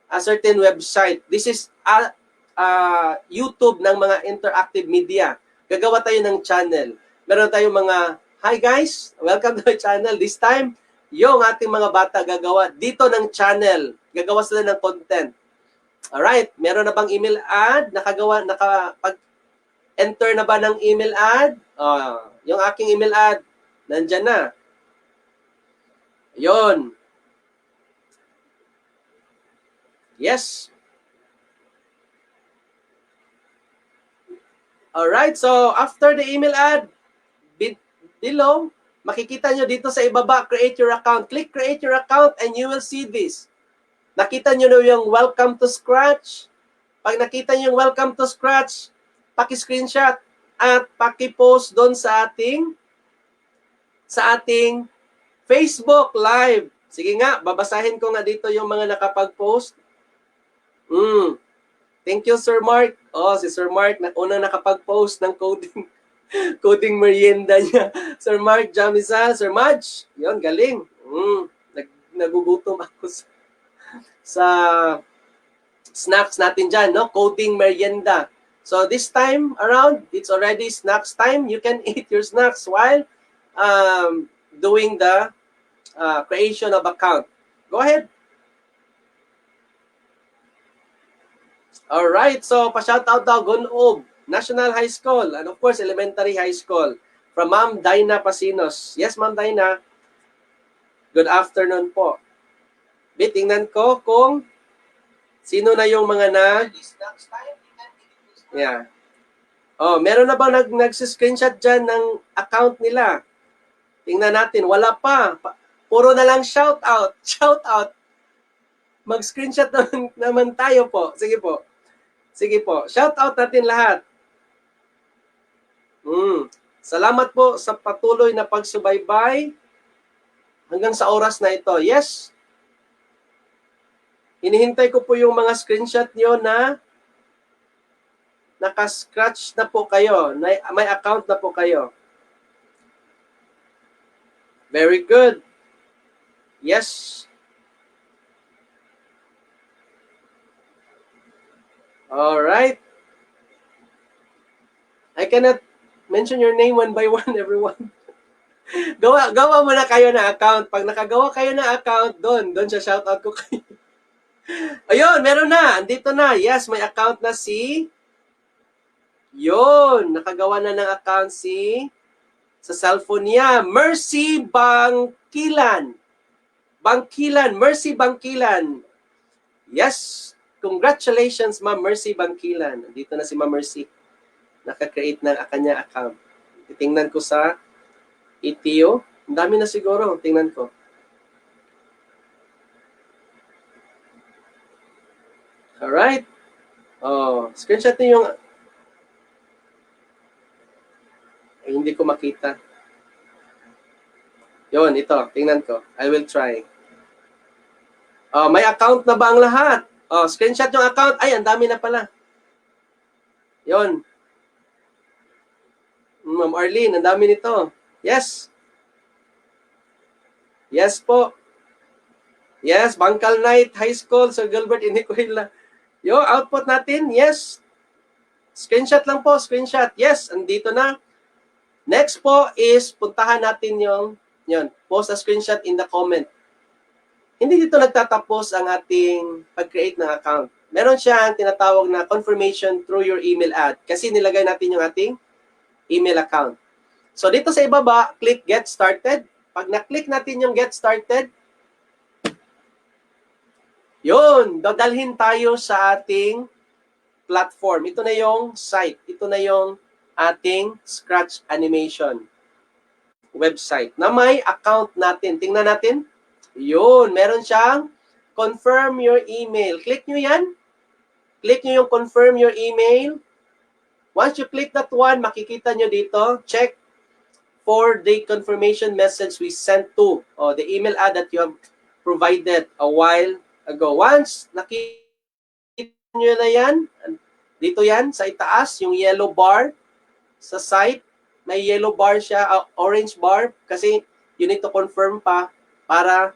Speaker 12: a certain website. This is a YouTube ng mga interactive media. Gagawa tayo ng channel. Meron tayong mga, hi guys, welcome to my channel. This time, yung ating mga bata gagawa dito ng channel. Gagawa sila ng content. Alright, meron na bang email ad? Nakapag-enter na ba ng email ad? Yung aking email ad, nandyan na. Yun. Yes. Alright, so after the email ad, below, makikita nyo dito sa ibaba, create your account. Click create your account and you will see this. Nakita nyo na yung welcome to Scratch. Pag nakita nyo yung welcome to Scratch, paki-screenshot at paki-post doon sa ating Facebook Live. Sige nga, babasahin ko nga dito yung mga nakapag-post. Thank you, Sir Mark. Si Sir Mark, unang nakapag-post ng coding merienda niya. Sir Mark Jamisa, Sir Madge, yun, galing. Nagugutom ako sa snacks natin dyan, no? Coding merienda. So this time around, it's already snacks time. You can eat your snacks while doing the creation of account. Go ahead. Alright, so pa-shoutout daw Gunob National High School and of course Elementary High School from Ma'am Dina Pasinos. Yes, Ma'am Dina. Good afternoon po. Tingnan ko kung sino na yung mga meron na bang nag-screenshot dyan ng account nila? Tingnan natin, wala pa. Puro na lang shout out. Shout out. Mag-screenshot naman tayo po. Sige po. Sige po. Shout out natin lahat. Salamat po sa patuloy na pagsubaybay hanggang sa oras na ito. Yes. Hinihintay ko po yung mga screenshot nyo na naka-scratch na po kayo. May account na po kayo. Very good. Yes. All right. I cannot mention your name one by one, everyone. gawa mo na kayo na account. Pag nakagawa kayo na account, doon siya shoutout ko kayo. Ayun, meron na. Andito na. Yes, may account na si... Yun, nakagawa na ng account sa cellphone niya. Mercy Bangkilan. Mercy Bangkilan. Yes, congratulations, Ma'am Mercy Bangkilan. Dito na si Ma'am Mercy. Naka-create ng kanya account. Titingnan ko sa ETO. Ang dami na siguro. Tingnan ko. Alright. Oh, screenshot niyo yung... hindi ko makita. Yun, ito. Tingnan ko. I will try. Oh, may account na ba ang lahat? Oh, screenshot yung account. Ay, ang dami na pala. Yun. Ma'am Arlene, ang dami nito. Yes. Yes po. Yes, Bangkal Knight High School, Sir Gilbert Iniquila. Yung output natin, yes. Screenshot lang po, screenshot. Yes, andito na. Next po is, puntahan natin yung, post a screenshot in the comment. Hindi dito nagtatapos ang ating pag-create ng account. Meron siyang tinatawag na confirmation through your email ad. Kasi nilagay natin yung ating email account. So dito sa ibaba, click Get Started. Pag na-click natin yung Get Started, yun, dadalhin tayo sa ating platform. Ito na yung site. Ito na yung ating Scratch Animation website na may account natin. Tingnan natin. Yun, meron siyang confirm your email. Click nyo yan. Click nyo yung confirm your email. Once you click that one, makikita nyo dito, check for the confirmation message we sent to, the email ad that you have provided a while ago. Once nakita nyo na yan, dito yan, sa itaas, yung yellow bar, sa site, may yellow bar siya, orange bar, kasi you need to confirm pa para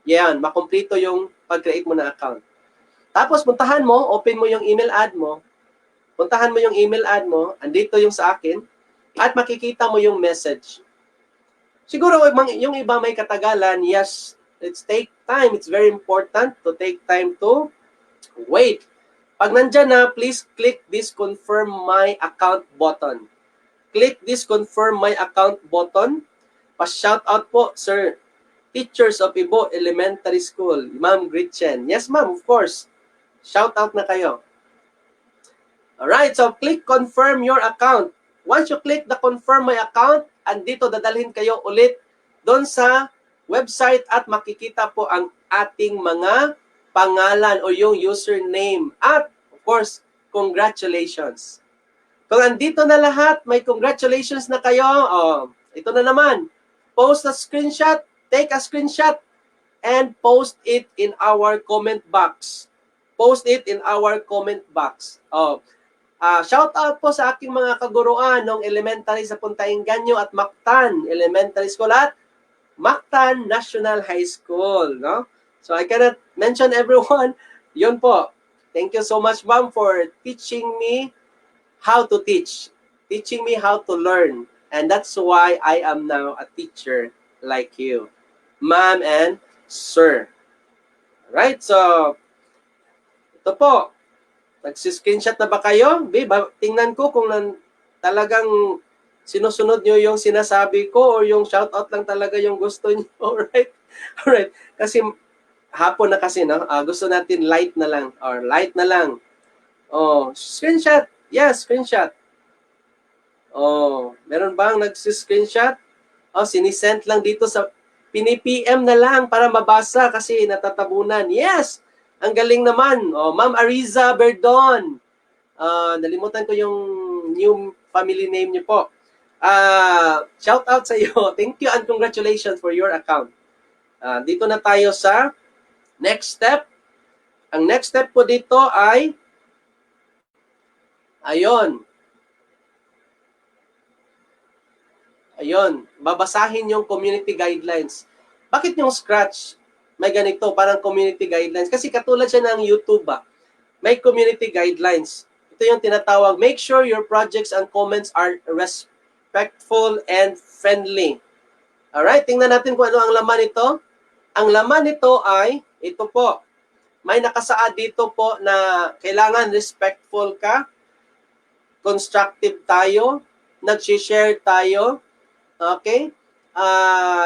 Speaker 12: yan, makumpleto yung pag-create mo na account. Tapos, puntahan mo, open mo yung email ad mo, andito yung sa akin, at makikita mo yung message. Siguro, yung iba may katagalan, yes, let's take time. It's very important to take time to wait. Pag nandyan na, please click this confirm my account button. Click this confirm my account button. Pa-shout out po, sir. Teachers of Ibo Elementary School. Ma'am Gretchen. Yes, ma'am, of course. Shout out na kayo. Alright, so click confirm your account. Once you click the confirm my account, andito dadalhin kayo ulit doon sa website at makikita po ang ating mga pangalan o yung username. At, of course, congratulations. Kung andito na lahat, may congratulations na kayo. Ito na naman. Post a screenshot, take a screenshot, and post it in our comment box. Post it in our comment box. Shout out po sa aking mga kaguruan ng elementary sa Puntainganyo at Mactan Elementary School at Mactan National High School. No? So I cannot mention everyone. Yun po. Thank you so much, ma'am, for teaching me how to teach. Teaching me how to learn. And that's why I am now a teacher like you. Ma'am and sir. Alright, so ito po. Nagsi-screenshot na ba kayo? Tingnan ko kung talagang sinusunod nyo yung sinasabi ko or yung shoutout lang talaga yung gusto nyo. Alright? Alright. Kasi hapon na kasi, no? Gusto natin light na lang or light na lang. Screenshot. Yes, screenshot. Meron bang nagsi-screenshot? Oh, sinisend lang dito sa pini-PM na lang para mabasa kasi natatabunan. Yes! Ang galing naman. Oh, Ma'am Ariza Berdon. Nalimutan ko yung new family name niyo po. Shout out sa iyo. Thank you and congratulations for your account. Dito na tayo sa next step. Ang next step po dito ay ayun, babasahin yung community guidelines. Bakit yung Scratch may ganito, parang community guidelines? Kasi katulad siya ng YouTube, may community guidelines. Ito yung tinatawag, make sure your projects and comments are respectful and friendly. Alright, tingnan natin kung ano ang laman nito. Ang laman nito ay, ito po, may nakasaad dito po na kailangan respectful ka, constructive tayo, nag-share tayo, okay?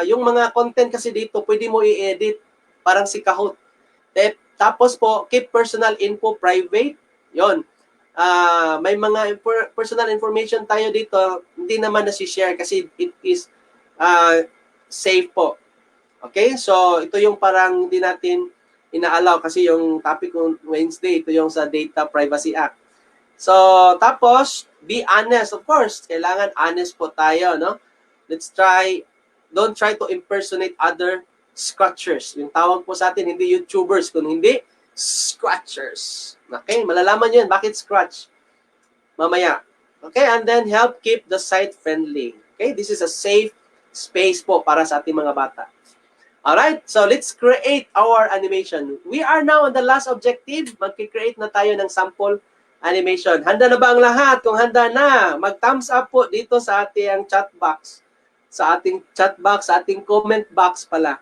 Speaker 12: Yung mga content kasi dito, pwede mo i-edit, parang si Kahoot. Tapos po, keep personal info private. Yon. May mga personal information tayo dito, hindi naman na-share kasi it is safe po. Okay? So, ito yung parang hindi natin ina-allow kasi yung topic ng Wednesday, ito yung sa Data Privacy Act. So, tapos, be honest. Of course, kailangan honest po tayo, no? Don't try to impersonate other scratchers. Yung tawag po sa atin, hindi YouTubers, kung hindi, scratchers. Okay, malalaman nyo yun. Bakit scratch? Mamaya. Okay, and then help keep the site friendly. Okay, this is a safe space po para sa ating mga bata. Alright, so let's create our animation. We are now on the last objective. Mag-create na tayo ng sample animation. Handa na ba ang lahat? Kung handa na, mag-thumbs up po dito sa ating chat box. Sa ating chat box, sa ating comment box pala.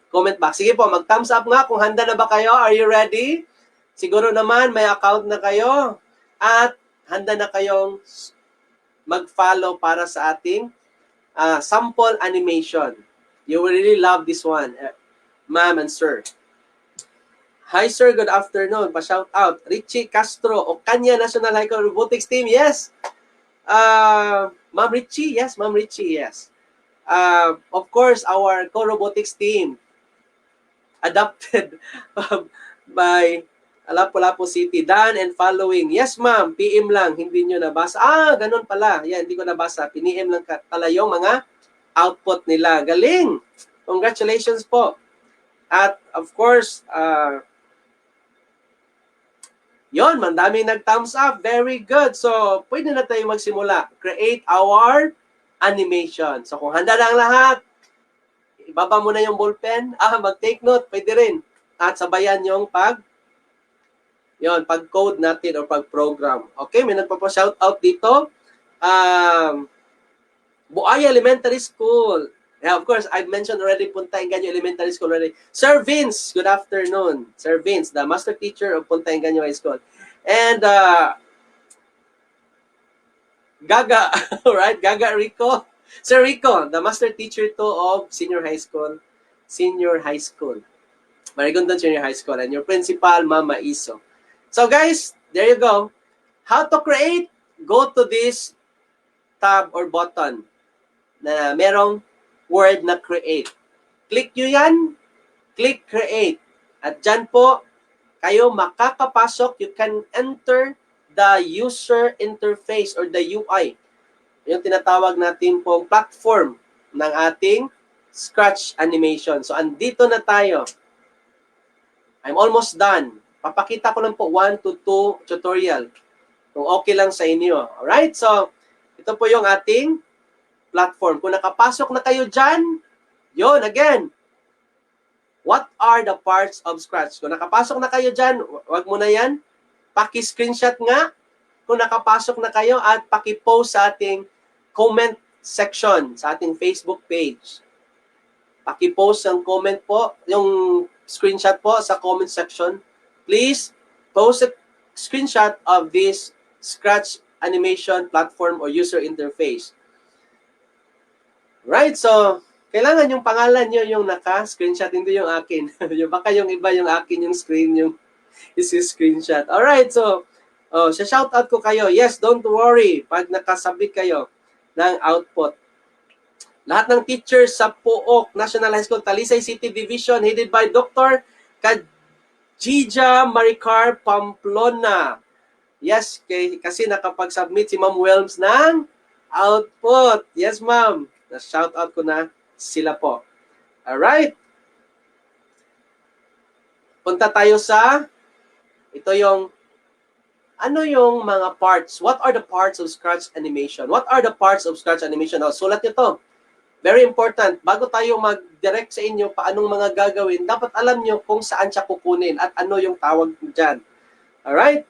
Speaker 12: Comment box. Sige po, mag-thumbs up nga kung handa na ba kayo. Are you ready? Siguro naman may account na kayo at handa na kayong mag-follow para sa ating sample animation. You will really love this one, ma'am and sir. Hi sir, good afternoon. Pa-shout out. Richie Castro, Okanya National High School Robotics Team. Yes. Ma'am Richie, yes. Ma'am Richie, yes. Of course, our co-robotics team adopted by Lapu-Lapu City. Done and following. Yes, ma'am. PM lang. Hindi nyo nabasa. Ganun pala. Yan, hindi ko nabasa. PM lang pala yung mga output nila. Galing! Congratulations po. At of course, yon, mandaming nag-thumbs up. Very good. So, pwede na tayo magsimula. Create our animation. So, kung handa na ang lahat, ibaba mo na yung ballpen. Mag-take note. Pwede rin. At sabayan yung pag-code natin o pag-program. Okay, may nagpapa-shoutout dito. Buaya Elementary School. Yeah, of course, I've mentioned already Punta Engaño Elementary School already. Sir Vince, good afternoon. Sir Vince, the master teacher of Punta Engaño High School. And Gaga, right? Gaga Rico. Sir Rico, the master teacher too of Senior High School. Senior High School. Marigondon Senior High School. And your principal, Mama Iso. So guys, there you go. How to create? Go to this tab or button na merong word na create. Click nyo yan, click create. At dyan po, kayo makakapasok, you can enter the user interface or the UI. Yung tinatawag natin pong platform ng ating Scratch animation. So, andito na tayo. I'm almost done. Papakita ko lang po 1 to 2 tutorial. Kung okay lang sa inyo. Alright? So, ito po yung ating platform. Kung nakapasok na kayo dyan, yun, again, what are the parts of Scratch? Kung nakapasok na kayo dyan, wag mo na yan, paki-screenshot nga kung nakapasok na kayo at paki-post sa ating comment section, sa ating Facebook page. Paki-post ang comment po, yung screenshot po sa comment section. Please post a screenshot of this Scratch animation platform or user interface. Right, so kailangan yung pangalan nyo yung naka-screenshot, hindi yung akin. Baka yung iba yung akin yung screen, yung isi-screenshot. Alright, so shoutout ko kayo. Yes, don't worry pag nakasubmit kayo ng output. Lahat ng teachers sa Pook National High School, Talisay City Division, headed by Dr. Kajija Maricar Pamplona. Yes, kasi nakapag-submit si Ma'am Welms ng output. Yes, ma'am. Na-shout out ko na sila po. Alright. Punta tayo sa, ito yung, ano yung mga parts? What are the parts of Scratch animation? What are the parts of Scratch animation? Sulat nyo to. Very important. Bago tayo mag-direct sa inyo paanong mga gagawin, dapat alam nyo kung saan siya kukunin at ano yung tawag dyan. Alright?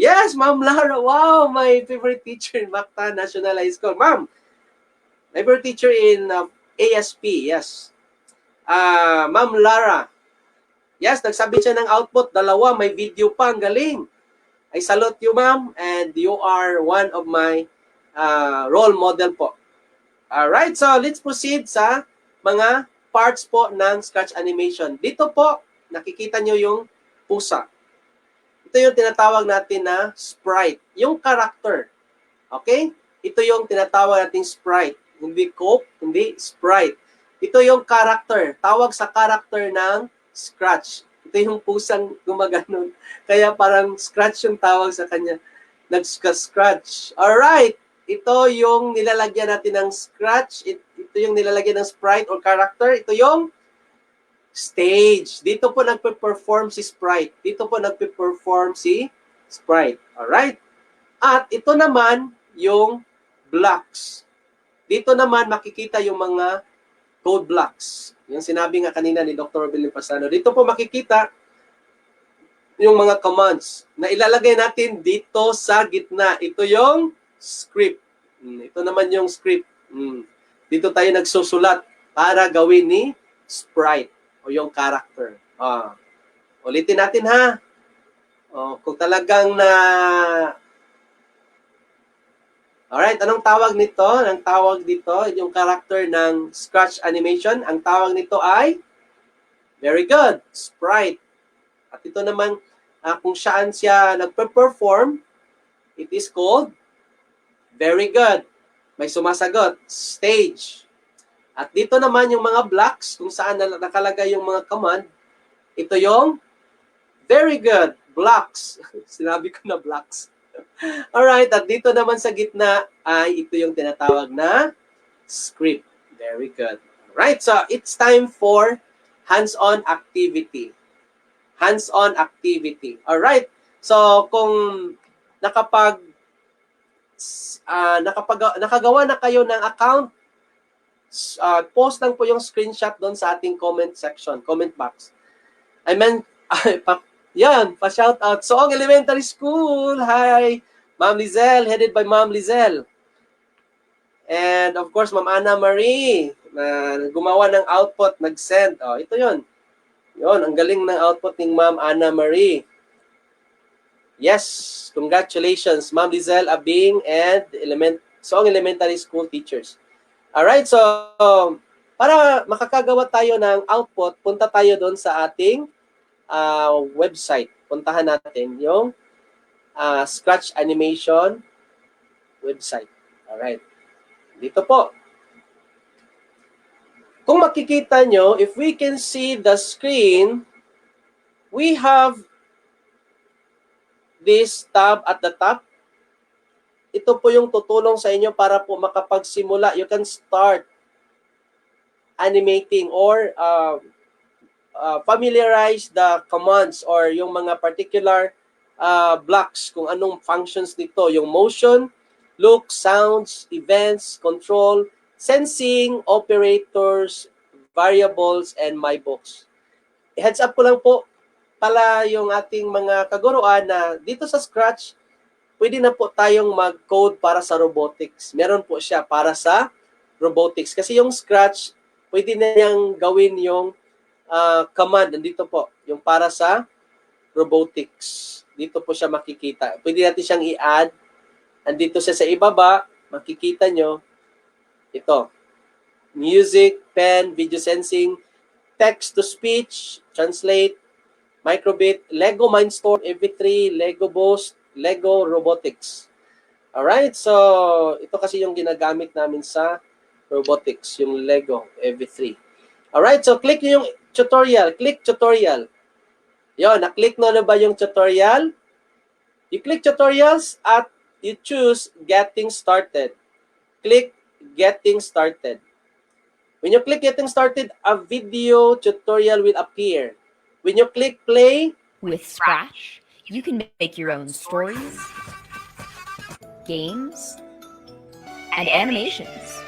Speaker 12: Yes, Ma'am Lara. Wow, my favorite teacher in Mactan National High School. Ma'am, my favorite teacher in ASP. Yes. Ma'am Lara. Yes, nagsabit siya ng output. 2, may video pa. Ang galing. I salute you, ma'am. And you are one of my role model po. Alright, so let's proceed sa mga parts po ng Scratch animation. Dito po, nakikita nyo yung pusa. Ito yung tinatawag natin na sprite. Yung character. Okay? Ito yung tinatawag natin sprite. Hindi cope, hindi sprite. Ito yung character. Tawag sa character ng Scratch. Ito yung pusang gumaganon. Kaya parang Scratch yung tawag sa kanya. Nag-scratch. Alright. Ito yung nilalagyan natin ng Scratch. Ito yung nilalagyan ng sprite or character. Ito yung stage. Dito po nagpe-perform si sprite. Dito po nagpe-perform si sprite. Alright? At ito naman yung blocks. Dito naman makikita yung mga code blocks. Yung sinabi nga kanina ni Dr. Robin Pasano. Dito po makikita yung mga commands na ilalagay natin dito sa gitna. Ito yung script. Ito naman yung script. Dito tayo nagsusulat para gawin ni sprite o yung character. Ulitin natin ha. Kung talagang na... Alright, anong tawag nito? Ang tawag dito, yung character ng Scratch animation, ang tawag nito ay, very good, sprite. At ito naman, kung saan siya nagpe-perform, it is called, very good, may sumasagot, stage. At dito naman yung mga blocks, kung saan nakalagay yung mga command, ito yung, very good, blocks. Sinabi ko na blocks. Alright, at dito naman sa gitna ay ito yung tinatawag na script. Very good. Alright, so it's time for hands-on activity. Hands-on activity. Alright, so kung nakagawa na kayo ng account, post lang po yung screenshot doon sa ating comment section, comment box. Yan, pa-shout out. Soong Elementary School. Hi, Ma'am Lizelle, headed by Ma'am Lizelle. And of course, Ma'am Ana Marie, na gumawa ng output, nag-send. Ito yun. Yun, ang galing ng output ng Ma'am Ana Marie. Yes, congratulations, Ma'am Lizelle Abing and Soong Elementary School teachers. Alright, so para makakagawa tayo ng output, punta tayo doon sa ating website. Puntahan natin yung Scratch animation website. Alright. Dito po. Kung makikita nyo, if we can see the screen, we have this tab at the top. Ito po yung tutulong sa inyo para po makapagsimula. You can start animating or familiarize the commands or yung mga particular blocks kung anong functions nito. Yung motion, look, sounds, events, control, sensing, operators, variables, and my books. Heads up ko lang po pala yung ating mga kaguruan na dito sa Scratch, pwede na po tayong mag-code para sa robotics. Meron po siya para sa robotics. Kasi yung Scratch, pwede na niyang gawin yung command. Nandito po, yung para sa robotics. Dito po siya makikita. Pwede natin siyang i-add. Andito siya sa ibaba, makikita nyo, ito. Music, pen, video sensing, text-to-speech, translate, microbit, Lego Mindstorm, MV3, Lego Boost, Lego Robotics. Alright, so ito kasi yung ginagamit namin sa Robotics, yung Lego, EV3. Alright, so click nyo yung tutorial. Click tutorial. Yon, na-click na ba yung tutorial? You click tutorials at you choose getting started. Click getting started. When you click getting started, a video tutorial will appear. When you click play,
Speaker 16: with Scratch, you can make your own stories, games, and animations.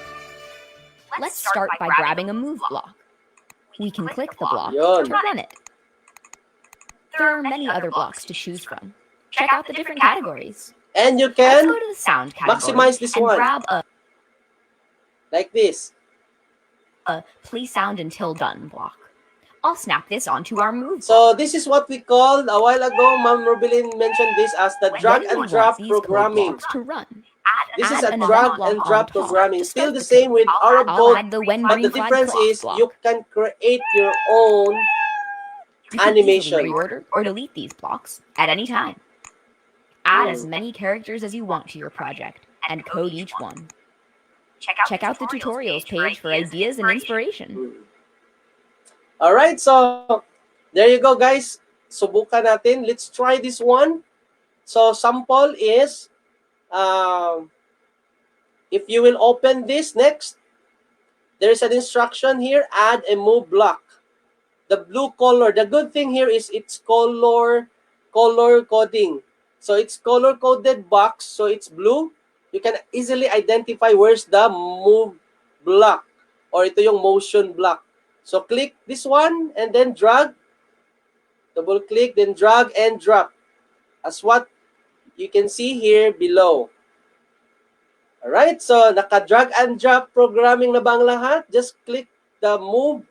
Speaker 16: Let's start by grabbing a move block. We can click the block
Speaker 12: Yon.
Speaker 16: to run it. There are many other blocks to choose from. Check out the different categories.
Speaker 12: And you
Speaker 16: Let's
Speaker 12: can
Speaker 16: go to the sound category
Speaker 12: maximize this
Speaker 16: and
Speaker 12: one.
Speaker 16: grab a
Speaker 12: Like this.
Speaker 16: play sound until done block. I'll snap this onto our move block.
Speaker 12: So this is what we called a while ago. Ma'am Rubilin mentioned this as the drag and drop programming.
Speaker 16: To run.
Speaker 12: This is
Speaker 16: Add
Speaker 12: a
Speaker 16: an
Speaker 12: drag
Speaker 16: event
Speaker 12: and
Speaker 16: block
Speaker 12: drop
Speaker 16: on top
Speaker 12: programming.
Speaker 16: to
Speaker 12: Still
Speaker 16: start
Speaker 12: the
Speaker 16: the
Speaker 12: same with Arab
Speaker 16: I'll
Speaker 12: code,
Speaker 16: add the when
Speaker 12: but the
Speaker 16: green flag
Speaker 12: difference
Speaker 16: clock
Speaker 12: is
Speaker 16: block.
Speaker 12: you can create your own
Speaker 16: You can
Speaker 12: animation.
Speaker 16: easily reorder or delete these blocks at any time. Add as many characters as you want to your project and code each one. Check out the tutorials page for ideas and inspiration.
Speaker 12: Alright, so there you go guys. Subukan natin. Let's try this one. So sample is, if you will open this next, there is an instruction here, add a move block. The blue color, the good thing here is it's color coding. So it's color coded box, so it's blue. You can easily identify where's the move block or ito yung motion block. So click this one and then drag, double click, then drag and drop as what you can see here below. Alright, so naka-drag and drop programming na ba ang lahat? Just click the move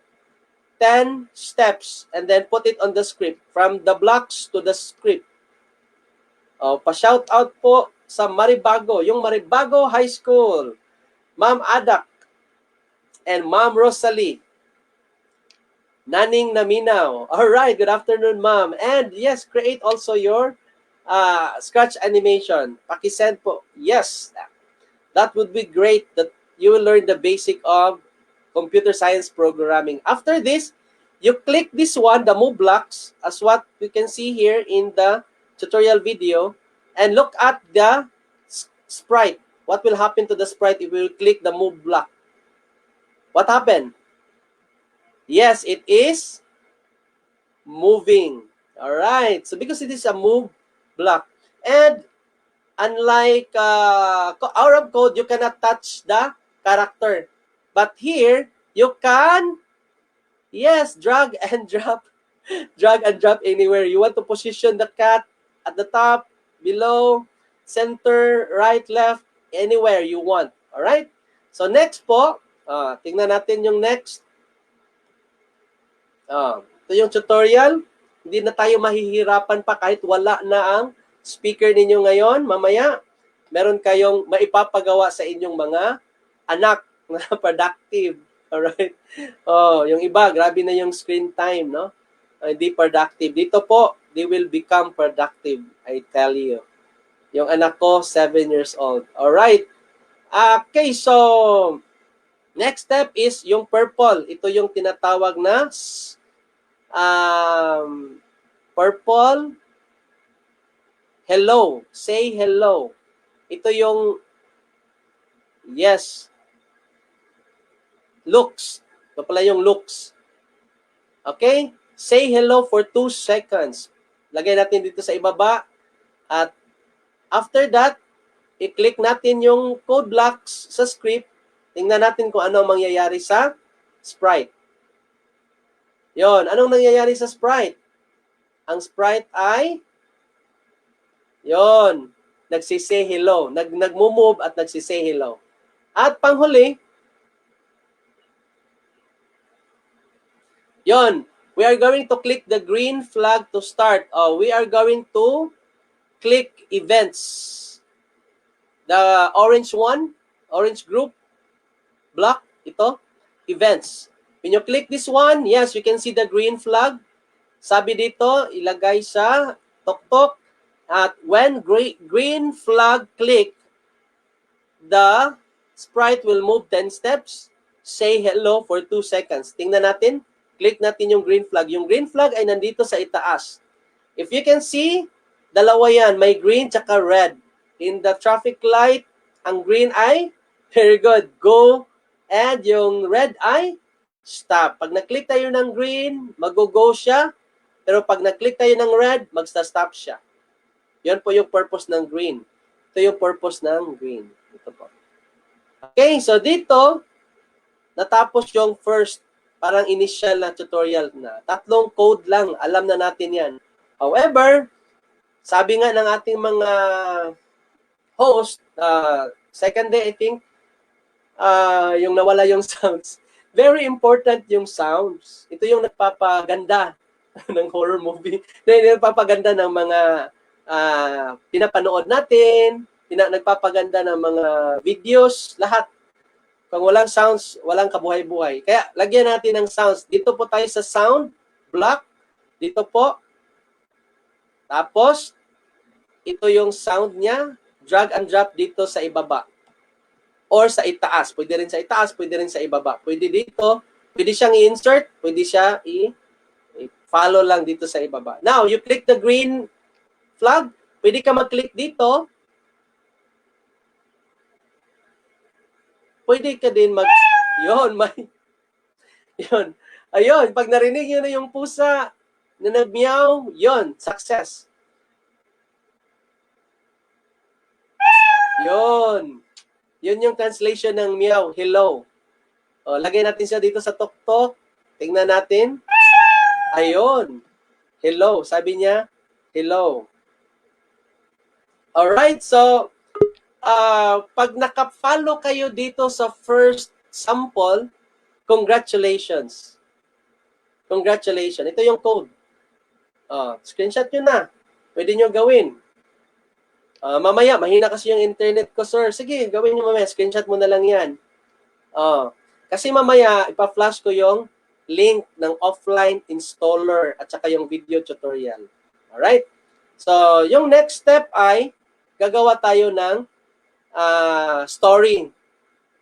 Speaker 12: 10 steps and then put it on the script. From the blocks to the script. Pa-shout out po sa Maribago, yung Maribago High School. Ma'am Adak and Ma'am Rosalie. Naning Naminaw. Alright, good afternoon ma'am. And yes, create also your Scratch animation. Pakisend po. Yes, that would be great that you will learn the basic of computer science programming. After this, you click this one, the move blocks, as what we can see here in the tutorial video, and look at the sprite. What will happen to the sprite if we click the move block? What happened? Yes, it is moving. All right. So because it is a move block, and unlike Arab code, you cannot touch the character. But here, you can, yes, drag and drop. Drag and drop anywhere. You want to position the cat at the top, below, center, right, left, anywhere you want. Alright? So next po, tingnan natin yung next. Ito yung tutorial. Hindi na tayo mahihirapan pa kahit wala na ang speaker ninyo ngayon. Mamaya, meron kayong maipapagawa sa inyong mga anak na productive. Alright? Yung iba, grabe na yung screen time, no? Hindi productive. Dito po, they will become productive, I tell you. Yung anak ko, 7 years old. Alright. Okay, so, next step is yung purple. Ito yung tinatawag na purple. Hello. Say hello. Ito yung, yes, looks. Ito pala yung looks. Okay? Say hello for 2 seconds. Lagay natin dito sa ibaba. At after that, i-click natin yung code blocks sa script. Tingnan natin kung ano ang mangyayari sa sprite. Yon, anong nangyayari sa sprite? Ang sprite ay, yon, nagsisay hello. Nagmo-move at nagsisay hello. At panghuli, yon, we are going to click the green flag to start. We are going to click events. The orange one, orange group, block, ito, events. When you click this one, yes, you can see the green flag. Sabi dito, ilagay sa tok-tok. At when green flag click, the sprite will move 10 steps, say hello for 2 seconds. Tingnan natin, click natin yung green flag. Yung green flag ay nandito sa itaas. If you can see, dalawa yan, may green tsaka red. In the traffic light, ang green ay, very good, go, and yung red ay, stop. Pag na-click tayo ng green, mag-go siya, pero pag na-click tayo ng red, magsta-stop siya. Yan po yung purpose ng green. Ito yung purpose ng green. Ito po. Okay, so dito, natapos yung first, parang initial na tutorial na. 3 code lang, alam na natin yan. However, sabi nga ng ating mga host, second day, I think, yung nawala yung sounds. Very important yung sounds. Ito yung nagpapaganda ng horror movie. Nagpapaganda ng mga pinapanood natin, nagpapaganda ng mga videos, lahat. Kung walang sounds, walang kabuhay-buhay. Kaya, lagyan natin ng sounds. Dito po tayo sa sound block. Dito po. Tapos, ito yung sound niya. Drag and drop dito sa ibaba. Or sa itaas. Pwede rin sa itaas, pwede rin sa ibaba. Pwede dito. Pwede siyang i-insert. Pwede siya i-follow lang dito sa ibaba. Now, you click the green flag. Pwede ka mag-click dito. Pwede ka din yun, may, yun. Ayun, pag narinig nyo na yung pusa na nag-meow, yun, success. Yun. Yun yung translation ng meow, hello. O, lagay natin siya dito sa tok-tok. Tingnan natin. Ayun. Hello. Sabi niya, hello. Alright, so, pag nakafollow kayo dito sa first sample, congratulations. Congratulations. Ito yung code. Screenshot nyo na. Pwede nyo gawin. Mamaya, mahina kasi yung internet ko, sir. Sige, gawin nyo mamaya. Screenshot mo na lang yan. Kasi mamaya, ipa-flash ko yung link ng offline installer at saka yung video tutorial. Alright? So, yung next step ay gagawa tayo ng story.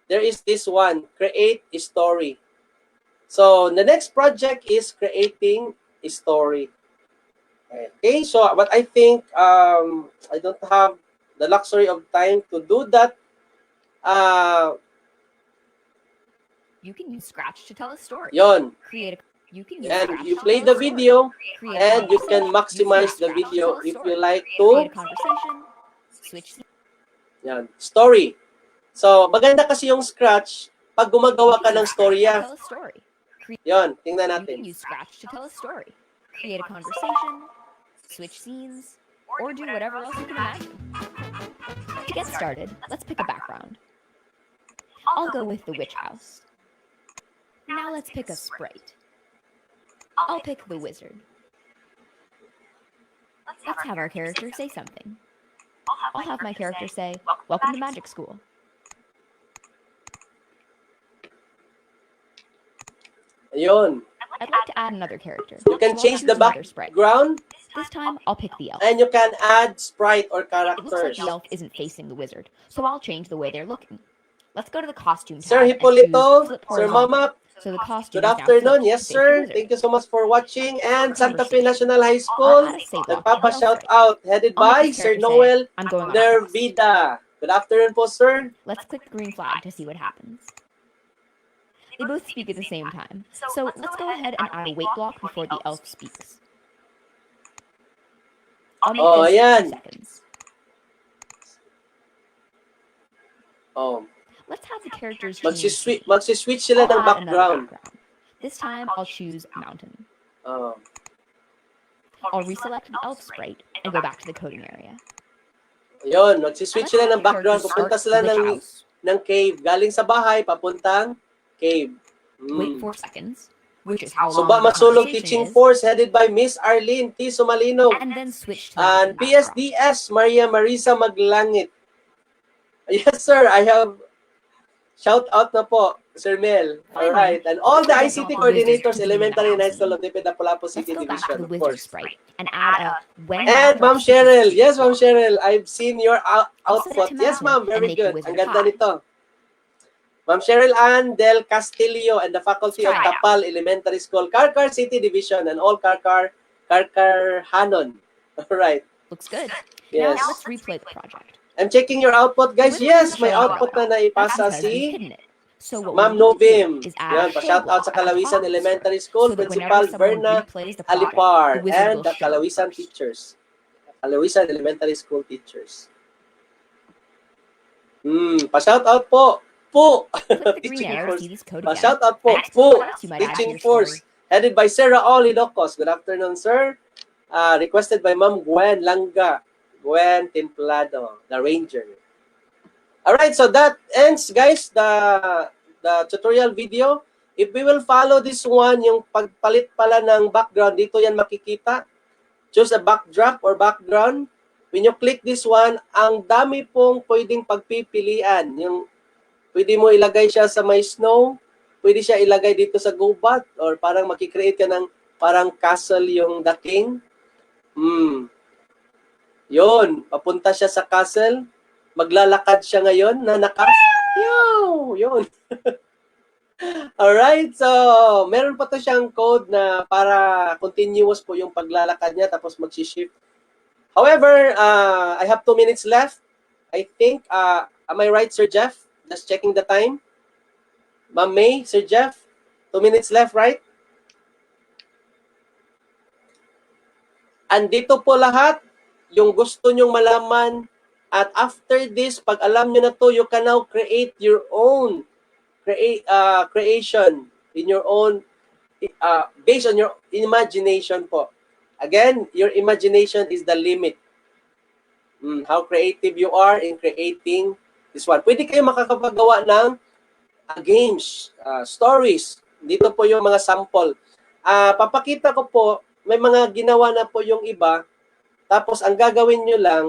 Speaker 12: There is this one, create a story. So, the next project is creating a story. Okay, so but I think I don't have the luxury of time to do that.
Speaker 16: You can use Scratch to tell a story.
Speaker 12: Yon.
Speaker 16: You can use
Speaker 12: and
Speaker 16: Scratch
Speaker 12: you
Speaker 16: to
Speaker 12: play
Speaker 16: tell
Speaker 12: the
Speaker 16: a story.
Speaker 12: video
Speaker 16: Create
Speaker 12: and
Speaker 16: a
Speaker 12: you can
Speaker 16: conversation.
Speaker 12: maximize
Speaker 16: Use
Speaker 12: the
Speaker 16: Scratch to
Speaker 12: video
Speaker 16: tell a
Speaker 12: if
Speaker 16: story.
Speaker 12: you like
Speaker 16: Create
Speaker 12: to.
Speaker 16: a conversation. Switch.
Speaker 12: Yan, story. So, maganda kasi yung Scratch pag gumagawa ka ng storya.
Speaker 16: Tell a story.
Speaker 12: Yon, tingnan
Speaker 16: You
Speaker 12: natin.
Speaker 16: can use Scratch to tell a story. Create a conversation. Switch scenes. Or do whatever else you can imagine. To get started, let's pick a background. I'll go with the witch house. Now let's pick a sprite. I'll pick the wizard. Let's have our character say something. I'll have my character say, "Welcome to magic school."
Speaker 12: Ayun.
Speaker 16: I'd like to add another character.
Speaker 12: You can
Speaker 16: So I'll
Speaker 12: change
Speaker 16: choose
Speaker 12: the
Speaker 16: another sprite.
Speaker 12: background
Speaker 16: This time, I'll pick the elf.
Speaker 12: and you can add sprite or
Speaker 16: It looks like
Speaker 12: characters.
Speaker 16: the elf isn't facing the wizard, so I'll change the way they're looking. Let's go to the costume
Speaker 12: Sir
Speaker 16: tab and
Speaker 12: Hipolito,
Speaker 16: choose flip
Speaker 12: Sir
Speaker 16: horizontal.
Speaker 12: Mama,
Speaker 16: So the costume
Speaker 12: good
Speaker 16: is now
Speaker 12: afternoon.
Speaker 16: flipped
Speaker 12: Yes,
Speaker 16: to face the
Speaker 12: sir.
Speaker 16: wizard.
Speaker 12: Thank you so much for watching. And Santa Fe
Speaker 16: Conversation.
Speaker 12: National High
Speaker 16: I'll
Speaker 12: School,
Speaker 16: add a say block to
Speaker 12: nagpapa-shout
Speaker 16: illustrate.
Speaker 12: out, headed
Speaker 16: I'll make
Speaker 12: by
Speaker 16: this
Speaker 12: Sir
Speaker 16: character say,
Speaker 12: Noel
Speaker 16: "I'm going on a quest."
Speaker 12: Nervida. Good afternoon po, sir.
Speaker 16: Let's click the green flag to see what happens. They both speak at the same time. So let's go ahead and add a wait block before the elf speaks. I'll make
Speaker 12: Oh,
Speaker 16: this 2
Speaker 12: ayan.
Speaker 16: seconds.
Speaker 12: Oh,
Speaker 16: Let's have the characters change.
Speaker 12: magsiswitch sila
Speaker 16: I'll
Speaker 12: ng
Speaker 16: add another
Speaker 12: background.
Speaker 16: This time, I'll choose mountain.
Speaker 12: Oh.
Speaker 16: I'll reselect the elf sprite and go back to the coding area.
Speaker 12: Ayun, magsiswitch sila ng background.
Speaker 16: Characters
Speaker 12: Pupunta
Speaker 16: start
Speaker 12: sila
Speaker 16: the witch house.
Speaker 12: ng cave. Galing sa bahay, papuntang cave.
Speaker 16: Wait 4 seconds, which is how
Speaker 12: Suba
Speaker 16: long the
Speaker 12: Masulong
Speaker 16: conversation
Speaker 12: Teaching
Speaker 16: is,
Speaker 12: Force headed by Miss Arlene T. Sumalino.
Speaker 16: and then switch to
Speaker 12: And
Speaker 16: mountain background.
Speaker 12: PSDS Maria Marisa Maglangit. Yes, sir. I have shout out na po, Sir Mel. All right. And all the ICT coordinators, elementary and high school of Tipid Apolapo
Speaker 16: Let's
Speaker 12: City
Speaker 16: go back to
Speaker 12: Division,
Speaker 16: the
Speaker 12: of
Speaker 16: wizard
Speaker 12: course.
Speaker 16: sprite and add a when
Speaker 12: And Ma'am Cheryl. Yes, Ma'am Cheryl. I've seen your
Speaker 16: I'll set it
Speaker 12: output.
Speaker 16: to
Speaker 12: Yes,
Speaker 16: mountain
Speaker 12: ma'am.
Speaker 16: and
Speaker 12: Very
Speaker 16: make the
Speaker 12: good.
Speaker 16: wizard
Speaker 12: Ang ganda
Speaker 16: high.
Speaker 12: nito. Ma'am Cheryl Ann Del Castillo and the faculty of
Speaker 16: Let's try it
Speaker 12: Tapal Elementary School, Karkar City Division, and all Karkar Hanon. All right.
Speaker 16: Looks good.
Speaker 12: Yes.
Speaker 16: Now let's replay the project.
Speaker 12: I'm checking your output, guys.
Speaker 16: The wizard
Speaker 12: Yes,
Speaker 16: isn't
Speaker 12: may
Speaker 16: showing
Speaker 12: output
Speaker 16: very
Speaker 12: na
Speaker 16: well. That's
Speaker 12: naipasa
Speaker 16: because we've
Speaker 12: si
Speaker 16: hidden it. So what
Speaker 12: Ma'am
Speaker 16: we need to
Speaker 12: Novim.
Speaker 16: do is add
Speaker 12: Yan,
Speaker 16: a show
Speaker 12: pa-shout out
Speaker 16: block
Speaker 12: sa
Speaker 16: at the
Speaker 12: Kalawisan
Speaker 16: top
Speaker 12: Elementary School,
Speaker 16: so that
Speaker 12: Principal
Speaker 16: whenever someone
Speaker 12: Verna
Speaker 16: replays the project,
Speaker 12: Alipar,
Speaker 16: the wizard
Speaker 12: and
Speaker 16: will
Speaker 12: the
Speaker 16: show
Speaker 12: Kalawisan
Speaker 16: first.
Speaker 12: teachers. Kalawisan Elementary School teachers. Pa-shout out po. Po.
Speaker 16: Click the green
Speaker 12: Teaching
Speaker 16: arrow to
Speaker 12: Force.
Speaker 16: see this code again.
Speaker 12: Pa-shout out po.
Speaker 16: And explore
Speaker 12: Po.
Speaker 16: what else you might add to
Speaker 12: Teaching
Speaker 16: your story.
Speaker 12: Force. Headed by Sarah Oli Locos. Good afternoon, sir. Requested by Ma'am Gwen Langga. Gwen Templado, the Ranger. Alright, so that ends, guys, the tutorial video. If we will follow this one, yung pagpalit pala ng background, dito yan makikita. Choose a backdrop or background. When you click this one, ang dami pong pwedeng pagpipilian. Yung pwede mo ilagay siya sa may snow, pwede siya ilagay dito sa gubat, or parang makikreate ka ng parang castle yung the king. Yun, papunta siya sa castle. Maglalakad siya ngayon na yun. Alright, so meron pa to siyang code na para continuous po yung paglalakad niya tapos mag-shift. However, I have 2 minutes left. I think, am I right, Sir Jeff? Just checking the time. Ma'am May, Sir Jeff, 2 minutes left, right? Andito po lahat yung gusto nyong malaman. At after this, pag alam nyo na to, you can now create your own creation in your own, based on your imagination po. Again, your imagination is the limit. How creative you are in creating this one. Pwede kayo makakapagawa ng games, stories. Dito po yung mga sample. Papakita ko po, may mga ginawa na po yung iba. Tapos ang gagawin nyo lang,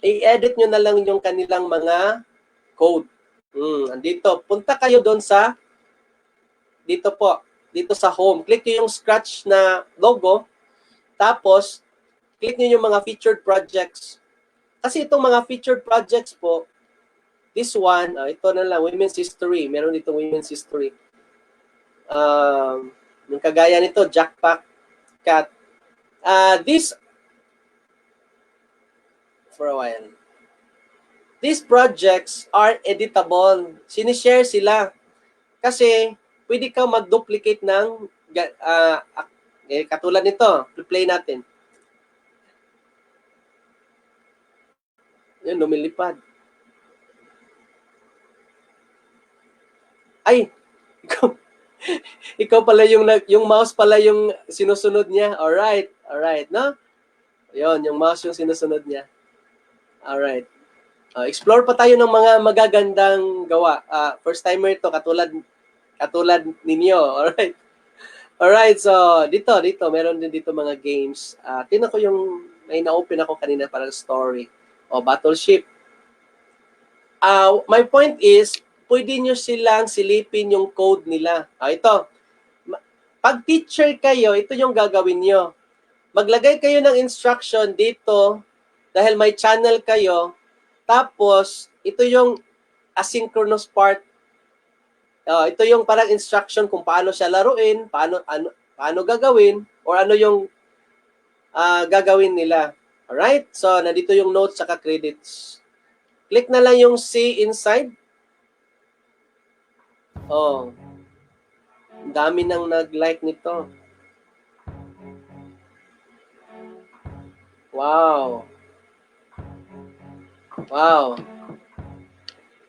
Speaker 12: i-edit nyo na lang yung kanilang mga code. Andito, punta kayo doon sa, dito po, dito sa home. Click nyo yung Scratch na logo. Tapos, click nyo yung mga featured projects. Kasi itong mga featured projects po, this one, ito na lang, Women's History. Meron dito Women's History. Yung kagaya nito, Jackpack Cat. This, for a while. These projects are editable. Sinishare sila. Kasi, pwede kang mag-duplicate ng, katulad nito, play natin. Yan, lumilipad. Ay, ikaw pala yung mouse pala yung sinusunod niya. Alright, no? Yon, yung mouse yung sinusunod niya. Alright. Explore pa tayo ng mga magagandang gawa. First timer ito, katulad ninyo. Alright, so dito, meron din dito mga games. Tingnan ko yung, may na-open ako kanina parang story. Battleship. My point is, pwede nyo silang silipin yung code nila. Ito. Pag teacher kayo, ito yung gagawin nyo. Maglagay kayo ng instruction dito dahil may channel kayo. Tapos, ito yung asynchronous part. Ito yung parang instruction kung paano siya laruin, paano gagawin, or ano yung gagawin nila. Alright? So, nandito yung notes saka credits. Click na lang yung see inside. Ang dami nang nag-like nito. Wow.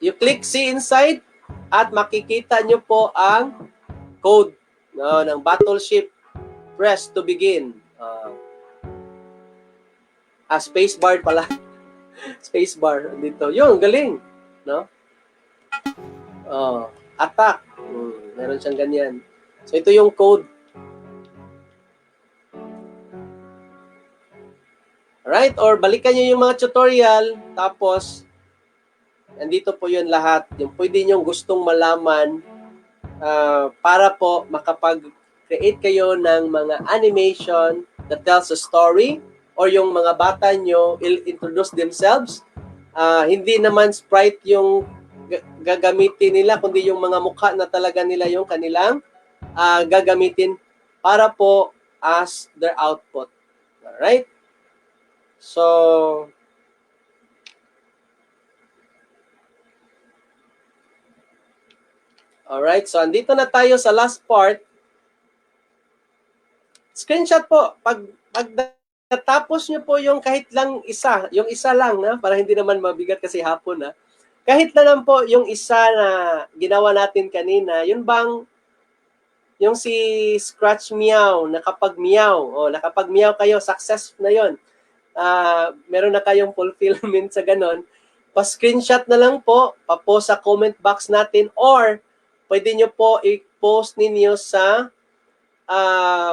Speaker 12: You click see inside at makikita nyo po ang code ng Battleship. Press to begin. Spacebar pala. Spacebar dito. Yun, galing. No? Attack. Meron siyang ganyan. So, ito yung code. Alright? Or balikan nyo yung mga tutorial. Tapos, nandito po yun lahat. Yung pwede nyo gustong malaman para po makapag-create kayo ng mga animation that tells a story, or yung mga bata nyo will introduce themselves. Hindi naman sprite yung gagamitin nila, kundi yung mga mukha na talaga nila yung kanilang gagamitin para po as their output. Alright? So, alright, so andito na tayo sa last part. Screenshot po. Pag natapos nyo po yung kahit lang isa, yung isa lang na, para hindi naman mabigat kasi hapon na, kahit na lang po yung isa na ginawa natin kanina, yun bang yung si Scratch Meow, nakapag meow kayo, success na yon. Meron na kayong fulfillment sa ganon. Pa-screenshot na lang po, pa-post sa comment box natin, or pwede nyo po i-post ninyo sa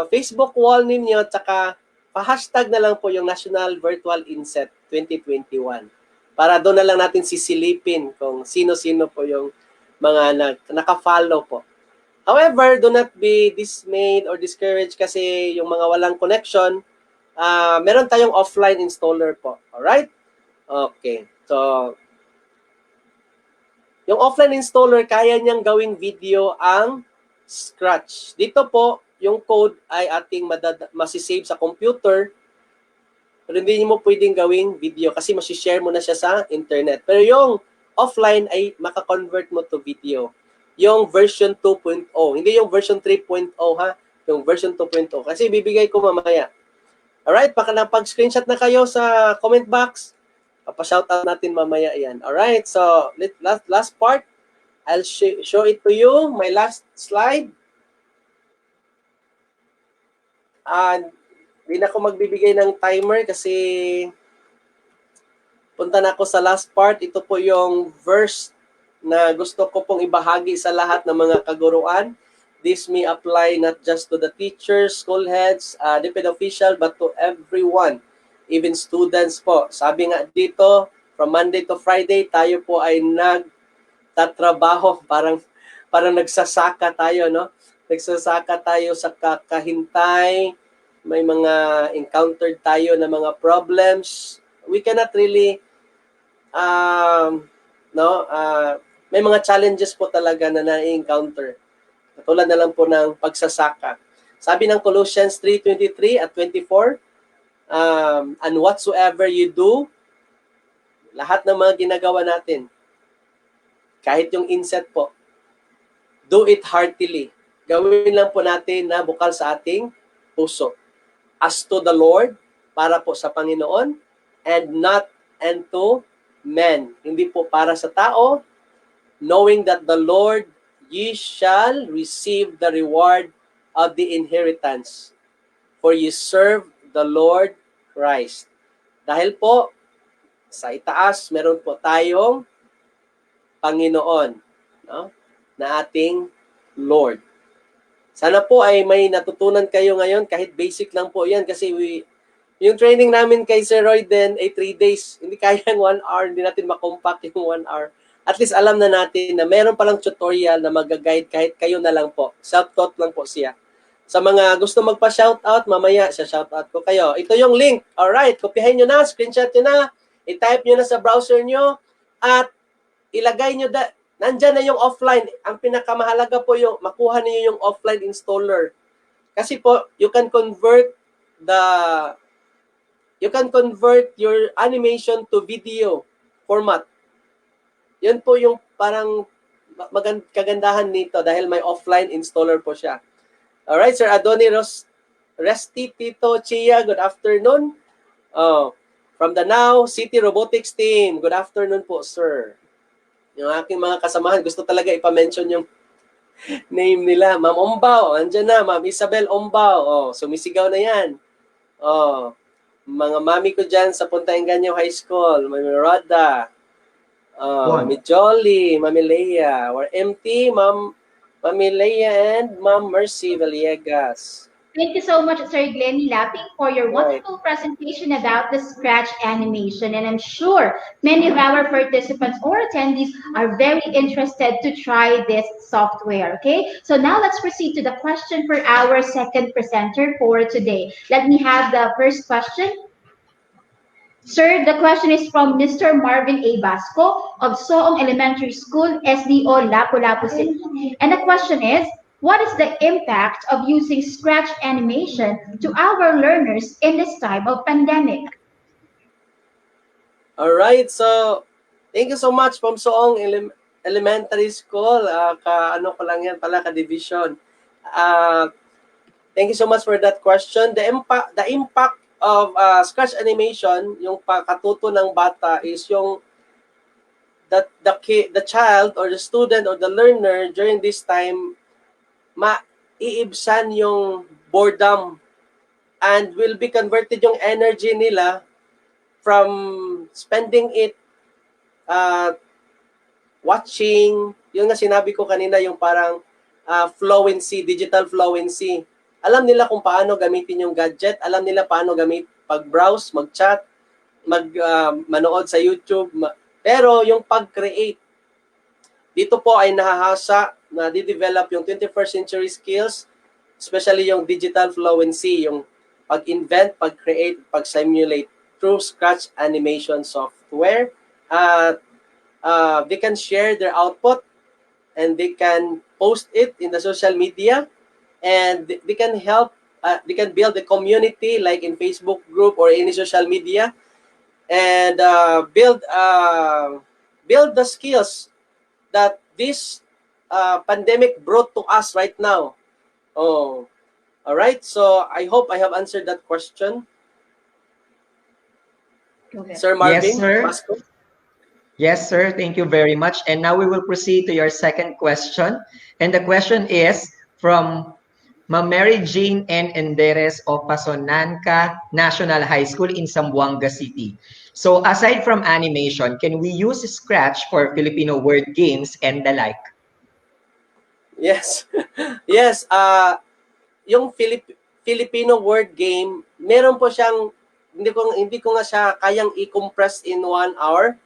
Speaker 12: Facebook wall ninyo, tsaka pa-hashtag na lang po yung National Virtual INSET 2021. Para doon na lang natin sisilipin kung sino-sino po yung mga naka-follow po. However, do not be dismayed or discouraged kasi yung mga walang connection, meron tayong offline installer po. Alright? Okay. So, yung offline installer, kaya niyang gawing video ang Scratch. Dito po, yung code ay ating masisave sa computer, pero hindi mo pwedeng gawing video kasi masishare mo na siya sa internet. Pero yung offline ay makakonvert mo to video. Yung version 2.0, hindi yung version 3.0 ha, yung version 2.0. Kasi bibigay ko mamaya. Alright, pag-screenshot na kayo sa comment box, papa-shoutout natin mamaya yan. Alright, so last part, I'll show it to you, my last slide. Hindi na ako magbibigay ng timer kasi punta na ako sa last part. Ito po yung verse na gusto ko pong ibahagi sa lahat ng mga kaguruan. This may apply not just to the teachers, school heads, DepEd official, but to everyone, even students po. Sabi nga dito, from Monday to Friday, tayo po ay nagtatrabaho, parang nagsasaka tayo, no? Nagsasaka tayo sa kakahintay, may mga encountered tayo na mga problems. We cannot really, may mga challenges po talaga na na-encounter. Katulad na lang po ng pagsasaka. Sabi ng Colossians 3:23 at 24, and whatsoever you do, lahat ng mga ginagawa natin, kahit yung INSET po, do it heartily. Gawin lang po natin na bukal sa ating puso. As to the Lord, para po sa Panginoon, and not unto men. Hindi po para sa tao, knowing that the Lord, ye shall receive the reward of the inheritance, for ye serve the Lord Christ. Dahil po, sa itaas, meron po tayong Panginoon, no? Na ating Lord. Sana po ay may natutunan kayo ngayon, kahit basic lang po yan, kasi yung training namin kay Sir Roy din ay 3 days. Hindi kaya yung 1 hour, hindi natin makompact yung 1 hour. At least alam na natin na meron palang tutorial na mag-guide kahit kayo na lang po. Self-taught lang po siya. Sa mga gusto magpa-shoutout, mamaya siya shoutout ko kayo. Ito yung link. Alright, kopyahin nyo na, screenshot nyo na, i-type nyo na sa browser nyo, at ilagay nyo nandyan na yung offline. Ang pinakamahalaga po yung makuha niyo yung offline installer. Kasi po, you can convert your animation to video format. Yun po yung parang kagandahan nito dahil may offline installer po siya. Alright, Sir Adoni Resti, Tito Chia, good afternoon. From the Now City Robotics Team, good afternoon po, sir. Yung aking mga kasamahan, gusto talaga ipa-mention yung name nila. Ma'am Ombao, andyan na. Ma'am Isabel Ombao, sumisigaw na yan. Mga mami ko dyan sa Punta Engaño High School, Mami Roda, Mami Jolly, Mami Leia, or MT, Mami Leia and Ma'am Mercy Villegas.
Speaker 4: Thank you so much, Sir Glennie Lapping, for your wonderful presentation about the Scratch animation. And I'm sure many of our participants or attendees are very interested to try this software, okay? So now let's proceed to the question for our second presenter for today. Let me have the first question. Sir, the question is from Mr. Marvin A. Basco of Soong Elementary School, SDO, Lapu-Lapu City. And the question is, what is the impact of using scratch animation to our learners in this time of pandemic?
Speaker 12: All right, so thank you so much from Soong Elementary School. Ano ko lang yan pala, ka-division. Thank you so much for that question. The impact of scratch animation, yung pagkatuto ng bata is yung that the child or the student or the learner during this time maiibsan yung boredom and will be converted yung energy nila from spending it watching, yung nga sinabi ko kanina, yung parang fluency, digital fluency. Alam nila kung paano gamitin yung gadget, alam nila paano pag-browse, mag-chat, manood sa YouTube. Pero yung pag-create, dito po ay nahahasa na di-develop yung 21st century skills, especially yung digital fluency, yung pag-invent, pag-create, pag-simulate through scratch animation software. They can share their output and they can post it in the social media, and they can help, they can build a community like in Facebook group or any social media, and build the skills that this pandemic brought to us right now. Oh, all right. So I hope I have answered that question.
Speaker 4: Okay.
Speaker 12: Sir Marvin?
Speaker 3: Yes, sir.
Speaker 12: Pasco?
Speaker 3: Yes, sir. Thank you very much. And now we will proceed to your second question. And the question is from Ma'am Mary Jane N. Enderes of Pasonanca National High School in Zamboanga City. So aside from animation, can we use Scratch for Filipino word games and the like?
Speaker 12: Yes. Yes. Yung Filipino word game, meron po siyang, hindi ko nga siya kayang i-compress in 1 hour.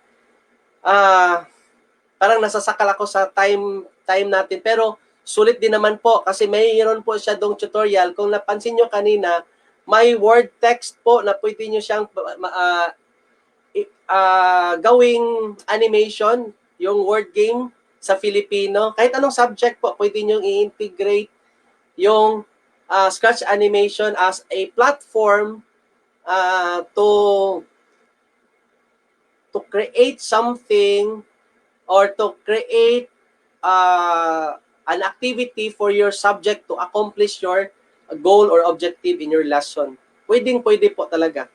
Speaker 12: Parang nasasakal ako sa time natin, pero sulit din naman po kasi mayroon po siya dong tutorial. Kung napansin nyo kanina, may word text po na pwede nyo siyang gawing animation, yung word game sa Filipino. Kahit anong subject po, pwede nyo i-integrate yung Scratch animation as a platform to create something or to create an activity for your subject to accomplish your goal or objective in your lesson. Pwede po talaga.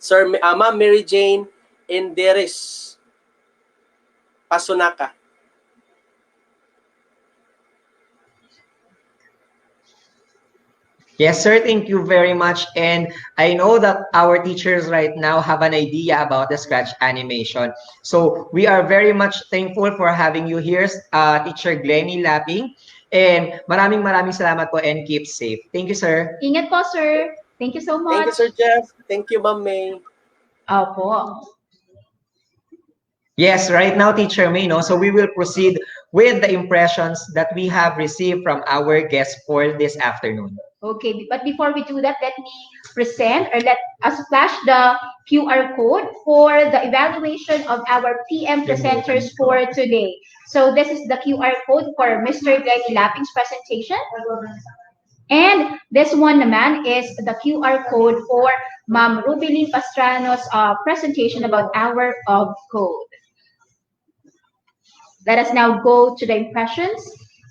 Speaker 12: Sir, Ma'am Mary Jane Enderes, Pasunaka.
Speaker 3: Yes, sir. Thank you very much. And I know that our teachers right now have an idea about the Scratch animation. So we are very much thankful for having you here, Teacher Glenny Lapping. And maraming salamat po and keep safe. Thank you, sir.
Speaker 4: Ingat po, sir. Thank you so much.
Speaker 12: Thank you, Sir Jeff. Thank you, Ma'am May.
Speaker 4: Opo.
Speaker 3: Yes, right now, Teacher May, no? So we will proceed with the impressions that we have received from our guests for this afternoon.
Speaker 4: Okay, but before we do that, let me present or let us flash the QR code for the evaluation of our PM presenters for today. So this is the QR code for Mr. Glenny Lapping's presentation. And this one naman is the QR code for Ma'am Rubilin Pastrano's presentation about hour of code. Let us now go to the impressions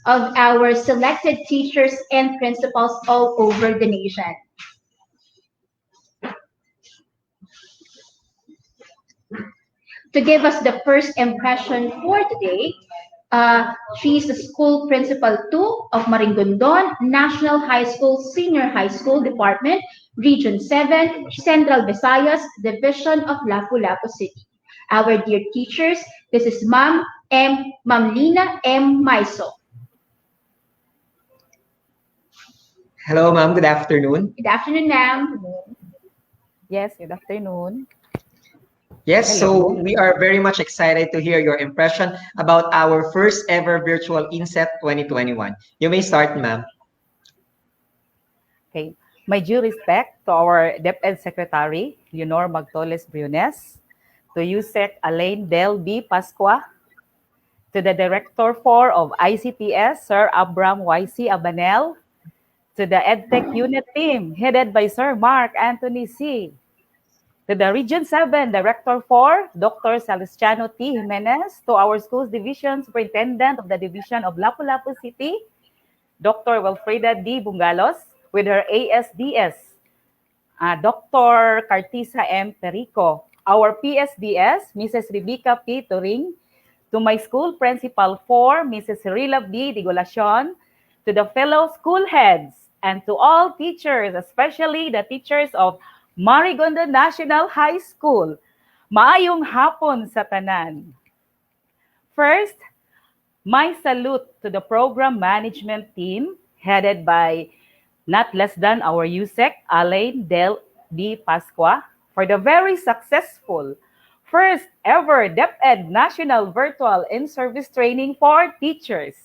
Speaker 4: of our selected teachers and principals all over the nation. To give us the first impression for today, she's the school principal 2 of Maringondon National High School Senior High School Department, Region 7, Central Visayas, Division of Lapu-Lapu City. Our dear teachers, this is Ma'am Lina M. Maiso.
Speaker 3: Hello, ma'am. Good afternoon.
Speaker 4: Good afternoon, ma'am.
Speaker 10: Yes, good afternoon.
Speaker 3: Yes,
Speaker 10: Hello.
Speaker 3: so we are very much excited to hear your impression about our first ever virtual INSET 2021. You may start, ma'am.
Speaker 10: Okay. My due respect to our DepEd Secretary, Leonor Magtoles Briones, to USEC Alain Del B. Pascua, to the Director 4 of ICTS, Sir Abram YC Abanel, to the EdTech Unit Team, headed by Sir Mark Anthony C., to the Region 7 Director 4, Dr. Celestiano T. Jimenez, to our Schools Division Superintendent of the Division of Lapu-Lapu City, Dr. Wilfreda D. Bungalos, with her ASDS, Dr. Cartisa M. Perico, our PSDS, Mrs. Rebecca P. Turing, to my school principal 4, Mrs. Cirilla B. Digolacion, to the fellow school heads, and to all teachers, especially the teachers of Marigondo National High School. Maayong hapon sa tanan. First, my salute to the program management team headed by not less than our USEC, Alain Del B. Pascua, for the very successful first ever DepEd National Virtual In-Service Training for Teachers.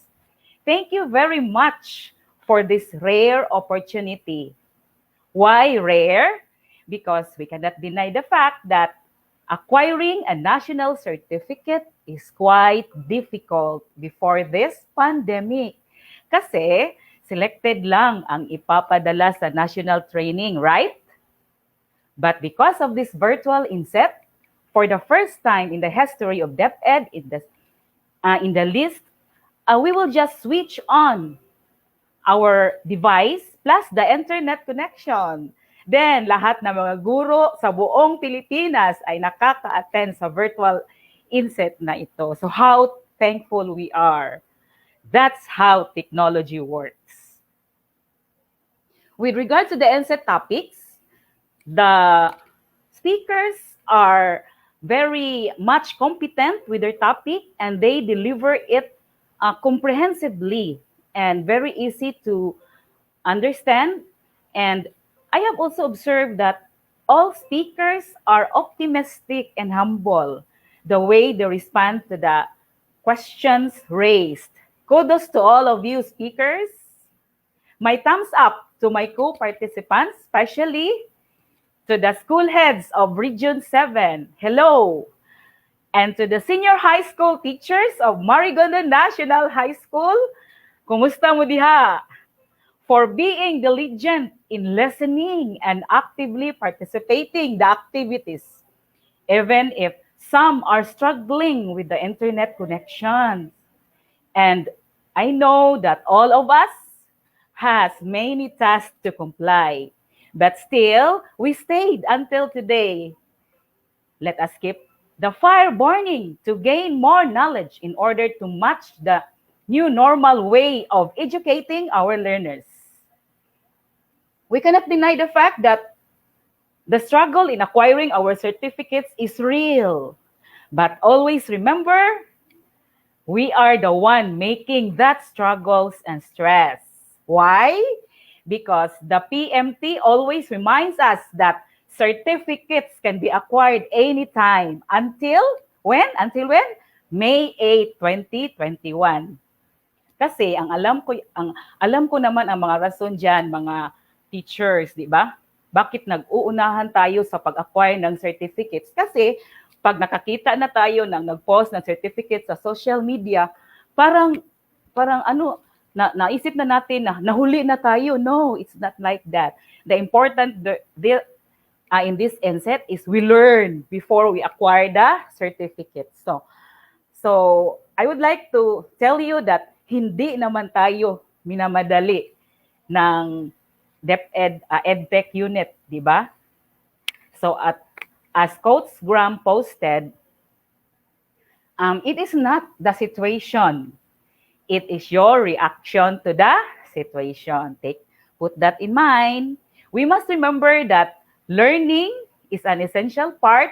Speaker 10: Thank you very much for this rare opportunity. Why rare? Because we cannot deny the fact that acquiring a national certificate is quite difficult before this pandemic. Kasi selected lang ang ipapadala sa national training, right? But because of this virtual INSET, for the first time in the history of DepEd in the list, we will just switch on our device plus the internet connection. Then, lahat ng mga guro sa buong Pilipinas ay nakaka-attend sa virtual INSET na ito. So how thankful we are. That's how technology works. With regard to the INSET topics, the speakers are very much competent with their topic and they deliver it comprehensively and very easy to understand. And I have also observed that all speakers are optimistic and humble the way they respond to the questions raised. Kudos to all of you speakers. My thumbs up to my co-participants, especially to the school heads of Region 7. Hello. And to the senior high school teachers of Marigondo National High School. Kumusta mo diha? For being diligent in listening and actively participating the activities, even if some are struggling with the internet connection. And I know that all of us has many tasks to comply, but still, we stayed until today. Let us keep the fire burning to gain more knowledge in order to match the new normal way of educating our learners. We cannot deny the fact that the struggle in acquiring our certificates is real. But always remember, we are the one making that struggles and stress. Why? Because the PMT always reminds us that certificates can be acquired anytime. Until when? Until when? May 8, 2021. Kasi ang alam ko naman ang mga rason diyan, mga teachers, di ba? Bakit nag-uunahan tayo sa pag-acquire ng certificates? Kasi pag nakakita na tayo ng nag-post ng certificate sa social media, parang naisip na natin na nahuli na tayo. No, it's not like that. The important in this INSET is we learn before we acquire the certificate. So I would like to tell you that hindi naman tayo minamadali ng DepEd EdTech unit, di ba? So as Coach Graham posted, it is not the situation. It is your reaction to the situation. Put that in mind. We must remember that learning is an essential part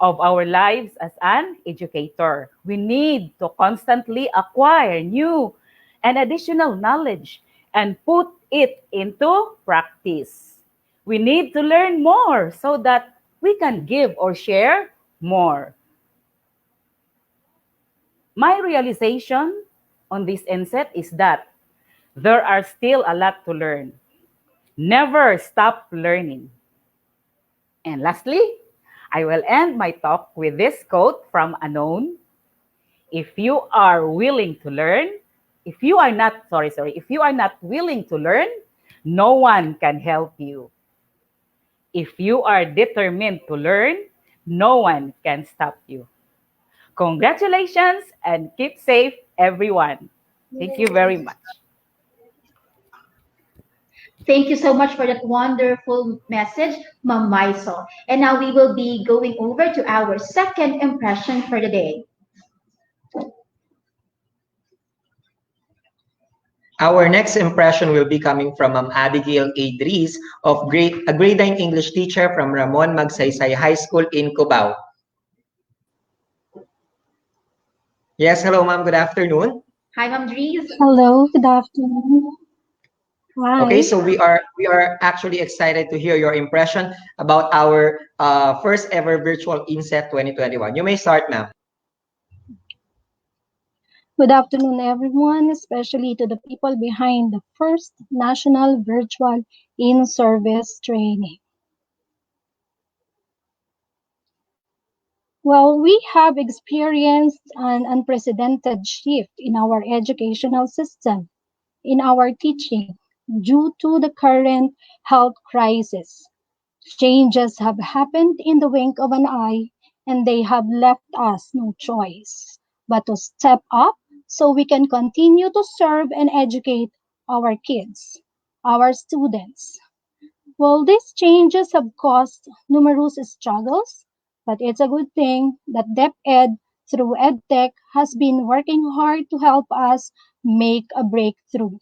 Speaker 10: of our lives as an educator. We need to constantly acquire new and additional knowledge and put it into practice. We need to learn more so that we can give or share more. My realization on this INSET is that there are still a lot to learn. Never stop learning. And lastly, I will end my talk with this quote from Anon. If you are willing to learn, if you are not, if you are not willing to learn, no one can help you. If you are determined to learn, no one can stop you. Congratulations and keep safe, everyone. Thank you very much.
Speaker 4: Thank you so much for that wonderful message, Ma'am Maisel. And now we will be going over to our second impression for the day.
Speaker 3: Our next impression will be coming from Abigail Adris a grade 9 English teacher from Ramon Magsaysay High School in Cubao. Yes, hello ma'am, good afternoon.
Speaker 4: Hi, Ma'am Dries.
Speaker 17: Hello, good afternoon. Hi.
Speaker 3: Okay, so we are actually excited to hear your impression about our first ever virtual INSET 2021. You may start, ma'am.
Speaker 17: Good afternoon, everyone, especially to the people behind the first national virtual in-service training. Well, we have experienced an unprecedented shift in our educational system, in our teaching, due to the current health crisis. Changes have happened in the wink of an eye, and they have left us no choice but to step up so we can continue to serve and educate our kids, our students. Well, these changes have caused numerous struggles, but it's a good thing that DepEd through EdTech has been working hard to help us make a breakthrough.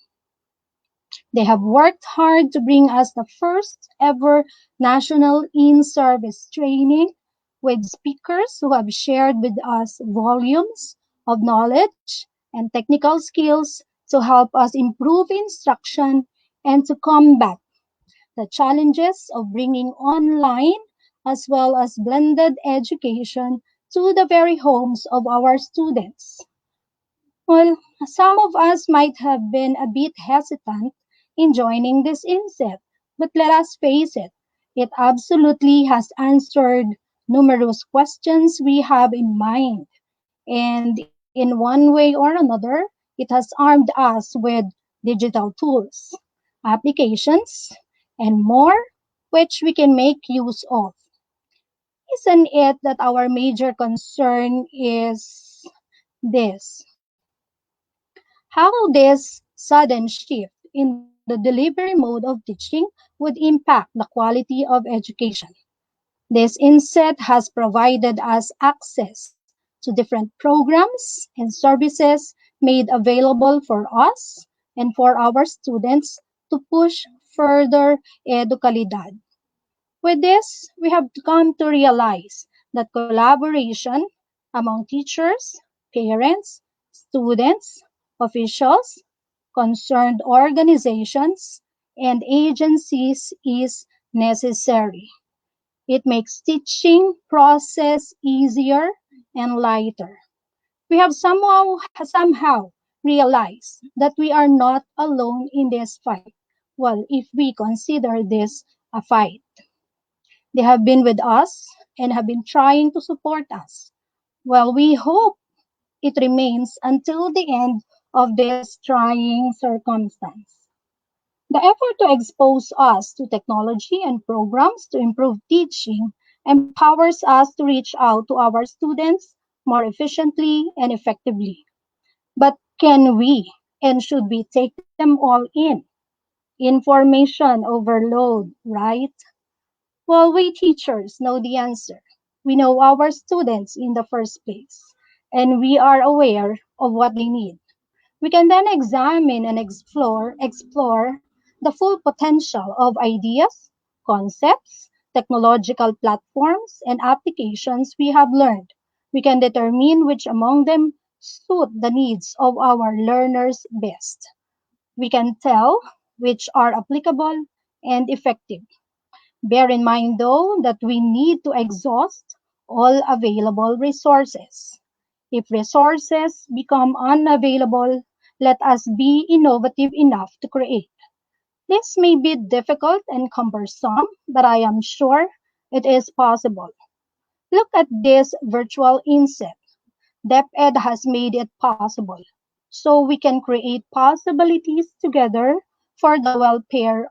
Speaker 17: They have worked hard to bring us the first ever national in-service training with speakers who have shared with us volumes of knowledge and technical skills to help us improve instruction and to combat the challenges of bringing online as well as blended education to the very homes of our students. Well, some of us might have been a bit hesitant in joining this INSET, but let us face it, it absolutely has answered numerous questions we have in mind. And in one way or another, it has armed us with digital tools, applications, and more which we can make use of. Isn't it that our major concern is this? How this sudden shift in the delivery mode of teaching would impact the quality of education. This INSET has provided us access to different programs and services made available for us and for our students to push further educalidad. With this, we have come to realize that collaboration among teachers, parents, students, officials, concerned organizations, and agencies is necessary. It makes teaching process easier and lighter. We have somehow realized that we are not alone in this fight. Well, if we consider this a fight. They have been with us and have been trying to support us. Well, we hope it remains until the end of this trying circumstance. The effort to expose us to technology and programs to improve teaching empowers us to reach out to our students more efficiently and effectively. But can we and should we take them all in? Information overload, right? Well, we teachers know the answer. We know our students in the first place, and we are aware of what they need. We can then examine and explore the full potential of ideas, concepts, technological platforms, and applications we have learned. We can determine which among them suit the needs of our learners best. We can tell which are applicable and effective. Bear in mind, though, that we need to exhaust all available resources. If resources become unavailable, let us be innovative enough to create. This may be difficult and cumbersome, but I am sure it is possible. Look at this virtual INSET. DepEd has made it possible. So we can create possibilities together for the welfare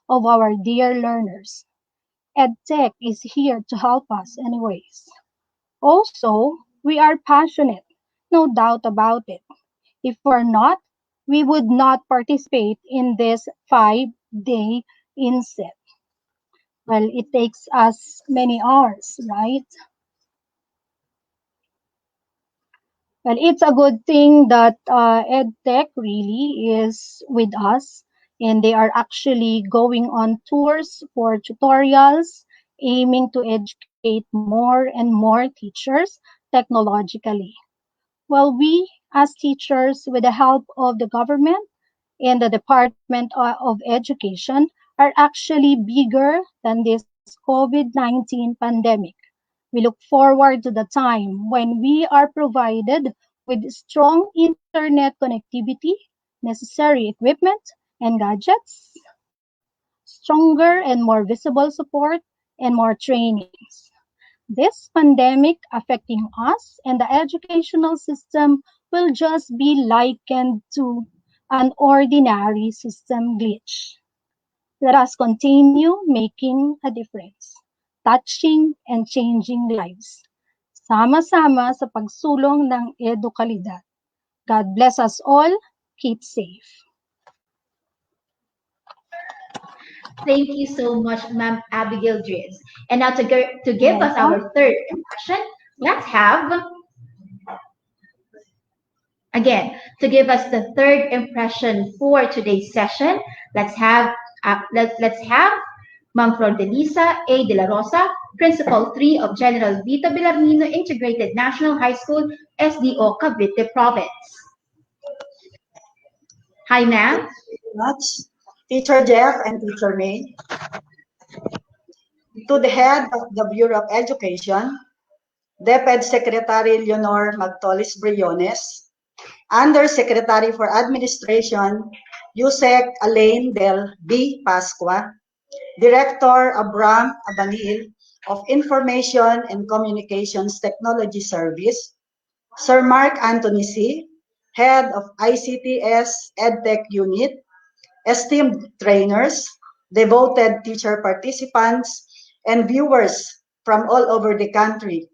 Speaker 17: of our dear learners. EdTech is here to help us anyways. Also, we are passionate, no doubt about it. If we're not, we would not participate in this 5-day inset. Well, it takes us many hours, right? Well, it's a good thing that EdTech really is with us, and they are actually going on tours for tutorials, aiming to educate more and more teachers technologically. Well, we as teachers, with the help of the government and the Department of Education, are actually bigger than this COVID-19 pandemic. We look forward to the time when we are provided with strong internet connectivity, necessary equipment and gadgets, stronger and more visible support, and more trainings. This pandemic affecting us and the educational system will just be likened to an ordinary system glitch. Let us continue making a difference, touching and changing lives. Sama-sama sa pagsulong ng edukalidad. God bless us all. Keep safe.
Speaker 4: Thank you so much, Ma'am Abigail Dries. And now to give us our third impression, let's have, again, to give us the third impression for today's session, let's have Ma'am Flor de Lisa A. De La Rosa, Principal 3 of General Vito Villarmino Integrated National High School, SDO, Cavite Province. Hi, ma'am.
Speaker 18: Thank you very much, Teacher Jeff and Teacher May. To the head of the Bureau of Education, DepEd Secretary Leonor Magtolis Briones, Undersecretary for Administration, Yusek Alain del B. Pascua, Director Abram Abanil of Information and Communications Technology Service, Sir Mark Anthony C., Head of ICTS EdTech Unit, esteemed trainers, devoted teacher participants, and viewers from all over the country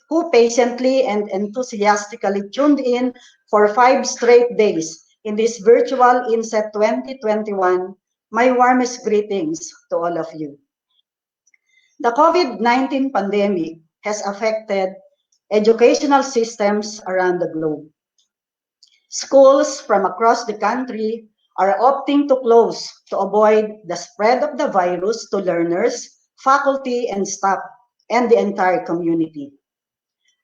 Speaker 18: who patiently and enthusiastically tuned in for 5 straight days in this virtual INSET 2021, my warmest greetings to all of you. The COVID-19 pandemic has affected educational systems around the globe. Schools from across the country are opting to close to avoid the spread of the virus to learners, faculty, and staff, and the entire community.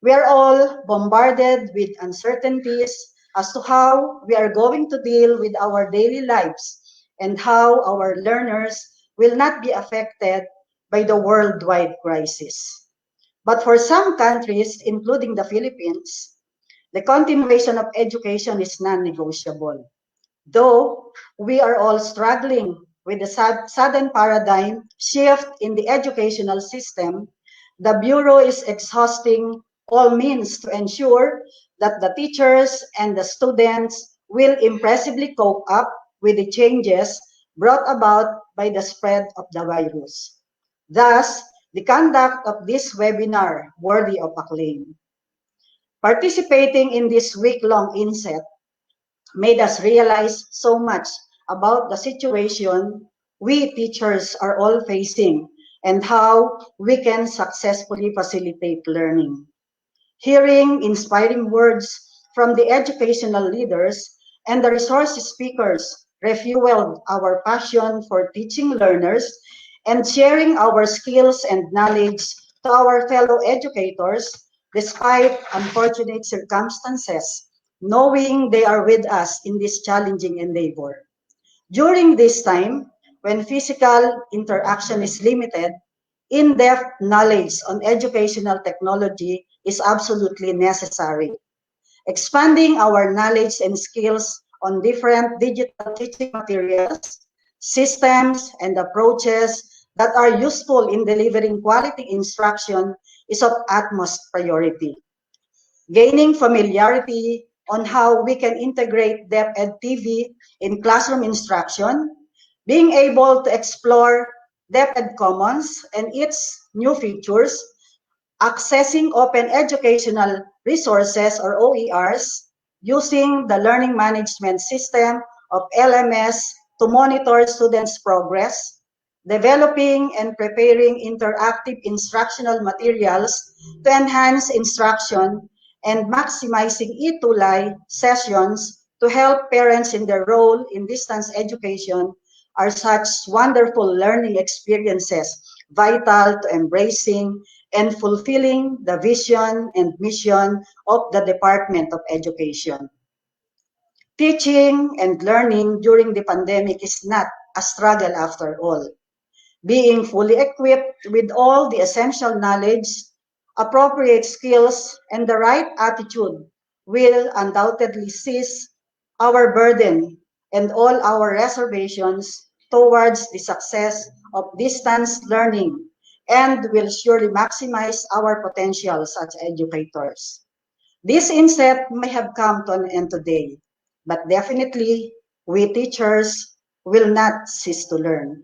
Speaker 18: We are all bombarded with uncertainties as to how we are going to deal with our daily lives and how our learners will not be affected by the worldwide crisis. But for some countries, including the Philippines, the continuation of education is non-negotiable. Though we are all struggling with the sudden paradigm shift in the educational system, the Bureau is exhausting all means to ensure that the teachers and the students will impressively cope up with the changes brought about by the spread of the virus. Thus, the conduct of this webinar worthy of acclaim. Participating in this week-long inset made us realize so much about the situation we teachers are all facing and how we can successfully facilitate learning. Hearing inspiring words from the educational leaders and the resource speakers refueled our passion for teaching learners and sharing our skills and knowledge to our fellow educators despite unfortunate circumstances, knowing they are with us in this challenging endeavor. During this time, when physical interaction is limited, in-depth knowledge on educational technology is absolutely necessary. Expanding our knowledge and skills on different digital teaching materials, systems, and approaches that are useful in delivering quality instruction is of utmost priority. Gaining familiarity on how we can integrate DepEd TV in classroom instruction, being able to explore DepEd Commons and its new features, accessing open educational resources or OERs, using the learning management system of LMS to monitor students' progress, developing and preparing interactive instructional materials to enhance instruction, and maximizing e-Tulay sessions to help parents in their role in distance education are such wonderful learning experiences vital to embracing and fulfilling the vision and mission of the Department of Education. Teaching and learning during the pandemic is not a struggle after all. Being fully equipped with all the essential knowledge, appropriate skills, and the right attitude will undoubtedly cease our burden and all our reservations towards the success of distance learning and will surely maximize our potential as educators. This inset may have come to an end today, but definitely we teachers will not cease to learn.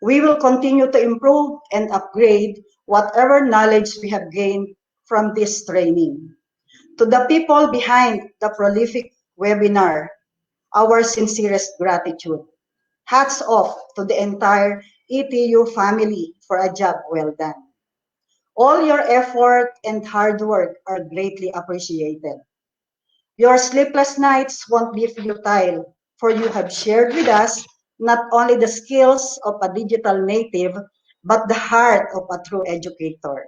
Speaker 18: We will continue to improve and upgrade whatever knowledge we have gained from this training. To the people behind the prolific webinar, our sincerest gratitude. Hats off to the entire ETU family for a job well done. All your effort and hard work are greatly appreciated. Your sleepless nights won't be futile, for you have shared with us not only the skills of a digital native, but the heart of a true educator.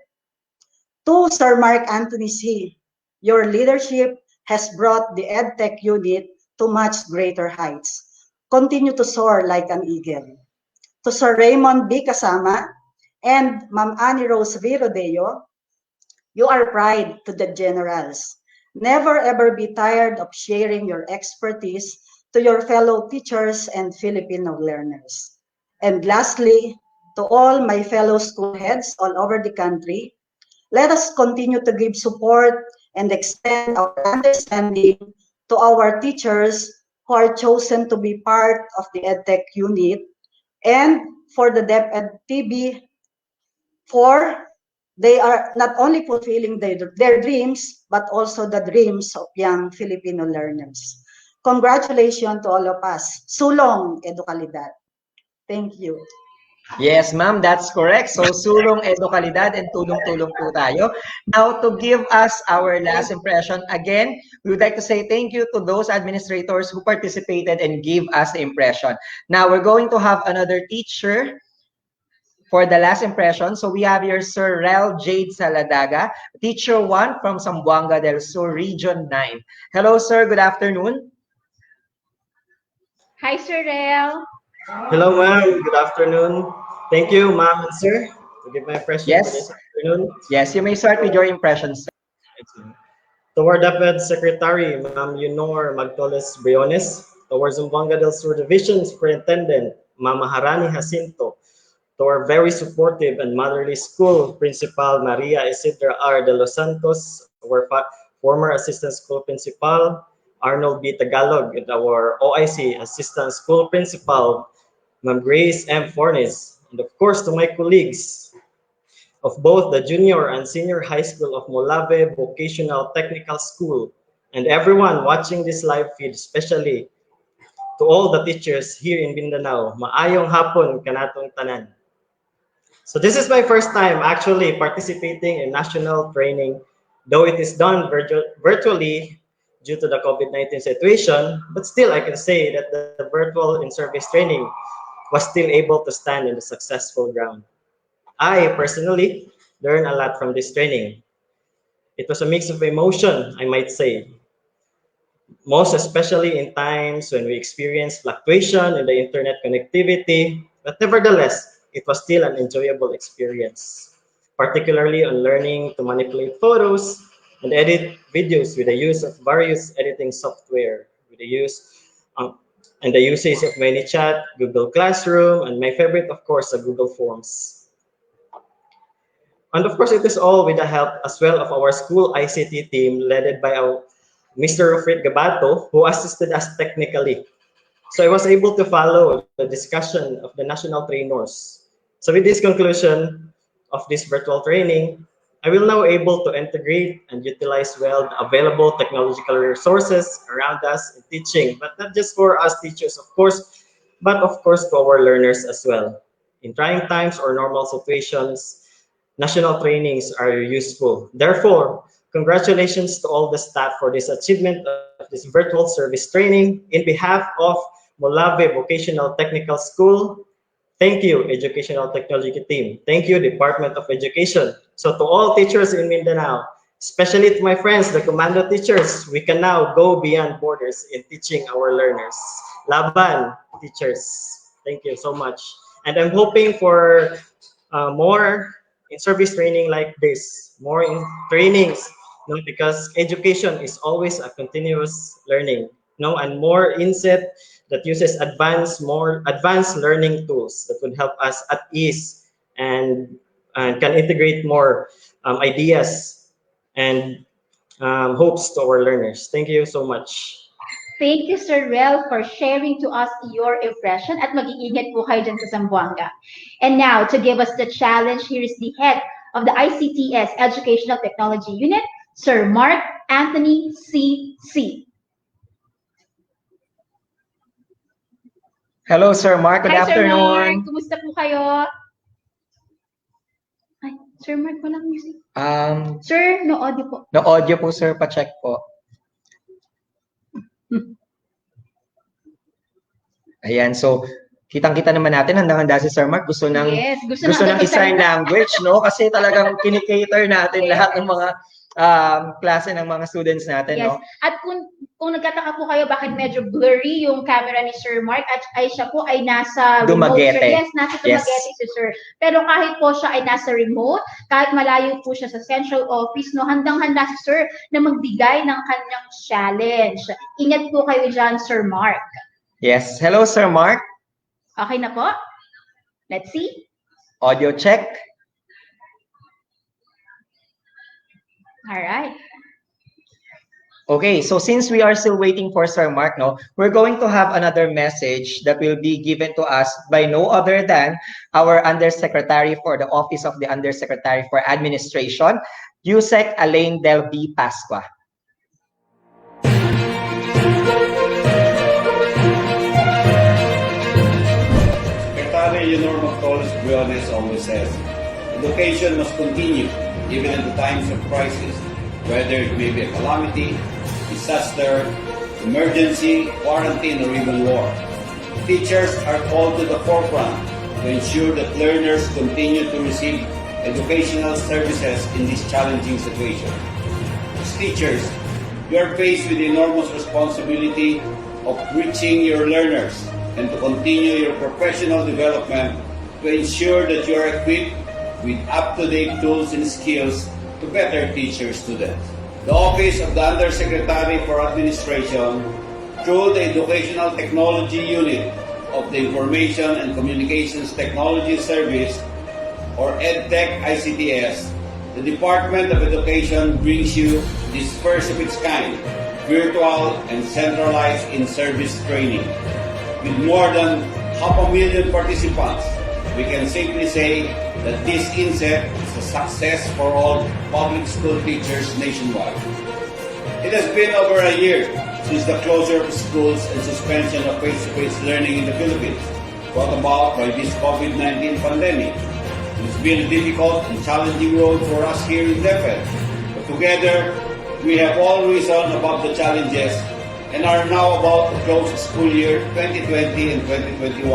Speaker 18: To Sir Mark Anthony C., your leadership has brought the EdTech unit to much greater heights. Continue to soar like an eagle. To Sir Raymond B. Kasama and Ma'am Annie Rose Virodeo, you are pride to the generals. Never ever be tired of sharing your expertise to your fellow teachers and Filipino learners. And lastly, to all my fellow school heads all over the country, let us continue to give support and extend our understanding to our teachers who are chosen to be part of the EdTech unit and for the DepEd TB for they are not only fulfilling their dreams, but also the dreams of young Filipino learners. Congratulations to all of us. Sulong Edukalidad. Thank you.
Speaker 3: Yes, ma'am, that's correct. So, sulong edukalidad and tulong-tulong po tayo. Now, to give us our last impression, again, we would like to say thank you to those administrators who participated and gave us the impression. Now, we're going to have another teacher for the last impression. So, we have here Sir Rel Jade Saladaga, Teacher 1 from Zamboanga del Sur, Region 9. Hello, sir. Good afternoon.
Speaker 4: Hi, Sir Rel.
Speaker 19: Hello, ma'am. Good afternoon. Thank you, ma'am and sir, to give my impression for
Speaker 3: Yes.
Speaker 19: this afternoon.
Speaker 3: Yes, you may start with your impressions, sir.
Speaker 19: Toward DepEd Secretary, Ma'am Leonor Magtoles Briones. Toward Zamboanga del Sur Division Superintendent, Ma'am Harani Jacinto. To our very supportive and motherly school principal, Maria Isidra R. de los Santos, our former assistant school principal, Arnold B. Tagalog, and our OIC assistant school principal, Ma'am Grace M. Fornes, and of course to my colleagues of both the junior and senior high school of Molave Vocational Technical School, and everyone watching this live feed, especially to all the teachers here in Mindanao. Maayong hapon kanatong tanan. So this is my first time actually participating in national training, though it is done virtually due to the COVID-19 situation, but still I can say that the virtual in-service training was still able to stand in the successful ground. I personally learned a lot from this training. It was a mix of emotion, I might say, most especially in times when we experienced fluctuation in the internet connectivity, but nevertheless, it was still an enjoyable experience, particularly on learning to manipulate photos and edit videos with the use of various editing software, with the use and the usage of ManyChat, Google Classroom, and my favorite, of course, the Google Forms. And of course, it is all with the help as well of our school ICT team led by our Mr. Rufrit Gabato, who assisted us technically. So I was able to follow the discussion of the national trainers. So with this conclusion of this virtual training, I will now able to integrate and utilize well the available technological resources around us in teaching, but not just for us teachers, of course, but of course to our learners as well. In trying times or normal situations, national trainings are useful. Therefore, congratulations to all the staff for this achievement of this virtual service training. In behalf of Molave Vocational Technical School, thank you, Educational Technology Team. Thank you, Department of Education. So to all teachers in Mindanao, especially to my friends, the commando teachers, we can now go beyond borders in teaching our learners. Laban, teachers. Thank you so much. And I'm hoping for more in-service training like this, more in trainings, because education is always a continuous learning, and more INSET that uses more advanced learning tools that would help us at ease and can integrate more ideas and hopes to our learners. Thank you so much.
Speaker 4: Thank you, Sir Rel, for sharing to us your impression at mag-iingat po kayo dyan sa Zamboanga. And now, to give us the challenge, here is the head of the ICTS Educational Technology Unit, Sir Mark Anthony C.C.
Speaker 3: Hello, Sir Mark. Good afternoon.
Speaker 4: Sir Mark. Kumusta po kayo? Ay, Sir Mark, walang music. Sir, no audio po.
Speaker 3: No audio po, sir. Pa-check po. Ayan, so kitang-kita naman natin, handang-handa si Sir Mark. Gusto ng i-sign language, no? Kasi talagang kinikater natin lahat ng mga klase ng mga students natin, no?
Speaker 4: At kung nagtataka po kayo bakit medyo blurry yung camera ni Sir Mark at siya po ay nasa
Speaker 3: Dumaguete.
Speaker 4: remote. Yes, nasa Dumaguete si Sir. Pero kahit po siya ay nasa remote, kahit malayo po siya sa central office, no, handang-handa si Sir na magbigay ng kanyang challenge. Ingat po kayo dyan, Sir Mark.
Speaker 3: Yes. Hello, Sir Mark.
Speaker 4: Okay na po? Let's see.
Speaker 3: Audio check.
Speaker 4: All right.
Speaker 3: Okay, so since we are still waiting for Sir Mark, no, we're going to have another message that will be given to us by no other than our Undersecretary for the Office of the Undersecretary for Administration, Yusek Alain Del V. Pascua.
Speaker 5: Secretary Leonor Briones always says, education must continue even in the times of crisis, whether it may be a calamity, disaster, emergency, quarantine, or even war. Teachers are called to the forefront to ensure that learners continue to receive educational services in this challenging situation. As teachers, you are faced with the enormous responsibility of reaching your learners and to continue your professional development to ensure that you are equipped with up-to-date tools and skills to better teach your students. The Office of the Undersecretary for Administration, through the Educational Technology Unit of the Information and Communications Technology Service, or EdTech ICTS, the Department of Education brings you this first of its kind, virtual and centralized in-service training. With more than 500,000 participants, we can safely say that this INSET is a success for all public school teachers nationwide. It has been over a year since the closure of schools and suspension of face-to-face learning in the Philippines, brought about by this COVID-19 pandemic. It's been a difficult and challenging road for us here in DepEd, but together we have all risen above the challenges and are now about to close the school year 2020 and 2021.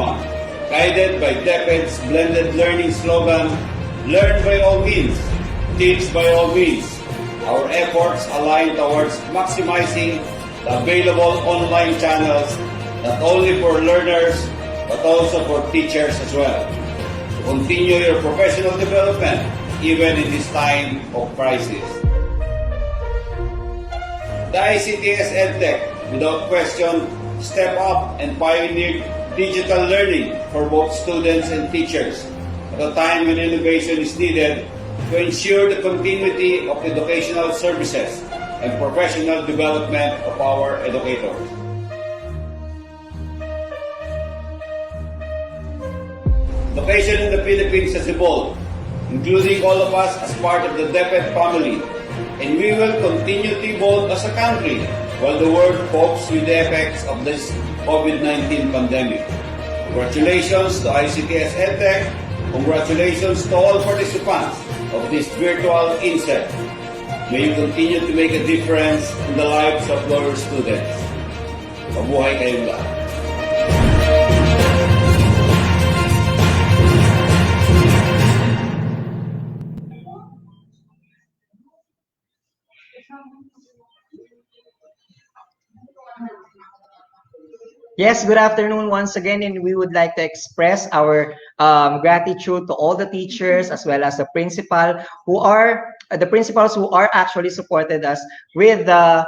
Speaker 5: Guided by DepEd's blended learning slogan, learn by all means, teach by all means. Our efforts align towards maximizing the available online channels, not only for learners, but also for teachers as well, to continue your professional development even in this time of crisis. The ICTS EdTech, without question, stepped up and pioneered digital learning for both students and teachers at a time when innovation is needed to ensure the continuity of educational services and professional development of our educators. Education in the Philippines has evolved, including all of us as part of the DepEd family, and we will continue to evolve as a country while the world copes with the effects of this COVID-19 pandemic. Congratulations to ICTS EdTech. Congratulations to all participants of this virtual INSET. May you continue to make a difference in the lives of our students. Mabuhay kayong lahat.
Speaker 3: Yes, good afternoon once again, and we would like to express our gratitude to all the teachers as well as the principals who are actually supported us with the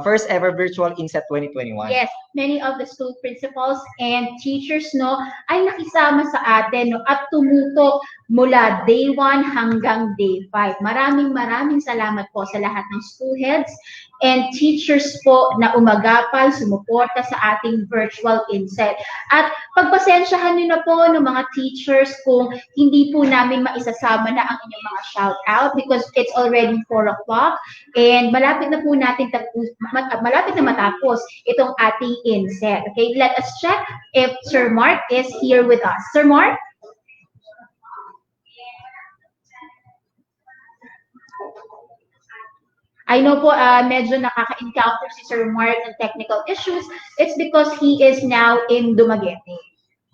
Speaker 3: first ever virtual INSET 2021.
Speaker 4: Yes, many of the school principals and teachers no ay nakisama sa atin no at tumutok mula day 1 hanggang day 5. Maraming salamat po sa lahat ng school heads and teachers po na umagapal, sumuporta sa ating virtual INSET. At pagpasensyahan niyo na po ng mga teachers kung hindi po namin maisasama na ang inyong mga shout out because it's already 4 o'clock and malapit na po natin malapit na matapos itong ating INSET. Okay, let us check if Sir Mark is here with us. Sir Mark? I know po medyo nakaka-encounter si Sir Mark ng technical issues. It's because he is now in Dumaguete.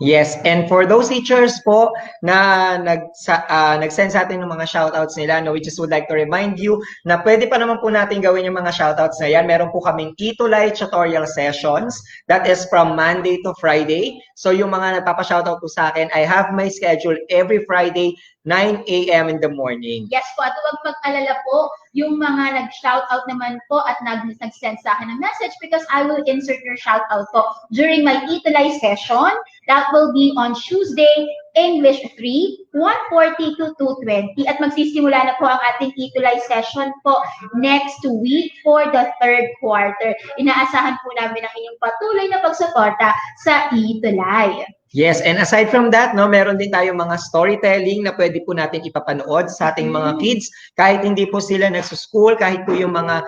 Speaker 3: Yes, and for those teachers po na nag-send sa atin ng mga shoutouts nila, no, we just would like to remind you na pwede pa naman po natin gawin yung mga shoutouts na yan. Meron po kaming Itulay tutorial sessions. That is from Monday to Friday. So yung mga nagpapa-shoutout po sa akin, I have my schedule every Friday, 9 a.m. in the morning.
Speaker 4: Yes po, at huwag pag-alala po yung mga nag-shoutout naman po at nag-send sa akin ng message because I will insert your shoutout po during my Itulay session. That will be on Tuesday, English 3, 1:40 to 2:20. At magsisimula na po ang ating Itulay session po next week for the 3rd quarter. Inaasahan po namin ang inyong patuloy na pagsuporta sa Itulay.
Speaker 3: Yes, and aside from that, no, meron din tayong mga storytelling na pwede po natin ipapanood sa ating mga kids. Kahit hindi po sila nagsuschool, kahit po yung mga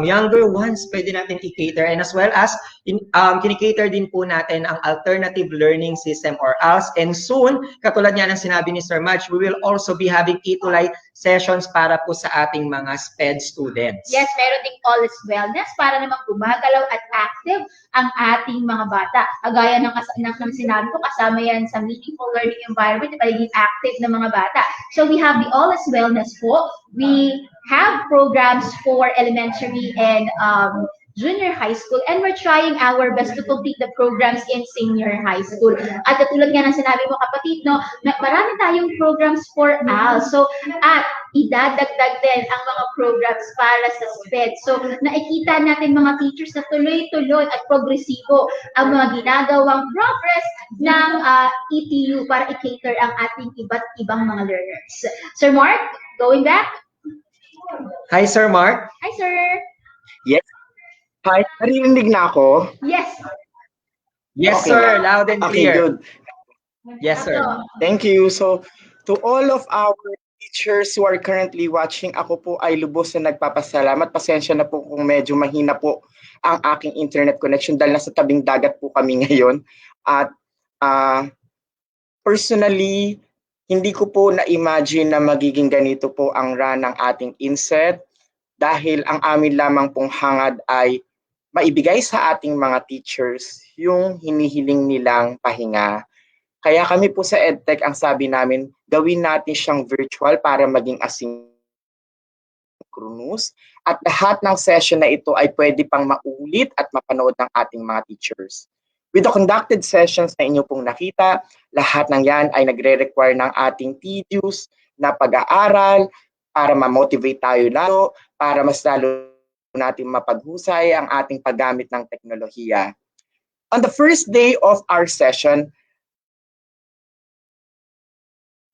Speaker 3: younger ones, pwede natin i-cater. And as well as, kinikater din po natin ang alternative learning system or ALS. And soon, katulad nga ng sinabi ni Sir Madge, we will also be having Itulay sessions para po sa ating mga SPED students.
Speaker 4: Yes, meron ding all is wellness para naman gumagalaw at active ang ating mga bata. Agaya ng sinabi ko, kasama yan sa meaningful learning environment, pagiging active ng mga bata. So we have the all is wellness po. We have programs for elementary and junior high school, and we're trying our best to complete the programs in senior high school. At tulad nga ng sinabi mo kapatid, no, marami tayong programs for AL. So, at idadagdag din ang mga programs para sa SPED. So, nakikita natin mga teachers na tuloy-tuloy at progresibo ang mga ginagawang progress ng ETU para i-cater ang ating iba't ibang mga learners. Sir Mark, going back?
Speaker 3: Hi, Sir Mark.
Speaker 4: Hi, sir.
Speaker 20: Yes. Hi, narinig na ako?
Speaker 4: Yes.
Speaker 3: Yes,
Speaker 20: Okay.
Speaker 3: sir. Loud and
Speaker 20: Okay,
Speaker 3: clear.
Speaker 20: good.
Speaker 3: Yes, sir.
Speaker 20: Thank you. So, to all of our teachers who are currently watching, ako po ay lubos na nagpapasalamat. Pasensya na po kung medyo mahina po ang aking internet connection dahil nasa tabing dagat po kami ngayon. At personally, hindi ko po na-imagine na magiging ganito po ang run ng ating INSET dahil ang amin lamang pong hangad ay maibigay sa ating mga teachers yung hinihiling nilang pahinga. Kaya kami po sa EdTech, ang sabi namin, gawin natin siyang virtual para maging asynchronous at lahat ng session na ito ay pwede pang maulit at mapanood ng ating mga teachers. With the conducted sessions na inyo pong nakita, lahat ng yan ay nagre-require ng ating tedious na pag-aaral para ma-motivate tayo lalo, para mas lalo natin mapaghusay ang ating paggamit ng teknolohiya. On the first day of our session,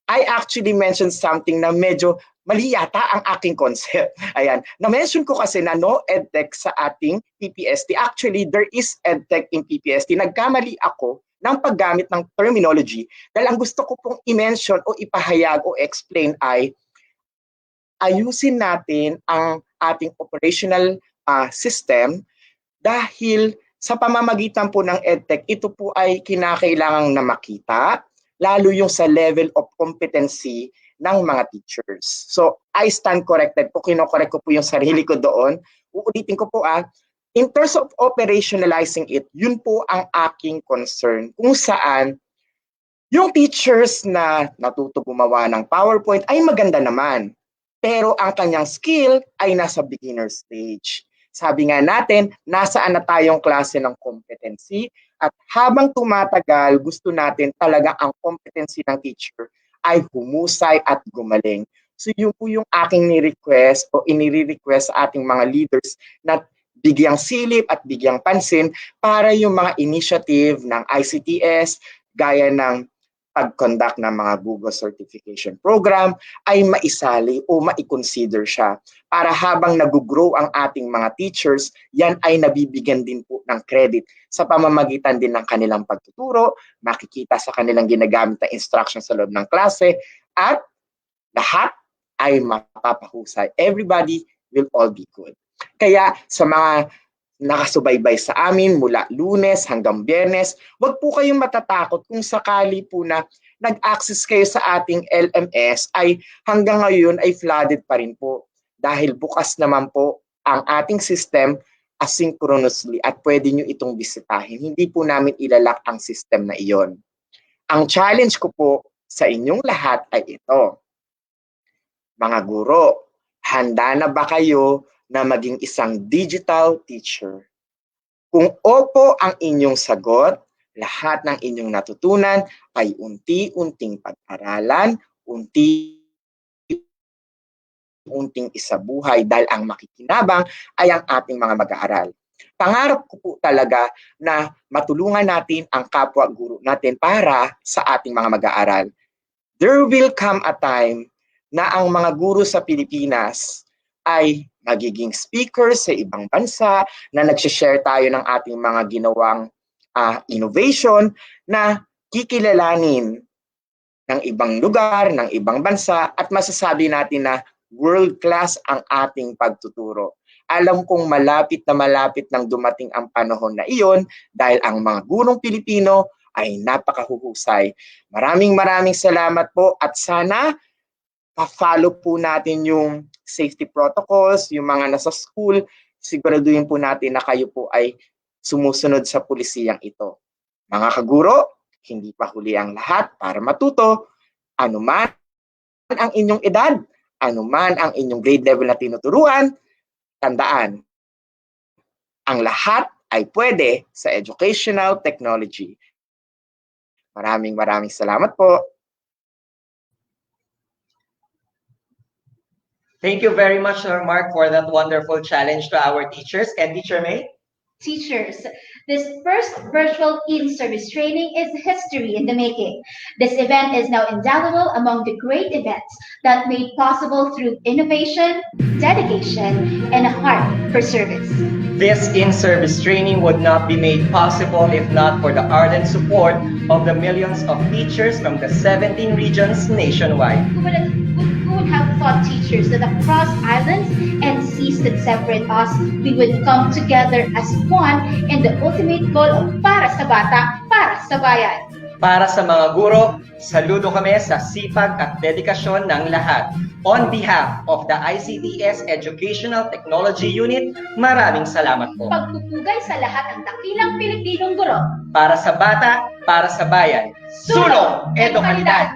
Speaker 20: I actually mentioned something na medyo mali yata ang aking concept. Ayan. Na-mention ko kasi na no edtech sa ating PPST. Actually, there is edtech in PPST. Nagkamali ako ng paggamit ng terminology dahil ang gusto ko pong i-mention o ipahayag o explain ay ayusin natin ang ating operational system dahil sa pamamagitan po ng EdTech, ito po ay kinakailangang na makita, lalo yung sa level of competency ng mga teachers. So, I stand corrected po, kinokorek ko po yung sarili ko doon. Uulitin ko po in terms of operationalizing it, yun po ang aking concern. Kung saan, yung teachers na natuto gumawa ng PowerPoint ay maganda naman. Pero ang kanyang skill ay nasa beginner stage. Sabi nga natin, nasaan na tayong klase ng competency at habang tumatagal, gusto natin talaga ang competency ng teacher ay humusay at gumaling. So yun po yung aking ni-request o iniri-request sa ating mga leaders na bigyang silip at bigyang pansin para yung mga initiative ng ICTS gaya ng pag-conduct ng mga Google Certification Program ay maisali o maikonsider siya para habang nag-grow ang ating mga teachers, yan ay nabibigyan din po ng credit sa pamamagitan din ng kanilang pagtuturo, makikita sa kanilang ginagamit na instruction sa loob ng klase, at lahat ay mapapahusay. Everybody will all be good. Kaya sa mga nakasubaybay sa amin mula Lunes hanggang Biyernes, huwag po kayong matatakot kung sakali po na nag-access kayo sa ating LMS ay hanggang ngayon ay flooded pa rin po dahil bukas naman po ang ating system asynchronously at pwede nyo itong bisitahin. Hindi po namin ilalak ang system na iyon. Ang challenge ko po sa inyong lahat ay ito. Mga guro, handa na ba kayo na maging isang digital teacher? Kung opo ang inyong sagot, lahat ng inyong natutunan ay unti-unting pag-aralan, unti-unting isabuhay dahil ang makikinabang ay ang ating mga mag-aaral. Pangarap ko po talaga na matulungan natin ang kapwa guro natin para sa ating mga mag-aaral. There will come a time na ang mga guro sa Pilipinas ay magiging speakers sa ibang bansa, na nagsishare tayo ng ating mga ginawang innovation na kikilalanin ng ibang lugar, ng ibang bansa, at masasabi natin na world-class ang ating pagtuturo. Alam kong malapit nang dumating ang panahon na iyon dahil ang mga gurong Pilipino ay napakahuhusay. Maraming salamat po at sana pa-follow po natin yung safety protocols, yung mga nasa school, siguraduhin po natin na kayo po ay sumusunod sa pulisiyang ito. Mga kaguro, hindi pa huli ang lahat para matuto. Anuman ang inyong edad, anuman ang inyong grade level na tinuturuan, tandaan, ang lahat ay pwede sa educational technology. Maraming salamat po.
Speaker 3: Thank you very much, Sir Mark, for that wonderful challenge to our teachers. And Teacher May?
Speaker 4: Teachers, this first virtual in-service training is history in the making. This event is now indelible among the great events that made possible through innovation, dedication, and a heart for service.
Speaker 3: This in-service training would not be made possible if not for the ardent support of the millions of teachers from the 17 regions nationwide.
Speaker 4: Who would have thought, teachers, that across islands and seas that separate us, we would come together as one in the ultimate goal of para sa bata, para sa bayan.
Speaker 3: Para sa mga guro, saludo kami sa sipag at dedikasyon ng lahat. On behalf of the ICTS Educational Technology Unit, maraming salamat po.
Speaker 4: Pagpupugay sa lahat ng dakilang Pilipinong guro.
Speaker 3: Para sa bata, para sa bayan. Sulong Edukalidad!